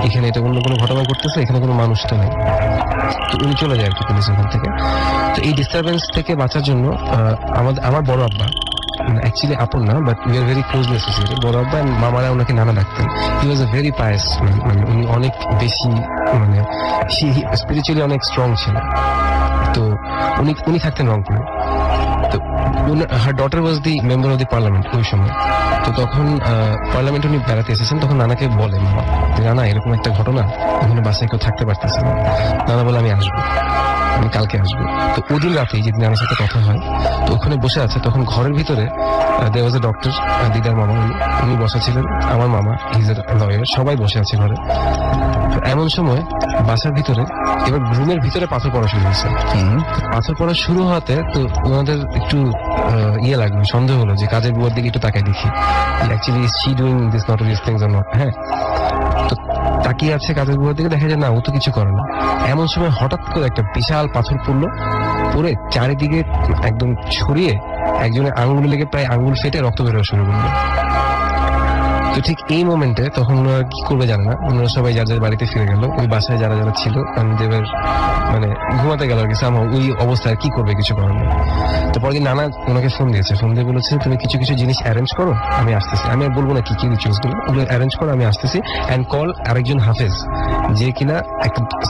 এখানে এটা অন্য কোনো ঘটনা ঘটতেছে, এখানে কোনো মানুষটা নেই। তো উনি চলে যায় আর কি পুলিশ ওখান থেকে। তো এই ডিস্টারবেন্স থেকে বাঁচার জন্য আমার বড় আব্বা, অ্যাকচুয়ালি আপন না, but we are very closely associated, বড় আব্বা এন্ড মামারা ওনাকে নানা ডাকতেন। হি ওয়াজ আ ভেরি পায়াস, মানে উনি অনেক বেশি মানে স্পিরিচুয়ালি অনেক স্ট্রং ছিল। তো উনি থাকতেন রংপুরে। তো her daughter was the member of the parliament ওই সময়। তো তখন পার্লামেন্ট উনি বেড়াতে এসেছেন, তখন নানাকে বলে মামা যে নানা এরকম একটা ঘটনা, ওখানে বাসায় কেউ থাকতে পারতেছে না। নানা বলে আমি আসবো, আমি কালকে আসবো। তো ওদিন রাতেই যেদিন আমার সাথে কথা হয়, তো ওখানে বসে আছে, তখন ঘরের ভিতরে দেয়ার ওয়াজ এ ডক্টর, দিদার মামা, উনি বসা ছিলেন, আমার মামা হিজ এ লয়ার, সবাই বসে আছে ঘরে। তো এমন সময় বাসার ভিতরে এবার রুমের ভিতরে পাথর পড়া শুরু হয়েছে। পাথর পড়া শুরু হওয়াতে তো ওনাদের একটু ইয়ে লাগলো, সন্দেহ হলো যে কাজের বুয়ার দিকে একটু তাকাই দেখি, actually is she doing this notorious things or not. হ্যাঁ, তো তাকিয়ে আছে কাজের বুয়ার দিকে, দেখা যায় না ও তো কিছু করে না। এমন সময় হঠাৎ করে একটা বিশাল পাথর পড়লো পরে চারিদিকে একদম ছড়িয়ে একজনের আঙ্গুল লেগে প্রায় আঙ্গুল ফেটে রক্ত বেরোনো শুরু করলো। তো ঠিক এই মোমেন্টে তখন ওনারা কি করবে জানে না, ওনারা সবাই যার যার বাড়িতে ফিরে গেল। ওই বাসায় যারা যারা ছিল দেবের মানে ঘুমাতে গেল আর কি, ওই অবস্থায় কি করবে, কিছু করার নেই। তো পরের দিন নানা ওনাকে ফোন দিয়েছে, ফোন দিয়ে বলেছে তুমি কিছু কিছু জিনিস অ্যারেঞ্জ করো, আমি আসতেছি। আমি আর বলবো না কি কি রিচুয়ালস গুলো, ওগুলো অ্যারেঞ্জ করো, আমি আসতেছি। অ্যান্ড কল আরেকজন হাফেজ, যে কিনা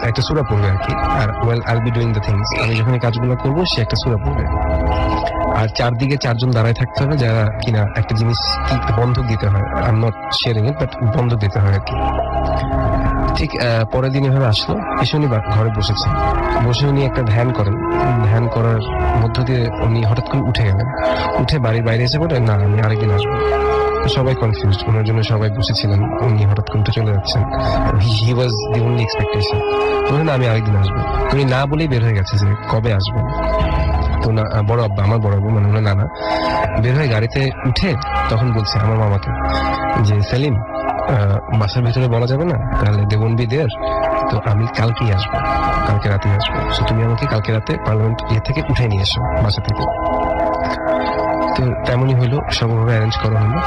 একটা সূরা পড়বে আর কি। আর well I'll be doing the things, আমি যখন এই কাজগুলো করবো সে একটা সূরা পড়বে। আর চারদিকে চারজন দাঁড়ায় থাকতে হবে যারা কিনা একটা জিনিস বন্ধক দিতে হয়, I am not sharing it, but বন্ধক দিতে হয় আর কি। ঠিক পরের দিন এভাবে আসলো, এসে উনি ঘরে বসেছে, বসে উনি একটা ধ্যান করেন। ধ্যান করার মধ্য দিয়ে উনি হঠাৎ করে উঠে গেলেন, উঠে বাড়ির বাইরে এসে বলে না আমি আরেকদিন আসবো। সবাই কনফিউজড, ওনার জন্য সবাই বসেছিলেন, উনি হঠাৎ করে উঠে চলে যাচ্ছেন। হি ওয়াজ দি ওনলি এক্সপেকটেশন, বলে না আমি আরেকদিন আসবো। উনি না বলেই বের হয়ে গেছে যে কবে আসবেন। তো না বড় আব্বা, আমার বড় আব্বা মানে ওনার নানা বের হয়ে গাড়িতে উঠে তখন বলছে আমার মামাকে যে সেলিম বাসার ভিতরে বলা যাবে না, তাহলে দে ওন্ট বি দেয়ার, তো আমি কালকেই আসবো, কালকে রাতে আসবো, তো তুমি আমাকে কালকে রাতে পার্লামেন্ট থেকে উঠে নিয়ে এসো বাসা থেকে। তো তেমনই হইলো, সবভাবে অ্যারেঞ্জ করা হলো।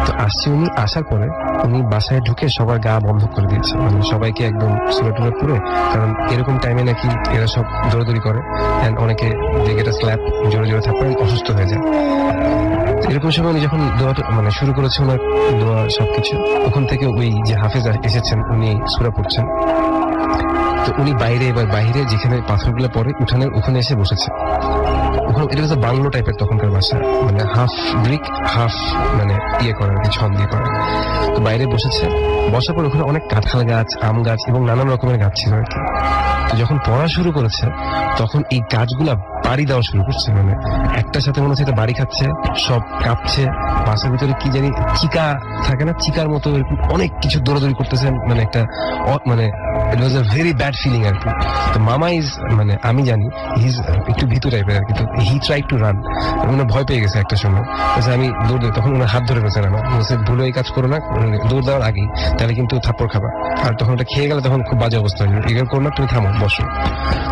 তো আসছে উনি, আসার পরে উনি বাসায় ঢুকে সবার গা বন্ধ করে দিয়েছে, মানে সবাইকে একদম সুরা টুরা পুরে, কারণ এরকম টাইমে নাকি এরা সব দৌড়াদৌড়ি করে, অ্যান্ড অনেকে এটা স্ল্যাপ জোরে জোরে থাকলে অসুস্থ হয়ে যায়। এরকম সময় উনি যখন দোয়া মানে শুরু করেছে ওনার দোয়া সবকিছু, ওখান থেকে ওই যে হাফেজ এসেছেন উনি সূরা পড়ছেন। তো উনি বাইরে, এবার বাইরে যেখানে পাথরগুলো পড়ে উঠানের ওখানে এসে বসেছে। ওখানে এটা হচ্ছে বাংলো টাইপের তখনকার বাসা, মানে হাফ ব্রিক হাফ মানে ইয়ে করা আর কি, ছন দিয়ে করা। তো বাইরে বসেছে, বসার পর ওখানে অনেক কাঁঠাল গাছ, আম গাছ এবং নানান রকমের গাছ ছিল আর কি। তো যখন পড়া শুরু করেছে তখন এই গাছগুলা বাড়ি দেওয়া শুরু করছে, মানে একটার সাথে মনে হচ্ছে এটা বাড়ি খাচ্ছে, সব কাঁপছে। বাসার ভিতরে কি জানি চিকা থাকে না, চিকার মতো এরকম অনেক কিছু দৌড়াদৌড়ি করতেছেন, মানে একটা মানে ইট ওয়াজ আ ভেরি ব্যাড ফিলিং আর কি। তো মামা ইজ মানে আমি জানি হি ইজ একটু ভীতু টাইপের আর কি। তো হি ট্রাই টু রান, মানে ভয় পেয়ে গেছে একটা সময়, আমি দৌড় দিই, তখন ওনার হাত ধরে ফেলছে না, বলছে ভুলো এই কাজ করো না, দৌড় দেওয়ার আগেই, তাহলে কিন্তু থাপ্পড় খাবা, আর তখন ওটা খেয়ে গেলে তখন খুব বাজে অবস্থা হয়ে যাবে, এগুলো করো না, তুমি থামো বসো।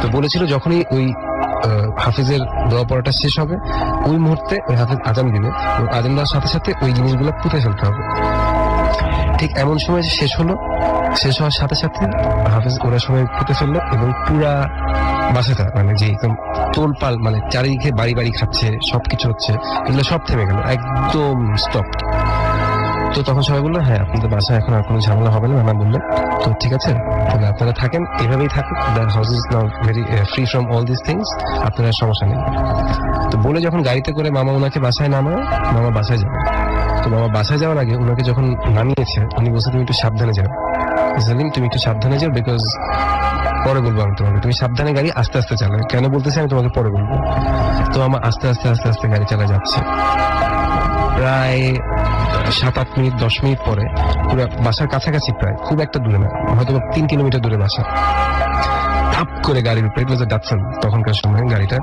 তো বলেছিল যখনই ওই হাফিজের দোয়া পড়াটা শেষ হবে ওই মুহূর্তে ওই হাফিজ আজান দিবে, আজান দেওয়ার সাথে সাথে ওই জিনিসগুলো পুঁতে ফেলতে হবে। ঠিক এমন সময় শেষ হলো, শেষ হওয়ার সাথে সাথে হাফিজ ওরা সবাই পুঁতে ফেললো এবং পুরা বাসাটা মানে যে একদম তোলপাল, মানে চারিদিকে বাড়ি বাড়ি খাচ্ছে, সবকিছু হচ্ছে, এগুলো সব থেমে গেল, একদম স্টপ। তো তখন সবাই বললো হ্যাঁ আপনাদের বাসায় এখন আর কোনো ঝামেলা হবে না। নানা বললেন তো ঠিক আছে, তাহলে আপনারা থাকেন, এভাবেই থাকুন, that house is now very free from all this things, আপনারা সমস্যা নেই। তো বলে যখন গাড়িতে করে মামা ওনাকে বাসায় নামায়, মামা বাসায় যাবে। তো মামা বাসায় যাওয়ার আগে ওনাকে যখন নামিয়েছে উনি বলছে তুমি একটু সাবধানে যাও সেলিম, তুমি একটু সাবধানে যাও, বিকজ পরে বলবো আমি তোমাকে, তুমি সাবধানে গাড়ি আস্তে আস্তে চালাও, কেন বলতেছি আমি তোমাকে পরে বলবো। তো আমার আস্তে আস্তে আস্তে আস্তে গাড়ি চালা যাচ্ছে, প্রায় 7-8 মিনিট 10 মিনিট পরে পুরো বাসার কাছাকাছি, প্রায় খুব একটা দূরে না, হয়তো 3 কিলোমিটার দূরে বাসা, টাপ করে গাড়ির উপরে, ডাটসন তখনকার সময় গাড়িটা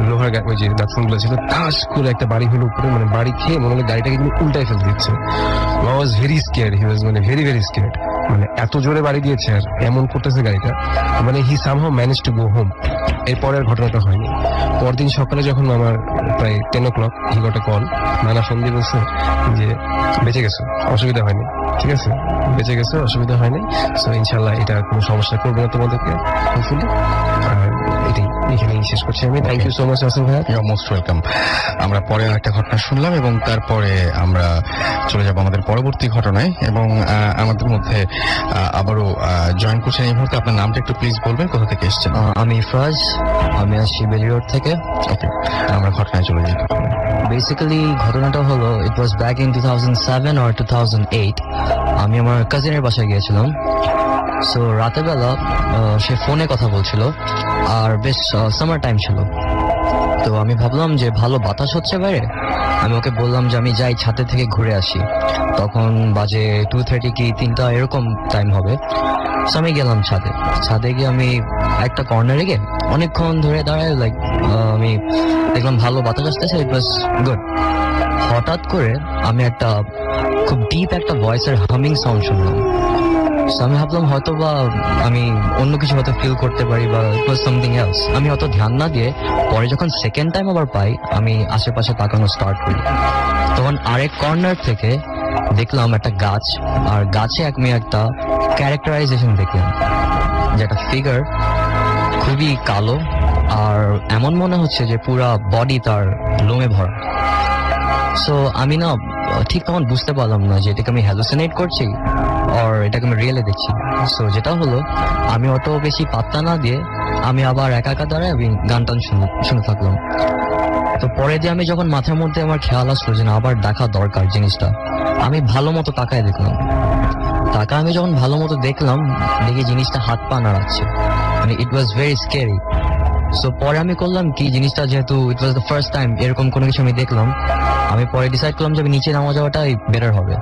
লোহার ওই যে ডাটসন গুলো ছিল, টাস করে একটা বাড়ি হলো উপরে, মানে বাড়ি খেয়ে মনে হলো গাড়িটাকে কিন্তু উল্টাই ফেলতে দিচ্ছে। I was very scared, he was মানে ভেরি ভেরি scared, মানে এত জোরে বাড়ি দিয়েছে আর এমন করতেছে গাড়িটা, মানে he somehow manage to go home. এরপরের ঘটনাটা হয়নি। পরদিন সকালে যখন আমার প্রায় 10 o'clock he got a call, নানা ফোন দিয়ে বলছে যে বেঁচে গেছো, অসুবিধা হয়নি, ঠিক আছে বেঁচে গেছো, অসুবিধা হয়নি, সো ইনশাল্লাহ এটা কোনো সমস্যা করবে না তোমাদেরকে, হোপফুলি। আর এটাই এখানেই শেষ করছি আমি। থ্যাংক ইউ সো মাচ আসল ভাইয়া, ইউ আর মোস্ট ওয়েলকাম। আমরা পরে আরেকটা ঘটনা শুনলাম এবং তারপরে আমরা চলে যাব আমাদের পরবর্তী ঘটনায়, এবং আমাদের মধ্যে আবারও জয়েন করছেন এই মুহূর্তে। আপনার নামটা একটু প্লিজ বলবেন, কোথা থেকে এসেছেন? আমি ইফরাজ, আমি আসছি বেলিরোড থেকে। ওকে, আমরা ঘটনায় চলে যাই। বেসিক্যালি ঘটনাটা হলো ইট ওয়াজ ব্যাক ইন 2007 or 2008। আমি আমার কাজিনের বাসায় গিয়েছিলাম। সো রাতের বেলা সে ফোনে কথা বলছিল, আর বেশ সামার টাইম ছিল। তো আমি ভাবলাম যে ভালো বাতাস হচ্ছে বাইরে, আমি ওকে বললাম যে আমি যাই ছাদে থেকে ঘুরে আসি। তখন বাজে 2:30 কি 3টা এরকম টাইম হবে। সো আমি গেলাম ছাদে। ছাদে গিয়ে আমি একটা কর্নারে গিয়ে অনেকক্ষণ ধরে দাঁড়ায়, লাইক আমি দেখলাম ভালো বাতাস আসতেছে, ইট ওয়াজ গুড। হঠাৎ করে আমি একটা খুব ডিপ একটা ভয়েসের হামিং সাউন্ড শুনলাম। So আমি ভাবলাম হয়তো বা আমি অন্য কিছু হয়তো ফিল করতে পারি বা ইট ওয়াজ সামথিং এলস। আমি অত ধ্যান না দিয়ে পরে যখন সেকেন্ড টাইম আবার পাই, আমি আশেপাশে তাকানো স্টার্ট করি। তখন আরেক কর্নার থেকে দেখলাম একটা গাছ, আর গাছে আমি একটা ক্যারেক্টারাইজেশন দেখলাম, যে একটা ফিগার খুবই কালো, আর এমন মনে হচ্ছে যে পুরা বডি তার লোমে ভরা। সো আমি না ঠিক তখন বুঝতে পারলাম না যে এটাকে আমি হ্যালুসিনেট করছি আর এটাকে আমি রিয়েলে দেখছি। সো যেটা হলো, আমি অত বেশি পাত্তা না দিয়ে আমি আবার একা একা দাঁড়ায় আমি গান টান শুনে থাকলাম। তো পরে দিয়ে আমি যখন মাথার মধ্যে আমার খেয়াল আসলো যে না আবার দেখা দরকার জিনিসটা, আমি ভালো মতো তাকায় দেখলাম। আমি যখন ভালো মতো দেখলাম, দেখি জিনিসটা হাত পা নাড়াচ্ছে, মানে ইট ওয়াজ ভেরি স্ক্যারি। সো পরে আমি করলাম কি, জিনিসটা যেহেতু ইট ওয়াজ দ্য ফার্স্ট টাইম এরকম কোনো কিছু আমি দেখলাম, আমি পরে ডিসাইড করলাম যে আমি নিচে নামা যাওয়াটাই বেটার হবে।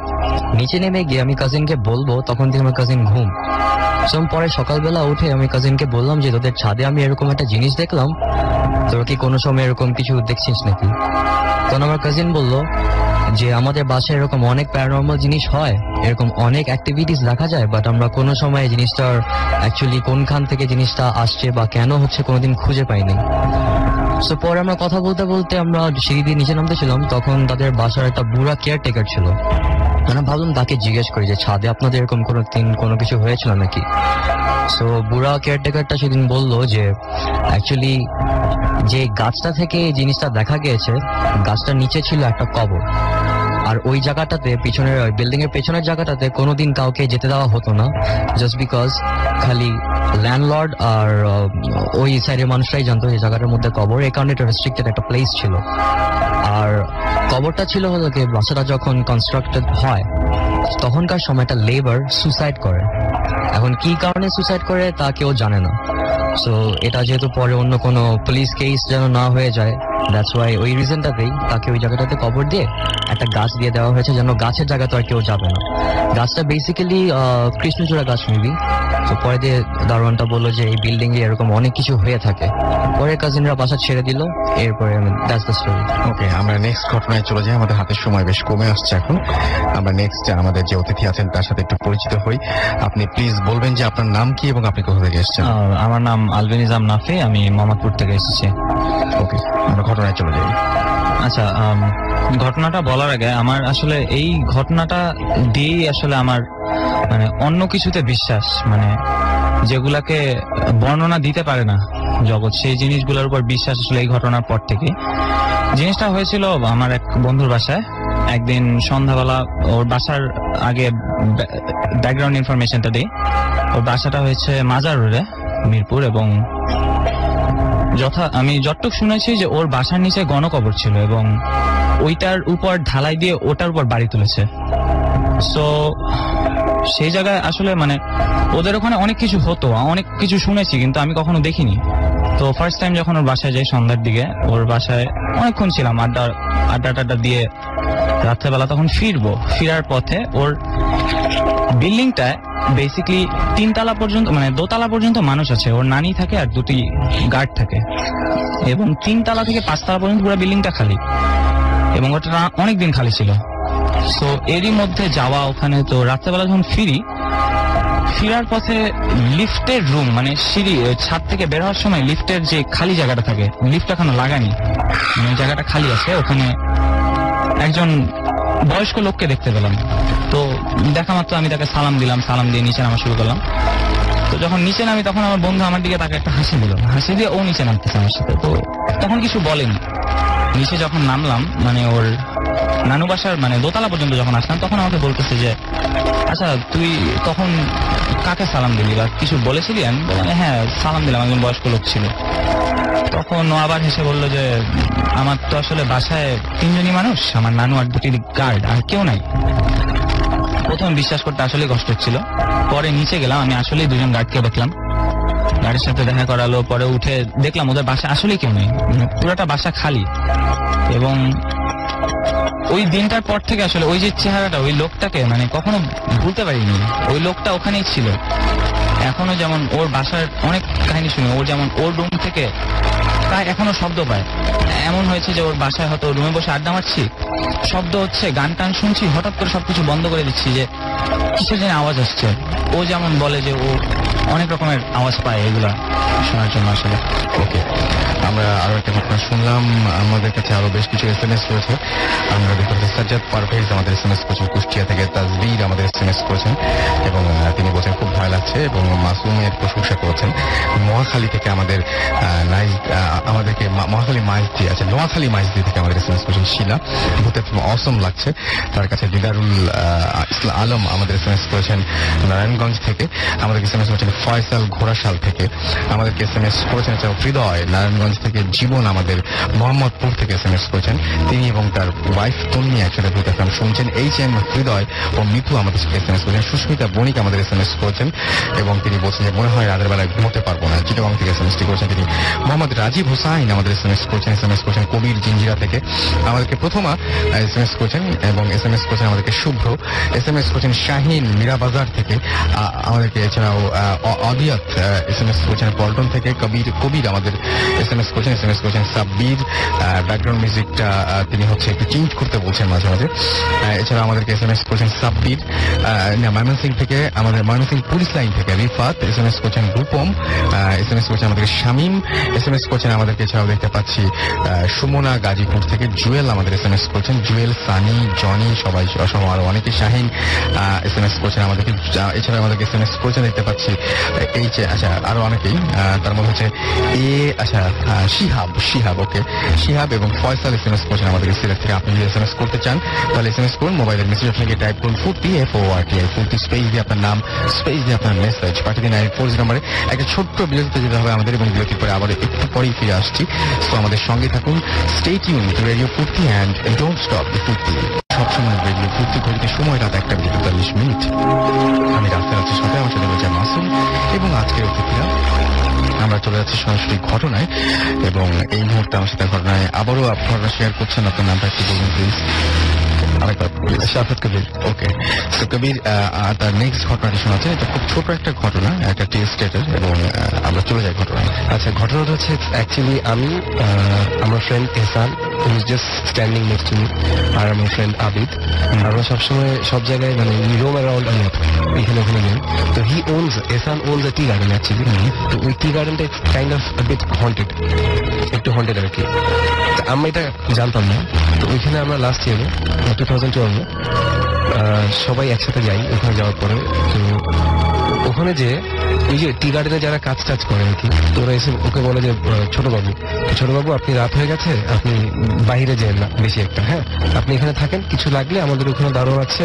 নিচে নেমে গিয়ে আমি কাজিনকে বলবো, তখন থেকে আমার কাজিন ঘুম। সো পরে সকালবেলা উঠে আমি কাজিনকে বললাম যে তোদের ছাদে আমি এরকম একটা জিনিস দেখলাম, তোর কি কোনো সময় এরকম কিছু দেখছিস নাকি? তখন আমার কাজিন বললো যে আমাদের বাসায় এরকম অনেক প্যারানর্মাল জিনিস হয়, এরকম অনেক অ্যাক্টিভিটিস দেখা যায়, বাট আমরা কোনো সময় জিনিসটার অ্যাকচুয়ালি কোনখান থেকে জিনিসটা আসছে বা কেন হচ্ছে কোনোদিন খুঁজে পাইনি। সো পরে আমরা কথা বলতে বলতে আমরা সিঁড়ি দিয়ে নিচে নামতেছিলাম, তখন তাদের বাসার একটা বুড়া কেয়ারটেকার ছিল। আমরা ভাবলাম তাকে জিজ্ঞেস করি যে ছাদে আপনাদের এরকম কোনো কিছু হয়েছিল নাকি? সো বুড়া কেয়ারটেকারটা সেদিন বললো যে অ্যাকচুয়ালি যে গাছটা থেকে এই জিনিসটা দেখা গিয়েছে, গাছটার নিচে ছিল একটা কবর, আর ওই জায়গাটাতে পিছনের বিল্ডিং এর পেছনের জায়গাটাতে কোনোদিন কাউকে যেতে দেওয়া হতো না, জাস্ট বিকজ খালি ল্যান্ডলর্ড আর ওই সাইডের মানুষরাই জানতো এই জায়গাটার মধ্যে কবর, এই কারণে এটা রেস্ট্রিক্টেড একটা প্লেস ছিল। আর কবরটা ছিল হলো কি, বাসাটা যখন কনস্ট্রাক্টেড হয় তখনকার সময় একটা লেবার সুসাইড করে। এখন কি কারণে সুসাইড করে তা কেউ জানে না। সো এটা যেহেতু পরে অন্য কোনো পুলিশ কেস যেন না হয়ে যায়, দ্যাটস ওয়াই ওই রিজনটাতেই তাকে ওই জায়গাটাতে কবর দিয়ে একটা গাছ দিয়ে দেওয়া হয়েছে, যেন গাছের জায়গা তো আর কেউ যাবে না। গাছটা বেসিক্যালি কৃষ্ণচূড়া গাছ মেবি। তো পরে দিয়ে দারোয়ানটা বললো যে এই বিল্ডিং এ এরকম অনেক কিছু হয়ে থাকে। পরে কাজিনরা বাসা ছেড়ে দিল, এরপরে দ্যাটস দ্য স্টোরি। ওকে, আমরা নেক্সট ঘটনায় চলে যাই। আমাদের হাতের সময় বেশ কমে আসছে এখন। আমরা নেক্সট আমাদের যে অতিথি আছেন তার সাথে একটু পরিচিত হই। আপনি প্লিজ বলবেন যে আপনার নাম কি এবং আপনি কোথা থেকে এসেছেন? আমার নাম আলবিন ইসলাম নাফি, আমি মোহাম্মদপুর থেকে এসেছি। ওকে, আমরা ঘটনায় চলে যাই। আচ্ছা, ঘটনাটা বলার আগে আমার আসলে এই ঘটনাটা দিয়েই আসলে আমার মানে অন্য কিছুতে বিশ্বাস, মানে যেগুলাকে বর্ণনা দিতে পারে না জগৎ, সেই জিনিসগুলোর উপর বিশ্বাস আসলে এই ঘটনার পর থেকে। জিনিসটা হয়েছিল আমার এক বন্ধুর বাসায়। একদিন সন্ধ্যাবেলা, ওর বাসার আগে ব্যাকগ্রাউন্ড ইনফরমেশনটা দিই। ওর বাসাটা হয়েছে মাজার রোডে, মিরপুর, এবং আমি যতটুকু শুনেছি যে ওর বাসার নিচে গণকবর ছিল এবং ওইটার উপর ঢালাই দিয়ে ওটার উপর বাড়ি তুলেছে। সো সেই জায়গায় আসলে মানে ওদের ওখানে অনেক কিছু হতো, অনেক কিছু শুনেছি, কিন্তু আমি কখনো দেখিনি। তো ফার্স্ট টাইম যখন ওর বাসায় যাই সন্ধ্যার দিকে, ওর বাসায় অনেকক্ষণ ছিলাম, আড্ডা দিয়ে রাত্রেবেলা তখন ফিরার পথে ওর বিল্ডিংটায় বেসিক্যালি 3 তলা পর্যন্ত, মানে 2 তলা পর্যন্ত মানুষ আছে। ওর নানি থাকে আর 2টি গার্ড থাকে, এবং 3 তলা থেকে 5 তলা পর্যন্ত পুরো বিল্ডিংটা খালি, এবং ওটা অনেকদিন খালি ছিল। সো এরই মধ্যে যাওয়া ওখানে। তো রাত্রেবেলা যখন ফিরার পথে লিফটের রুম, মানে সিঁড়ি ছাদ থেকে বের হওয়ার সময় লিফটের যে খালি জায়গাটা থাকে, লিফট এখনো লাগানি, মানে জায়গাটা খালি আছে, ওখানে একজন বয়স্ক লোককে দেখতে পেলাম। তো দেখা মাত্র আমি তাকে সালাম দিলাম, সালাম দিয়ে নিচে নামা শুরু করলাম। তো যখন নিচে নামি তখন আমার বন্ধু আমার দিকে তাকে একটা হাসি দিল, হাসি দিয়ে ও নিচে নামতেছে আমার সাথে। তো তখন কিছু বলেনি। নিচে যখন নামলাম, মানে ওর নানু বাসার মানে 2 তলা পর্যন্ত যখন আসলাম, তখন আমাকে বলতেছে যে আচ্ছা তুই তখন কাকে সালাম দিলি বা কিছু বলেছিলি? আমি বললাম হ্যাঁ সালাম দিলাম, একজন বয়স্ক লোক ছিল। তখন ও আবার হেসে বললো যে আমার তো আসলে বাসায় 3 জনই মানুষ, আমার নানু আর 2টি গার্ড, আর কেউ নাই। প্রথম বিশ্বাস করতে আসলে কষ্ট হচ্ছিল। পরে নিচে গেলাম, আমি আসলে 2 জন গার্ডকে দেখলাম, গার্ডের সাথে দেখা করালো। পরে উঠে দেখলাম ওদের বাসা আসলে কেউ নেই, পুরোটা বাসা খালি। এবং ওই দিনটার পর থেকে আসলে ওই যে চেহারাটা, ওই লোকটাকে মানে কখনো ভুলতে পারিনি। ওই লোকটা ওখানেই ছিল এখনো। যেমন ওর বাসার অনেক কাহিনী শুনি, ওর যেমন ওর রুম থেকে প্রায় এখনো শব্দ পায়। এমন হয়েছে যে ওর বাসায় হয়তো রুমে বসে আড্ডা মারছি, শব্দ হচ্ছে, গান টান শুনছি, হঠাৎ করে সবকিছু বন্ধ করে দিচ্ছি যে কিসের যেন আওয়াজ আসছে। ও যেমন বলে যে ও অনেক রকমের আওয়াজ পায় এগুলা শোনার জন্য আসলে। ওকে, আমরা আরো একটা ঘটনা শুনলাম। আমাদের কাছে আরো বেশ কিছু SMS রয়েছে। আমরা দেখতে পাচ্ছি সাজ্জাদ পারভেজ আমাদের SMS করেছেন কুষ্টিয়া থেকে, তাজবীর আমাদের SMS করেছেন এবং তিনি বলছেন খুব ভয় লাগছে এবং মাসুমের প্রশংসা করেছেন। মহাখালী থেকে আমাদের আমাদেরকে মহাখালী মাইজদি আছে, নোয়াখালী মাইজদি থেকে আমাদের SMS করেছেন শিলা, ভূতে অসম লাগছে তার কাছে। দিদারুল ইসলাম আলম আমাদের SMS করেছেন নারায়ণগঞ্জ থেকে, আমাদেরকে SMS করেছেন ফয়সাল ঘোড়াশাল থেকে, আমাদেরকে SMS করেছেন হৃদয় নারায়ণগঞ্জ থেকে, জীবন আমাদের মোহাম্মদপুর থেকে SMS করেছেন, তিনি এবং তার ওয়াইফ তন্নি একসাথে ভূত FM শুনছেন। HM হৃদয় ও মিথু আমাদের SMS করেছেন, সুস্মিতা বণিক আমাদের SMS করেছেন এবং তিনি বলছেন যে মনে হয় রাতের বেলায় ঘুমোতে পারবো না, চিটাগং থেকে SMS করেছেন তিনি। মোহাম্মদ রাজীব হোসাইন আমাদের SMS করেছেন কবির জিঞ্জিরা থেকে, আমাদেরকে প্রথমা SMS করেছেন এবং SMS করেছেন আমাদেরকে শুভ্র, SMS করেছেন শাহিন মীরাবাজার থেকে, আমাদেরকে এছাড়াও অদিয়ত SMS করেছেন পল্টন থেকে, কবির আমাদের SMS করেছেন সাব্বির, ব্যাকগ্রাউন্ড মিউজিকটা তিনি হচ্ছে একটু চেঞ্জ করতে বলছেন মাঝে মাঝে। এছাড়া আমাদেরকে SMS করেছেন সাব্বির ময়মনসিংহ থেকে, আমাদের ময়মনসিংহ পুলিশ লাইন থেকে রিফাত SMS করেছেন, রূপম SMS করেছেন আমাদেরকে, শামীম SMS করেছেন আমাদেরকে। এছাড়াও দেখতে পাচ্ছি সুমনা গাজীপুর থেকে, জুয়েল আমাদের SMS করেছেন, জুয়েল, সানি, জনি সবাই সহ আরো অনেকে, শাহিন SMS করেছেন আমাদেরকে। এছাড়া আমাদেরকে SMS করেছেন দেখতে পাচ্ছি আচ্ছা আরো অনেকেই, তার মধ্যে হচ্ছে শিহাব ওকে, শিহাব এবং ফয়সাল SMS করেছেন আমাদেরকে সিলেট থেকে। আপনি যদি SMS করতে চান তাহলে SMS করুন, মোবাইলের মেসেজ অপশনে টাইপ করুন ফুর্তি FORTI, ফুর্তি স্পেস দিয়ে আপনার নাম, স্পেস দিয়ে আপনার মেসেজ পাঠিয়ে দিন 940 নম্বরে। একটা ছোট্ট বিরতিতে যেতে হবে আমাদের এবং বিরতির পরে আবার একটু পরেই ফিরে আসছি। তো আমাদের সঙ্গে থাকুন, স্টে টিউন টু রেডিও ফুর্তি অ্যান্ড ডোন্ট স্টপ দ্য ফুর্তি। সবসময় রেডিও ফুর্তি ঘড়িতে সময় রাত 1:43। আমি রাস্তায় আছি, সাথে আমার সাথে রয়েছে মাসুম এবং আজকের অতিথিরা। আমরা চলে যাচ্ছি সরাসরি ঘটনায় এবং এই মুহূর্তে আমার সাথে ঘটনায় আবারও ঘটনা শেয়ার করছেন। আপনার নামটা একটু বলুন প্লিজ। শাফাত কবির। ওকে, তো কবির তার নেক্সট ঘটনাটি শোনাচ্ছেন। এটা খুব ছোট একটা ঘটনা, একটা টেস্টের, এবং আমরা চলে যাই ঘটনায়। আচ্ছা, ঘটনাটা হচ্ছে অ্যাকচুয়ালি আমি আমার friend Ehsan who's just standing next to me, আর আমার ফ্রেন্ড আবিদ, আমরা সবসময় সব জায়গায় মানে রোম অ্যারাউন্ড এখানে ওখানে যাই। তো এহসান owns a tea garden actually, তো ওই টি গার্ডেনটা কাইন্ড অফ বিট হন্টেড, একটু হন্টেড আর কি। আমি এটা জানতাম না। তো ওইখানে আমরা লাস্ট ইয়ারে 2012 সবাই একসাথে যাই। ওখানে যাওয়ার পরে তো ওখানে যে ওই যে টি গার্ডেনে যারা কাজ টাজ করে আর কি, তো ওরা এসে ওকে বলে যে ছোটবাবু আপনি রাত হয়ে গেছে, আপনি বাইরে যেন না বেশি একটা, হ্যাঁ আপনি এখানে থাকেন, কিছু লাগলে আমাদের ওখানে দাঁড়ানো আছে,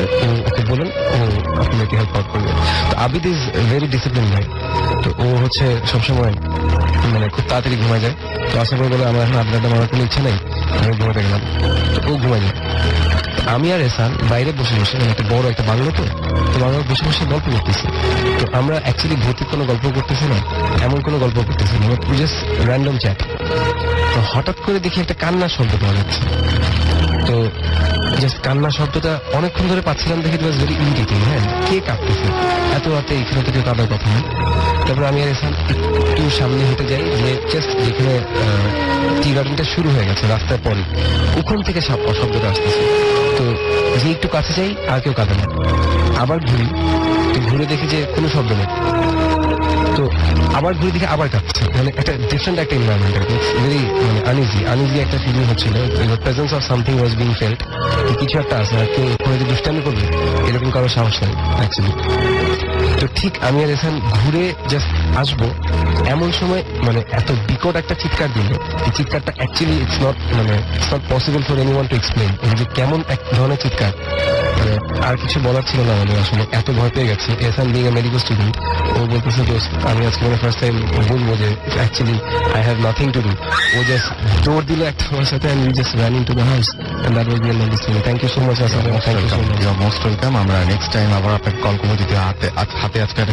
ওকে বলেন, ও আপনাকে হেল্প আউট করবে। তো আবিদ ইজ ভেরি ডিসিপ্লিন ভাই। তো ও হচ্ছে সবসময় মানে খুব তাড়াতাড়ি ঘুমায় যায়। তো আশা করে বলে আমার এখন আড্ডা মারার কোনো ইচ্ছা নেই, আমি ঘুমাতে গেলাম। তো ও ঘুমায় যায়। আমি আর এহসান বাইরে বসে একটা বড় একটা বাংলো, তো বাংলো বসে গল্প করতেছি। তো আমরা অ্যাকচুয়ালি ভৌতিক কোনো গল্প করতেছি না, এমন কোনো গল্প করতেছি না, জাস্ট র্যান্ডম চ্যাট। তো হঠাৎ করে দেখি একটা কান্নার শব্দ পাওয়া যাচ্ছে। তো জাস্ট কান্নার শব্দটা অনেকক্ষণ ধরে পাচ্ছিলাম দেখে ইট ওয়াজ ভেরি ইরিটেটিং। হ্যাঁ, কে কাঁদতেছে এত রাতে, এখানে থেকে কাঁদার কথা না। তারপরে আমি আর এহসান একটু সামনে হেঁটে যাই, যে জাস্ট যেখানে টি গার্ডেনটা শুরু হয়ে গেছে রাস্তার পরে, ওখান থেকে শব্দটা আসতেছে। তো যে একটু কাছে যাই, আর কেউ কাঁদে না। আবার ঘুরে দেখি যে কোনো শব্দ নেই। তো আবার ঘুরে দেখে আবার কাঁদছে, মানে একটা ডিফারেন্ট একটা এনভায়রনমেন্ট, ভেরি মানে আনইজি একটা ফিলিং হচ্ছিল। Presence of something was being felt, কিছু একটা আছে, আর কেউ ওখানে যে দুষ্টামি করবে এরকম কারো সাহস নেই অ্যাকচুয়ালি। তো ঠিক আমি আর এখানে ঘুরে জাস্ট আসবো, এমন সময় মানে এত বিকট একটা চিৎকার দিল। এই চিৎকারটা actually it's not possible for anyone to explain. এই যে কেমন এক ধরনের চিৎকার, মানে আর কিছু বলার ছিল না আমাদের, আসলে এত ভয় পেয়ে গেছে। Ehsan being a medical student, ও বলতেছে দোস্ত আমি আজকে মানে ফার্স্ট টাইম বলবো যে actually I have nothing to do. ও জাস্ট দৌড় দিল একটা আমার সাথে, and we just ran into the house and that was the end of the story. Thank you so much Hasan, thank you so much. You are most welcome. আমরা next time আবার আপনাকে call করবো, যদি হাতে আজকের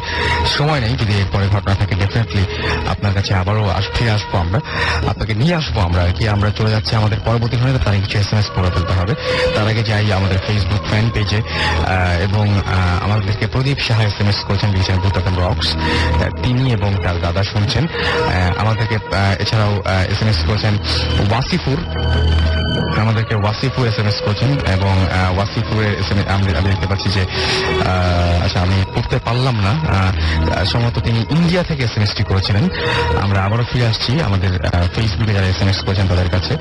সময় নেই, যদি এরপরে ঘটনা থাকে ডেফিনেটলি আপনার কাছে আবারও ফিরে আসবো, আমরা আপনাকে নিয়ে আসবো আমরা আর কি। আমরা চলে যাচ্ছি আমাদের পরবর্তী ঘটনা, তার কিছু SMS পড়ে ফেলতে হবে। তার আগে যাই আমাদের ফেসবুক ফ্যান পেজে এবং আমাদেরকে প্রদীপ সাহা SMS করেছেন, লিখেছেন ভূত FM রক্স, তিনি এবং তার দাদা শুনছেন। আমাদেরকে এছাড়াও SMS করেছেন ওয়াসিফুর, আমাদেরকে ওয়াসিফুর SMS করেছেন এবং ওয়াসিফুরের SMS আমি দেখতে পাচ্ছি যে আচ্ছা আমি পড়তে পারলাম না, সম্ভবত তিনি ইন্ডিয়া থেকে SMSটি করেছিলেন। আমরা আবারও ফিরে আসছি আমাদের ফেসবুকে যারা SMS করেছেন তাদের কাছে।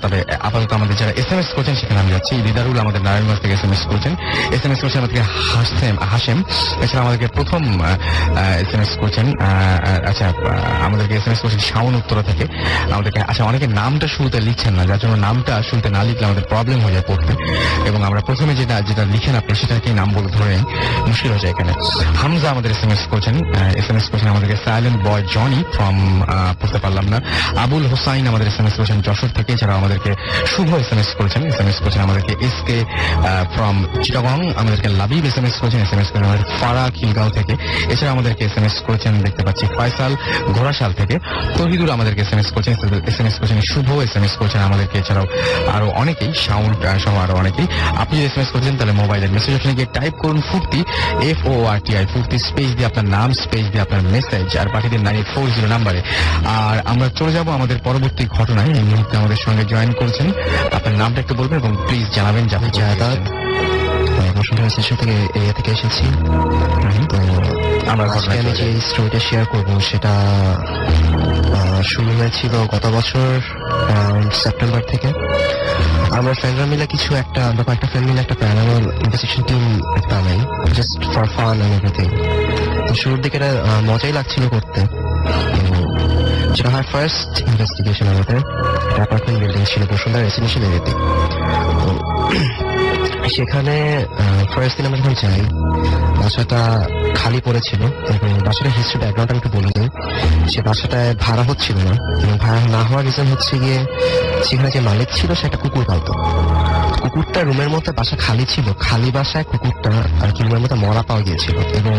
তবে আপাতত আমাদের যারা SMS করেছেন সেখানে আমি যাচ্ছি। দিদারুল আমাদের নারায়ণগঞ্জ থেকে SMS করেছেন, SMS করেছেন আমাদেরকে হাসেম। এছাড়া আমাদেরকে প্রথম SMS করেছেন, আচ্ছা আমাদেরকে SMS করেছেন শাওন উত্তরা থেকে আমাদেরকে। আচ্ছা অনেকে নামটা শুরুতে লিখছেন না, যার জন্য নামটা শুরুতে না লিখলে আমাদের প্রবলেম হয়ে যায় পড়তে, এবং আমরা প্রথমে যেটা লিখেন আপনি সেটাকেই নাম বলে ধরে মুশকিল হয়ে যায় এখানে। হামজা আমাদের SMS করেছেন আমাদেরকে সাইলেন্ট বয় জনি ফ্রম, পড়তে পারলাম না। আবুল হোসাইন আমাদের SMS করেছেন যশোর থেকে। এছাড়াও আমাদেরকে শুভ SMS করেছেন আমাদেরকে SK ফ্রম চিটাগং। আমাদেরকে লাবিব SMS করেছেন আমাদের ফারা খিলগাঁও থেকে। এছাড়া আমাদেরকে SMS করেছেন দেখতে পাচ্ছি ফয়সাল ঘোড়াশাল থেকে। তহিদুল আমাদেরকে SMS করেছেন শুভ SMS করেছেন আমাদেরকে। এছাড়াও আরো অনেকেই, সাউন্ড সহ আরো অনেকেই। আপনি যদি SMS করেছেন তাহলে মোবাইলের মেসেজ ওখানে গিয়ে টাইপ করুন ফুর্তি, FORTI, ফুর্তি স্পেস দিয়ে আপনার নাম, স্পেস দিয়ে আপনার মেসেজ, আর পাঠিয়ে দিন 9840 নাম্বারে। আর আমরা চলে যাব আমাদের পরবর্তী ঘটনায়। এই মুহূর্তে আমাদের সঙ্গে জয়েন করছেন, আপনার নামটা একটু বলবেন এবং প্লিজ জানাবেন যে আপনি জায়দাদ বসুন্ধরা স্টেশন থেকে এরিয়া থেকে এসেছি। তো আমরা আমি যে স্টোরিটা শেয়ার করবো সেটা শুরু হয়েছিল গত বছর সেপ্টেম্বর থেকে। আমরা ফ্রেন্ডরা মিলে আমরা কয়েকটা ফ্রেন্ড মিলে একটা প্যারানর্মাল ইনভেস্টিগেশন টিম বানাই, just for fun and everything. তো শুরুর দিকে এটা মজাই লাগছিল করতে। যেটা হয় ফার্স্ট ইনভেস্টিগেশন আমাদের অ্যাপার্টমেন্ট বিল্ডিং ছিল বসুন্ধরা রেসিডেন্সিয়াল এরিয়াতে। তো সেখানে ফার্স্ট দিন আমরা যখন যাই বাসাটা খালি পড়েছিল, এবং বাসাটার হিস্ট্রি ব্যাকগ্রাউন্ড আমি একটু বলে দিই। সে বাসাটায় ভাড়া হচ্ছিল না, এবং ভাড়া না হওয়ার রিজন হচ্ছে গিয়ে সেখানে যে মালিক ছিল সে একটা কুকুর পালতো। কুকুরটা রুমের মধ্যে, বাসা খালি ছিল, খালি বাসায় কুকুরটা আর কি রুমের মধ্যে মরা পাওয়া গিয়েছিল, এবং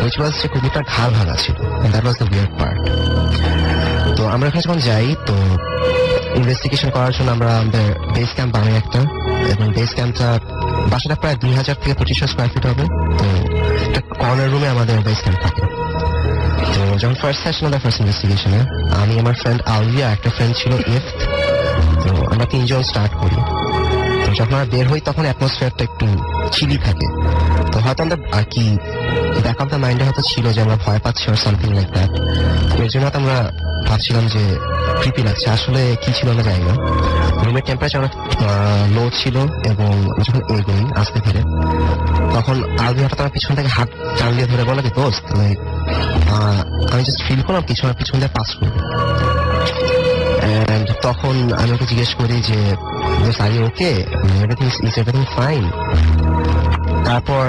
which was যে কুকুরটার ঘাড় ভাঙা ছিল। That was the weird part. তো আমরা এখানে যখন যাই তো ইনভেস্টিগেশন করার জন্য আমরা আমাদের বেস ক্যাম্প বানাই একটা, এবং বেস ক্যাম্পটা বাসাটা প্রায় 2000 থেকে 2500 স্কোয়ার ফিট হবে। তো একটা কর্নার রুমে আমাদের বেস ক্যাম্প থাকে। তো যখন ফার্স্ট সেশন আমাদের ফার্স্ট ইনভেস্টিগেশনে আমি, আমার ফ্রেন্ড আলভিয়া, একটা ফ্রেন্ড ছিল ইফ, তো আমরা 3 জন স্টার্ট করি। তো যখন আমরা বের হই তখন অ্যাটমসফিয়ারটা একটু চিলি থাকে। তো হয়তো আমরা আর কি ব্যাক অফ দ্য মাইন্ডে হয়তো ছিল যে আমরা ভয় পাচ্ছি আর সামথিং লাইক দ্যাট। এর জন্য হয়তো আমরা ভাবছিলাম যে ক্রিপি লাগছে, আসলে কি ছিল আমরা জানি না। রুমের টেম্পারেচার লো ছিল, এবং যখন এগোই আস্তে ধীরে তখন আলবি হঠাৎ আমার পিছন থেকে হাত টান দিয়ে ধরে বলে যে দোস্ত, লাইক আমি জাস্ট ফিল করলাম পিছন দিয়ে পাস করবো। এন্ড তখন আমি ওকে জিজ্ঞেস করি যে are you okay, everything fine. তারপর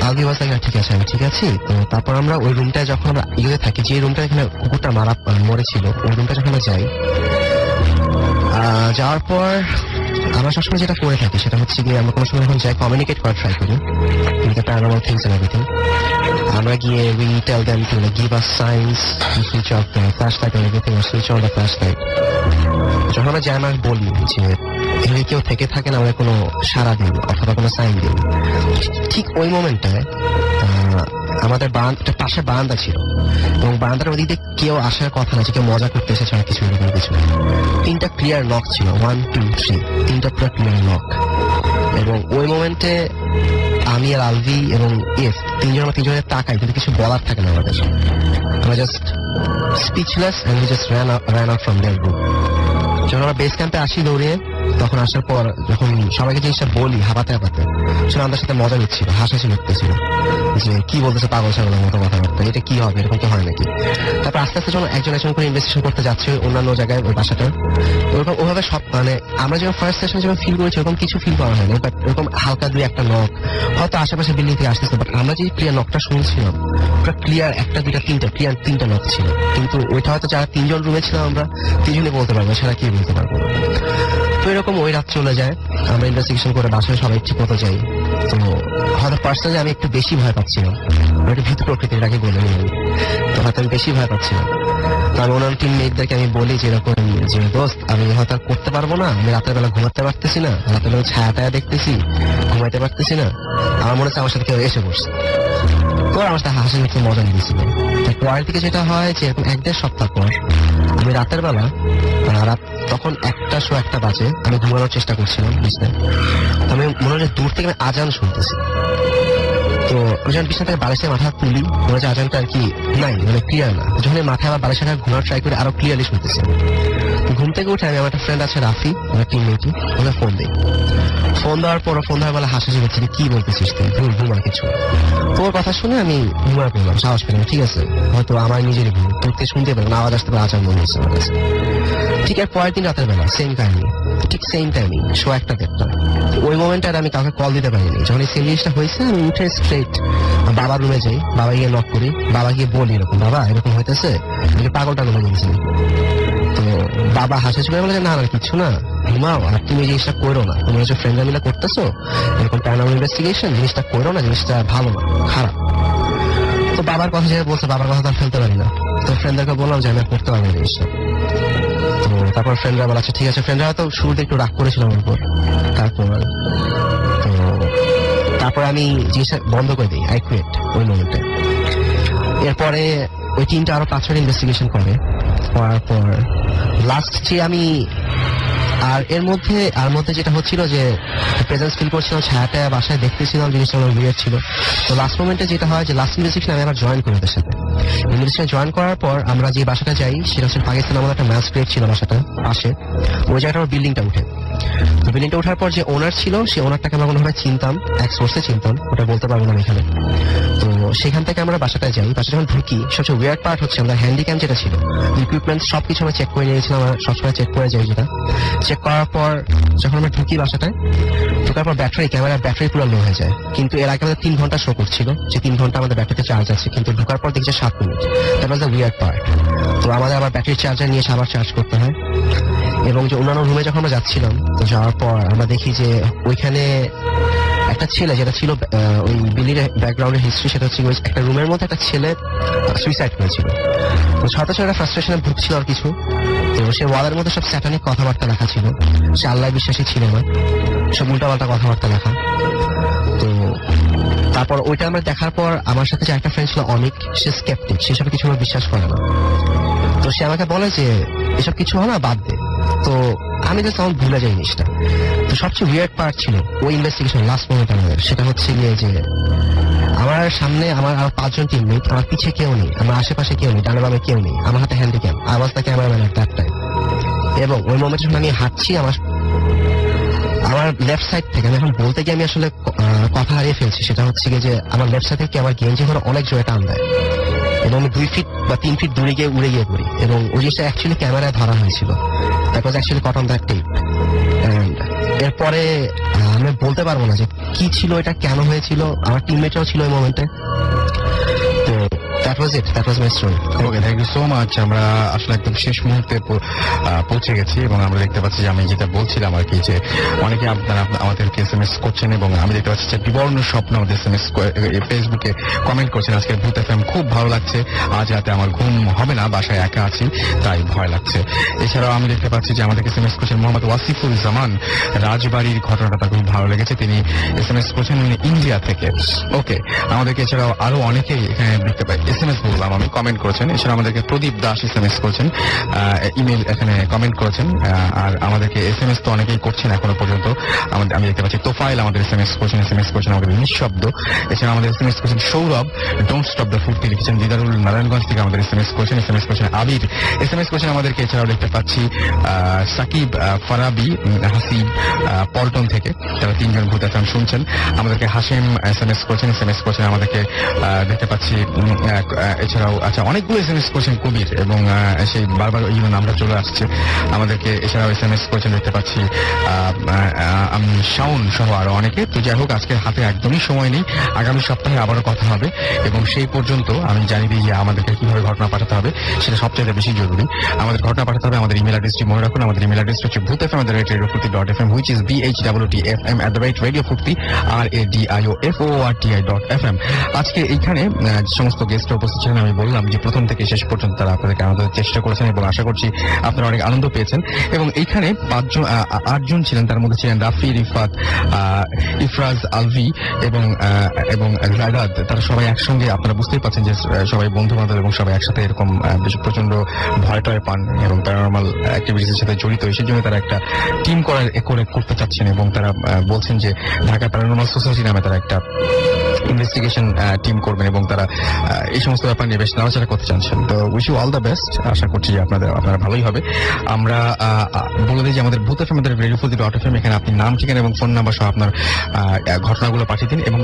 আলবি ওয়াজ লাইক ঠিক আছে, আমি ঠিক আছি। তো তারপর আমরা ওই রুমটায় যখন আমরা ইয়ে থাকি, যে রুমটা এখানে কুকুরটা মরেছিল, ওই রুমটা যখন আমরা যাই, যাওয়ার পর আমরা সবসময় যেটা করে থাকি সেটা হচ্ছে গিয়ে আমরা কোনো সময় যখন যাই কমিউনিকেট করার ট্রাই করি with the paranormal things and everything. আমরা গিয়ে we tell them to give us signs, to switch off the flashlight and everything, or switch on the flashlight. যখন আমরা যাই আমরা বলি যে এখানে কেউ থেকে থাকেন, আমরা কোনো সাড়া দিন অথবা কোনো সাইন দিন। ঠিক ওই মোমেন্টটায় আমাদের একটা পাশে বারান্দা ছিল, এবং বারান্দার ওদিকে কেউ আসার কথা না, যে কেউ মজা করতে এসেছে আর কিছু এরকম কিছু। 3টা ক্লিয়ার লক ছিল, 1, 2, 3, 3টা পুরো ক্লিয়ার লক। এবং ওই মোমেন্টে আমি আর আলভি এবং এফ আমরা তিনজনের তাকাই, কিন্তু কিছু বলার থাকে না আমাদের। আমরা just speechless and we just ran out from their group. যখন আমরা বেস ক্যাম্পে আসি দৌড়ে, তখন আসার পর যখন সবাইকে জিনিসটা বলি হাবাতে সেটা আমাদের সাথে মজা নিচ্ছিল, হাসাহাসি করতেছিল যে কি বলতেছে পাগল ছাগলের মতো কথাবার্তা, এটা কি হবে, এরকম তো হয় নাকি। তারপর আস্তে আস্তে যখন একজন করে ইনভেস্টিগেশন করতে যাচ্ছে অন্যান্য জায়গায় ওই বাসাটা, ওরকম ওভাবে সব মানে আমরা যখন ফার্স্ট সেশন যেমন ফিল করেছি ওরকম কিছু ফিল করা হয়নি, বাট ওরকম হালকা দুই একটা নক হয়তো আশেপাশে বিল্ডিং থেকে আসতেছে, বাট আমরা যে ক্লিয়ার নকটা শুনছিলাম পুরো ক্লিয়ার 1, 2, 3 ক্লিয়ার 3টা নক ছিল। কিন্তু ওইটা হয়তো যারা 3 জন রুমে ছিলাম আমরা 3 জনই বলতে পারবো, ছাড়া কি বলতে পারবো। তো এরকম ওই রাত চলে যায়, আমরা ইনভেস্টিগেশন করে বাসায় সবাই ঠিক মতো যাই। তো হয়তো পার্সোনালি আমি একটু বেশি ভয় পাচ্ছিলাম, একটু ভীত প্রকৃতির আগে বলে নিই। তো হয়তো আমি বেশি ভয় পাচ্ছিলাম। তো আমি অন্যান্য টিমমেটদেরকে আমি বলি যে এরকম যে দোস্ত আমি হয়তো আর করতে পারবো না, আমি রাতের বেলা ঘুমাতে পারতেছি না, রাতের বেলা ছায়া টায়া দেখতেছি, ঘুমাইতে পারতেছি না, আমার মনে হচ্ছে আমার সাথে কেউ এসে বসছে। তো আমার সাথে হাসি একটু মজা নিয়েছিল। পরের দিকে যেটা হয় যে এরকম 1-1.5 সপ্তাহ পর আমি রাতের বেলা রাত তখন 1টা বাজে, আমি ঘুমানোর চেষ্টা করছিলাম বিছানায়। আমি মনে হয় দূর থেকে আমি আজান শুনতেছি। তো আমি যখন বিছানা থেকে বালিশে মাথা তুলি মনে হচ্ছে আজানটা আর কি নাই, মানে ক্লিয়ার না। যখন মাথায় আবার বালিশে ঘুমানোর ট্রাই করে আরো ক্লিয়ারলি শুনতেছি। ঘুম থেকে উঠে আমি আমার একটা ফ্রেন্ড আছে রাফি, আমার টিমমেটই, ওকে ফোন দিই। ফোন দেওয়ার পর ফোন দেওয়ার বেলা হাসাহাসি করছি কি বলতেছিস তুই, ভুল ঘুম আর কিছু। তোর কথা শুনে আমি ঘুমায় পড়লাম, সাহস পেলাম ঠিক আছে হয়তো আমার নিজেরই ভুল, তোর থেকে শুনতে পারলাম আওয়াজ আসতে পারে, আচার মনে হচ্ছে আমার কাছে। ঠিক আর পরের দিন রাতের বেলা সেম কাহিনী, ঠিক সেম টাইমিং, 1:30। ওই মোমেন্টে আর আমি কাউকে কল দিতে পারিনি। যখন এই সেম জিনিসটা হয়েছে আমি উঠে স্ট্রেট বাবার রুমে যাই, বাবা গিয়ে নক করি, বাবা গিয়ে বলি এরকম বাবা এরকম হইতেছে, পাগল টাগল হয়ে গেছে। তো বাবা হাসি করে বলে যে না কিছু না, ঘুমাও, আর তুমি জিনিসটা করো না, তুমি হচ্ছে ফ্রেন্ডরা মিলে করতেছো এরকম প্যারানর্মাল ইনভেস্টিগেশন, জিনিসটা করো না, জিনিসটা ভালো না, খারাপ। তো বাবার কথা যেটা বলছে, বাবার কথা তো ফেলতে পারি না। তো ফ্রেন্ডদেরকে বললাম যে আমি করতে পারবো জিনিসটা। তো তারপর ফ্রেন্ডরা বলা ঠিক আছে, ফ্রেন্ডরা তো শুরুতে একটু রাগ করেছিল আমার উপর। তারপর আমি জিনিসটা বন্ধ করে দিই, আই কুইট ওই মোমেন্টে। এরপরে ওই টিমটা আরো 5-6 ইনভেস্টিগেশন করে, করার পর লাস্ট যে আমি আর এর মধ্যে যেটা হচ্ছিল যে প্রেজেন্স ফিল করছিলাম, ছায়াটা বাসায় দেখতেছিলাম, জিনিসটা আমার উইয়ার্ড ছিল। তো লাস্ট মোমেন্টে যেটা হয় যে লাস্ট ইনভেস্টিগেশন আমি আবার জয়েন করি ওদের সাথে। ইনভেস্টিগেশন জয়েন করার পর আমরা যে বাসাটা যাই সেটা হচ্ছে পাকিস্তান, আমাদের একটা ম্যাচ গ্রেড ছিল বাসাটা পাশে, ওই জায়গাটা আমার বিল্ডিংটা উঠে। তো বিল্ডিংটা ওঠার পর যে ওনার ছিল সেই ওনারটাকে আমরা কোনোভাবে চিনতাম, এক সোর্সে চিনতাম, ওটা বলতে পারবো না এখানে। তো সেখান থেকে আমরা বাসাটায় যাই। বাসায় যখন ঢুকি সবচেয়ে উইয়ার্ড পার্ট হচ্ছে আমরা হ্যান্ডিক্যাম যেটা ছিল, ইকুইপমেন্ট সবকিছু আমরা চেক করে নিয়েছিলাম, আমরা সবসময় চেক করে যাই। যেটা চেক করার পর যখন আমরা ঢুকি বাসাটায়, ঢোকার পর ক্যামেরার ব্যাটারি পুরো লো হয়ে যায়। কিন্তু এর আগে আমাদের 3 ঘন্টা শো করছিল যে 3 ঘন্টা আমাদের ব্যাটারিতে চার্জ আছে, কিন্তু ঢোকার পর দেখছে 7 minute. That was the weird part. তো আমাদের আবার ব্যাটারি চার্জার নিয়ে আবার চার্জ করতে হয়। এবং যে অন্যান্য রুমে যখন আমরা যাচ্ছিলাম, তো যাওয়ার পর আমরা দেখি যে ওইখানে একটা ছেলে, যেটা ছিল ওই বিল্ডিং এর ব্যাকগ্রাউন্ডের হিস্ট্রি, সেটা হচ্ছে একটা রুমের মধ্যে একটা ছেলে সুইসাইড করেছিল। তো হয়তো সেটা ফ্রাস্ট্রেশনে ভুগছিল আর কিছু। তো সে ওয়ালের মধ্যে সব স্যাটানিক কথাবার্তা লেখা ছিল, সে আল্লাহ বিশ্বাসী ছিল না, সব উল্টাপাল্টা কথাবার্তা লেখা। তো তারপর ওইটা আমরা দেখার পর আমার সাথে যে একটা ফ্রেন্ড ছিল অনেক, সে স্কেপটিক, সেসব কিছু আমার বিশ্বাস করে না। তো সে আমাকে বলে যে এসব কিছু হয় না, বাদ দে। তো আমি জাস্ট আমার ভুলে যাই জিনিসটা। তো সবচেয়ে উইয়ার্ড পার্ট ছিল ওই ইনভেস্টিগেশন লাস্ট মোমেন্ট আমাদের, সেটা হচ্ছে গিয়ে যে আমার সামনে আমার আর 5 জন টিমমেট, আমার পিছিয়ে কেউ নেই, আমার আশেপাশে কেউ নেই, ডানে বামে কেউ নেই, আমার হাতে handycam, I was the cameraman at that time. এবং ওই মোমেন্টে যখন আমি হাঁটছি, আমার লেফট সাইড থেকে, আমি এখন বলতে গিয়ে আমি আসলে কথা হারিয়ে ফেলছি, সেটা হচ্ছে গিয়ে যে আমার লেফট সাইড থেকে আমার গেঞ্জি করে অনেক জোরে টান দেয় এবং আমি 2 ফিট বা 3 ফিট দূরে গিয়ে উড়ে গিয়ে পড়ি। এবং ওই জিনিসটা অ্যাকচুয়ালি ক্যামেরায় ধরা হয়েছিল, that was actually caught on that tape. এরপরে আমি বলতে পারবো না যে কি ছিল, এটা কেন হয়েছিল, আমার টিমমেটরাও ছিল ওই মোমেন্টে। তো that was it, that was my story. Okay, thank you so much. আমরা আসলে একদম শেষ মুহূর্তে পৌঁছে গেছি এবং আমরা দেখতে পাচ্ছি যে আমি যেটা বলছিলাম আর কি, যে অনেকে আপনারা আমাদেরকে SMS করছেন এবং আমি দেখতে পাচ্ছি যে বিবর্ণ স্বপ্ন আমাদের SMS ফেসবুকে কমেন্ট করছেন, আজকে ভূত FM খুব ভালো লাগছে, আজ রাতে আমার ঘুম হবে না, বাসায় একা আছি তাই ভয় লাগছে। এছাড়াও আমি দেখতে পাচ্ছি যে আমাদেরকে SMS করছেন মোহাম্মদ ওয়াসিফুল জামান, রাজবাড়ির ঘটনাটা তার খুব ভালো লেগেছে, তিনি SMS করছেন ইন্ডিয়া থেকে। ওকে, আমাদেরকে এছাড়াও আরো অনেকেই এখানে দেখতে পাই SMS বললাম আমি, কমেন্ট করেছেন। এছাড়া আমাদেরকে প্রদীপ দাস SMS করেছেন, ইমেল এখানে কমেন্ট করেছেন। আর আমাদেরকে SMS তো অনেকেই করছেন এখনো পর্যন্ত, আমি দেখতে পাচ্ছি তোফাইল আমাদের SMS করেছেন আমাদের নিঃশব্দ। এছাড়া আমাদের SMS করেছেন Sourav, don't stop the food লিখেছেন। দিদারুল নারায়ণগঞ্জ থেকে আমাদের SMS করেছেন আবির SMS করেছেন আমাদেরকে। এছাড়াও দেখতে পাচ্ছি সাকিব, ফারাবি, হাসিব পল্টন থেকে, তারা 3 জন ভূত FM শুনছেন। আমাদেরকে হাসিম SMS করেছেন আমাদেরকে দেখতে পাচ্ছি। এছাড়াও আচ্ছা অনেকগুলো SMS করেছেন কবির, এবং সেই বারবার ওই নামটা চলে আসছে আমাদেরকে। এছাড়াও SMS করেছেন দেখতে পাচ্ছি আমি শাওন সহ আরো অনেকে। তো যাই হোক, আজকের হাতে একদমই সময় নেই, আগামী সপ্তাহে আবারও কথা হবে এবং সেই পর্যন্ত আমি জানিয়ে দিই যে আমাদেরকে কিভাবে ঘটনা পাঠাতে হবে, সেটা সবচেয়ে বেশি জরুরি। আমাদের ঘটনা পাঠাতে হবে আমাদের ইমেল অ্যাড্রেসটি মনে রাখুন। আমাদের ইমেল অ্যাড্রেস হচ্ছে bhutfm@radiofurti.fm, which is bhwtfm@radiofurti.fm। আজকে এইখানে সমস্ত গেস্ট যাত্রা উপস্থিত ছিলেন। আমি বললাম যে প্রথম থেকে শেষ পর্যন্ত তারা আপনাদেরকে আনন্দ দেওয়ার চেষ্টা করেছেন এবং আশা করছি আপনারা অনেক আনন্দ পেয়েছেন। এবং এইখানে 8জন ছিলেন, তার মধ্যে ছিলেন রাফি, রিফাত, ইফরাজ, আলভি এবং জায়দাদ। তারা সবাই একসঙ্গে, আপনারা বুঝতেই পারছেন যে সবাই বন্ধু বান্ধব এবং সবাই একসাথে এরকম প্রচন্ড ভয় টয় পান এবং প্যারানর্মাল অ্যাক্টিভিটিসের সাথে জড়িত, সেই জন্য তারা একটা টিম করতে চাচ্ছেন এবং তারা বলছেন যে ঢাকা প্যারানর্মাল সোসাইটি নামে তারা একটা ইনভেস্টিগেশন টিম করবেন এবং তারা এই সমস্ত ব্যাপার নিয়ে বেশ নাড়াচাড়া করতে চাচ্ছেন। তো wish you all the best. আশা করছি যে আপনারা ভালোই হবে। আমরা বলে দিই যে আমাদের ভূত এফএম, আমাদের radio for the dot FM, এখানে আপনি নাম, ঠিকানা এবং ফোন নাম্বার সহ আপনার ঘটনাগুলো পাঠিয়ে দিন এবং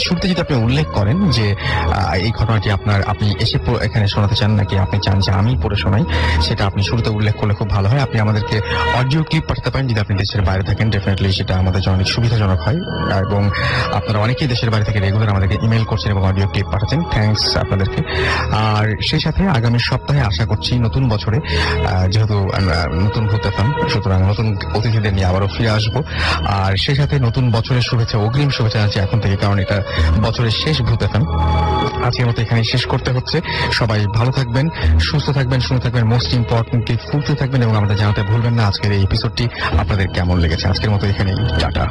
শুরুতে যদি আপনি উল্লেখ করেন যে এই ঘটনাটি আপনি এসে এখানে শোনাতে চান নাকি আপনি চান যে আমি পড়ে শোনাই, সেটা আপনি শুরুতে উল্লেখ করলে খুব ভালো হয়। আপনি আমাদেরকে অডিও ক্লিপ পাঠাতে পারেন যদি আপনি দেশের বাইরে থাকেন, ডেফিনেটলি সেটা আমাদের জন্য অনেক সুবিধাজনক হয়। এবং আপনারা অনেকেই দেশের বাইরে থেকে রেগুলার আমাদেরকে ইমেল করছেন এবং অডিও ক্লিপ পাঠাচ্ছেন, থ্যাঙ্কস আপনাদেরকে। আর সেই সাথে আগামী সপ্তাহে আশা করছি নতুন বছরে, যেহেতু নতুন ভূত এফএম, সুতরাং নতুন অতিথিদের নিয়ে আবারও ফিরে আসবো। আর সেই সাথে নতুন বছরের শুভেচ্ছা, অগ্রিম শুভেচ্ছা জানাচ্ছি এখন থেকে, কারণ এটা বছরের শেষ ভূত এফএম। আজকের মতো এখানে শেষ করতে হচ্ছে। সবাই ভালো থাকবেন, সুস্থ থাকবেন, শুনে থাকবেন, মোস্ট ইম্পর্টেন্টলি ফুলতে থাকবেন এবং আমাদের জানাতে ভুলবেন না আজকের এই এপিসোডটি আপনাদের কেমন লেগেছে। আজকের মতো এখানেই টাটা।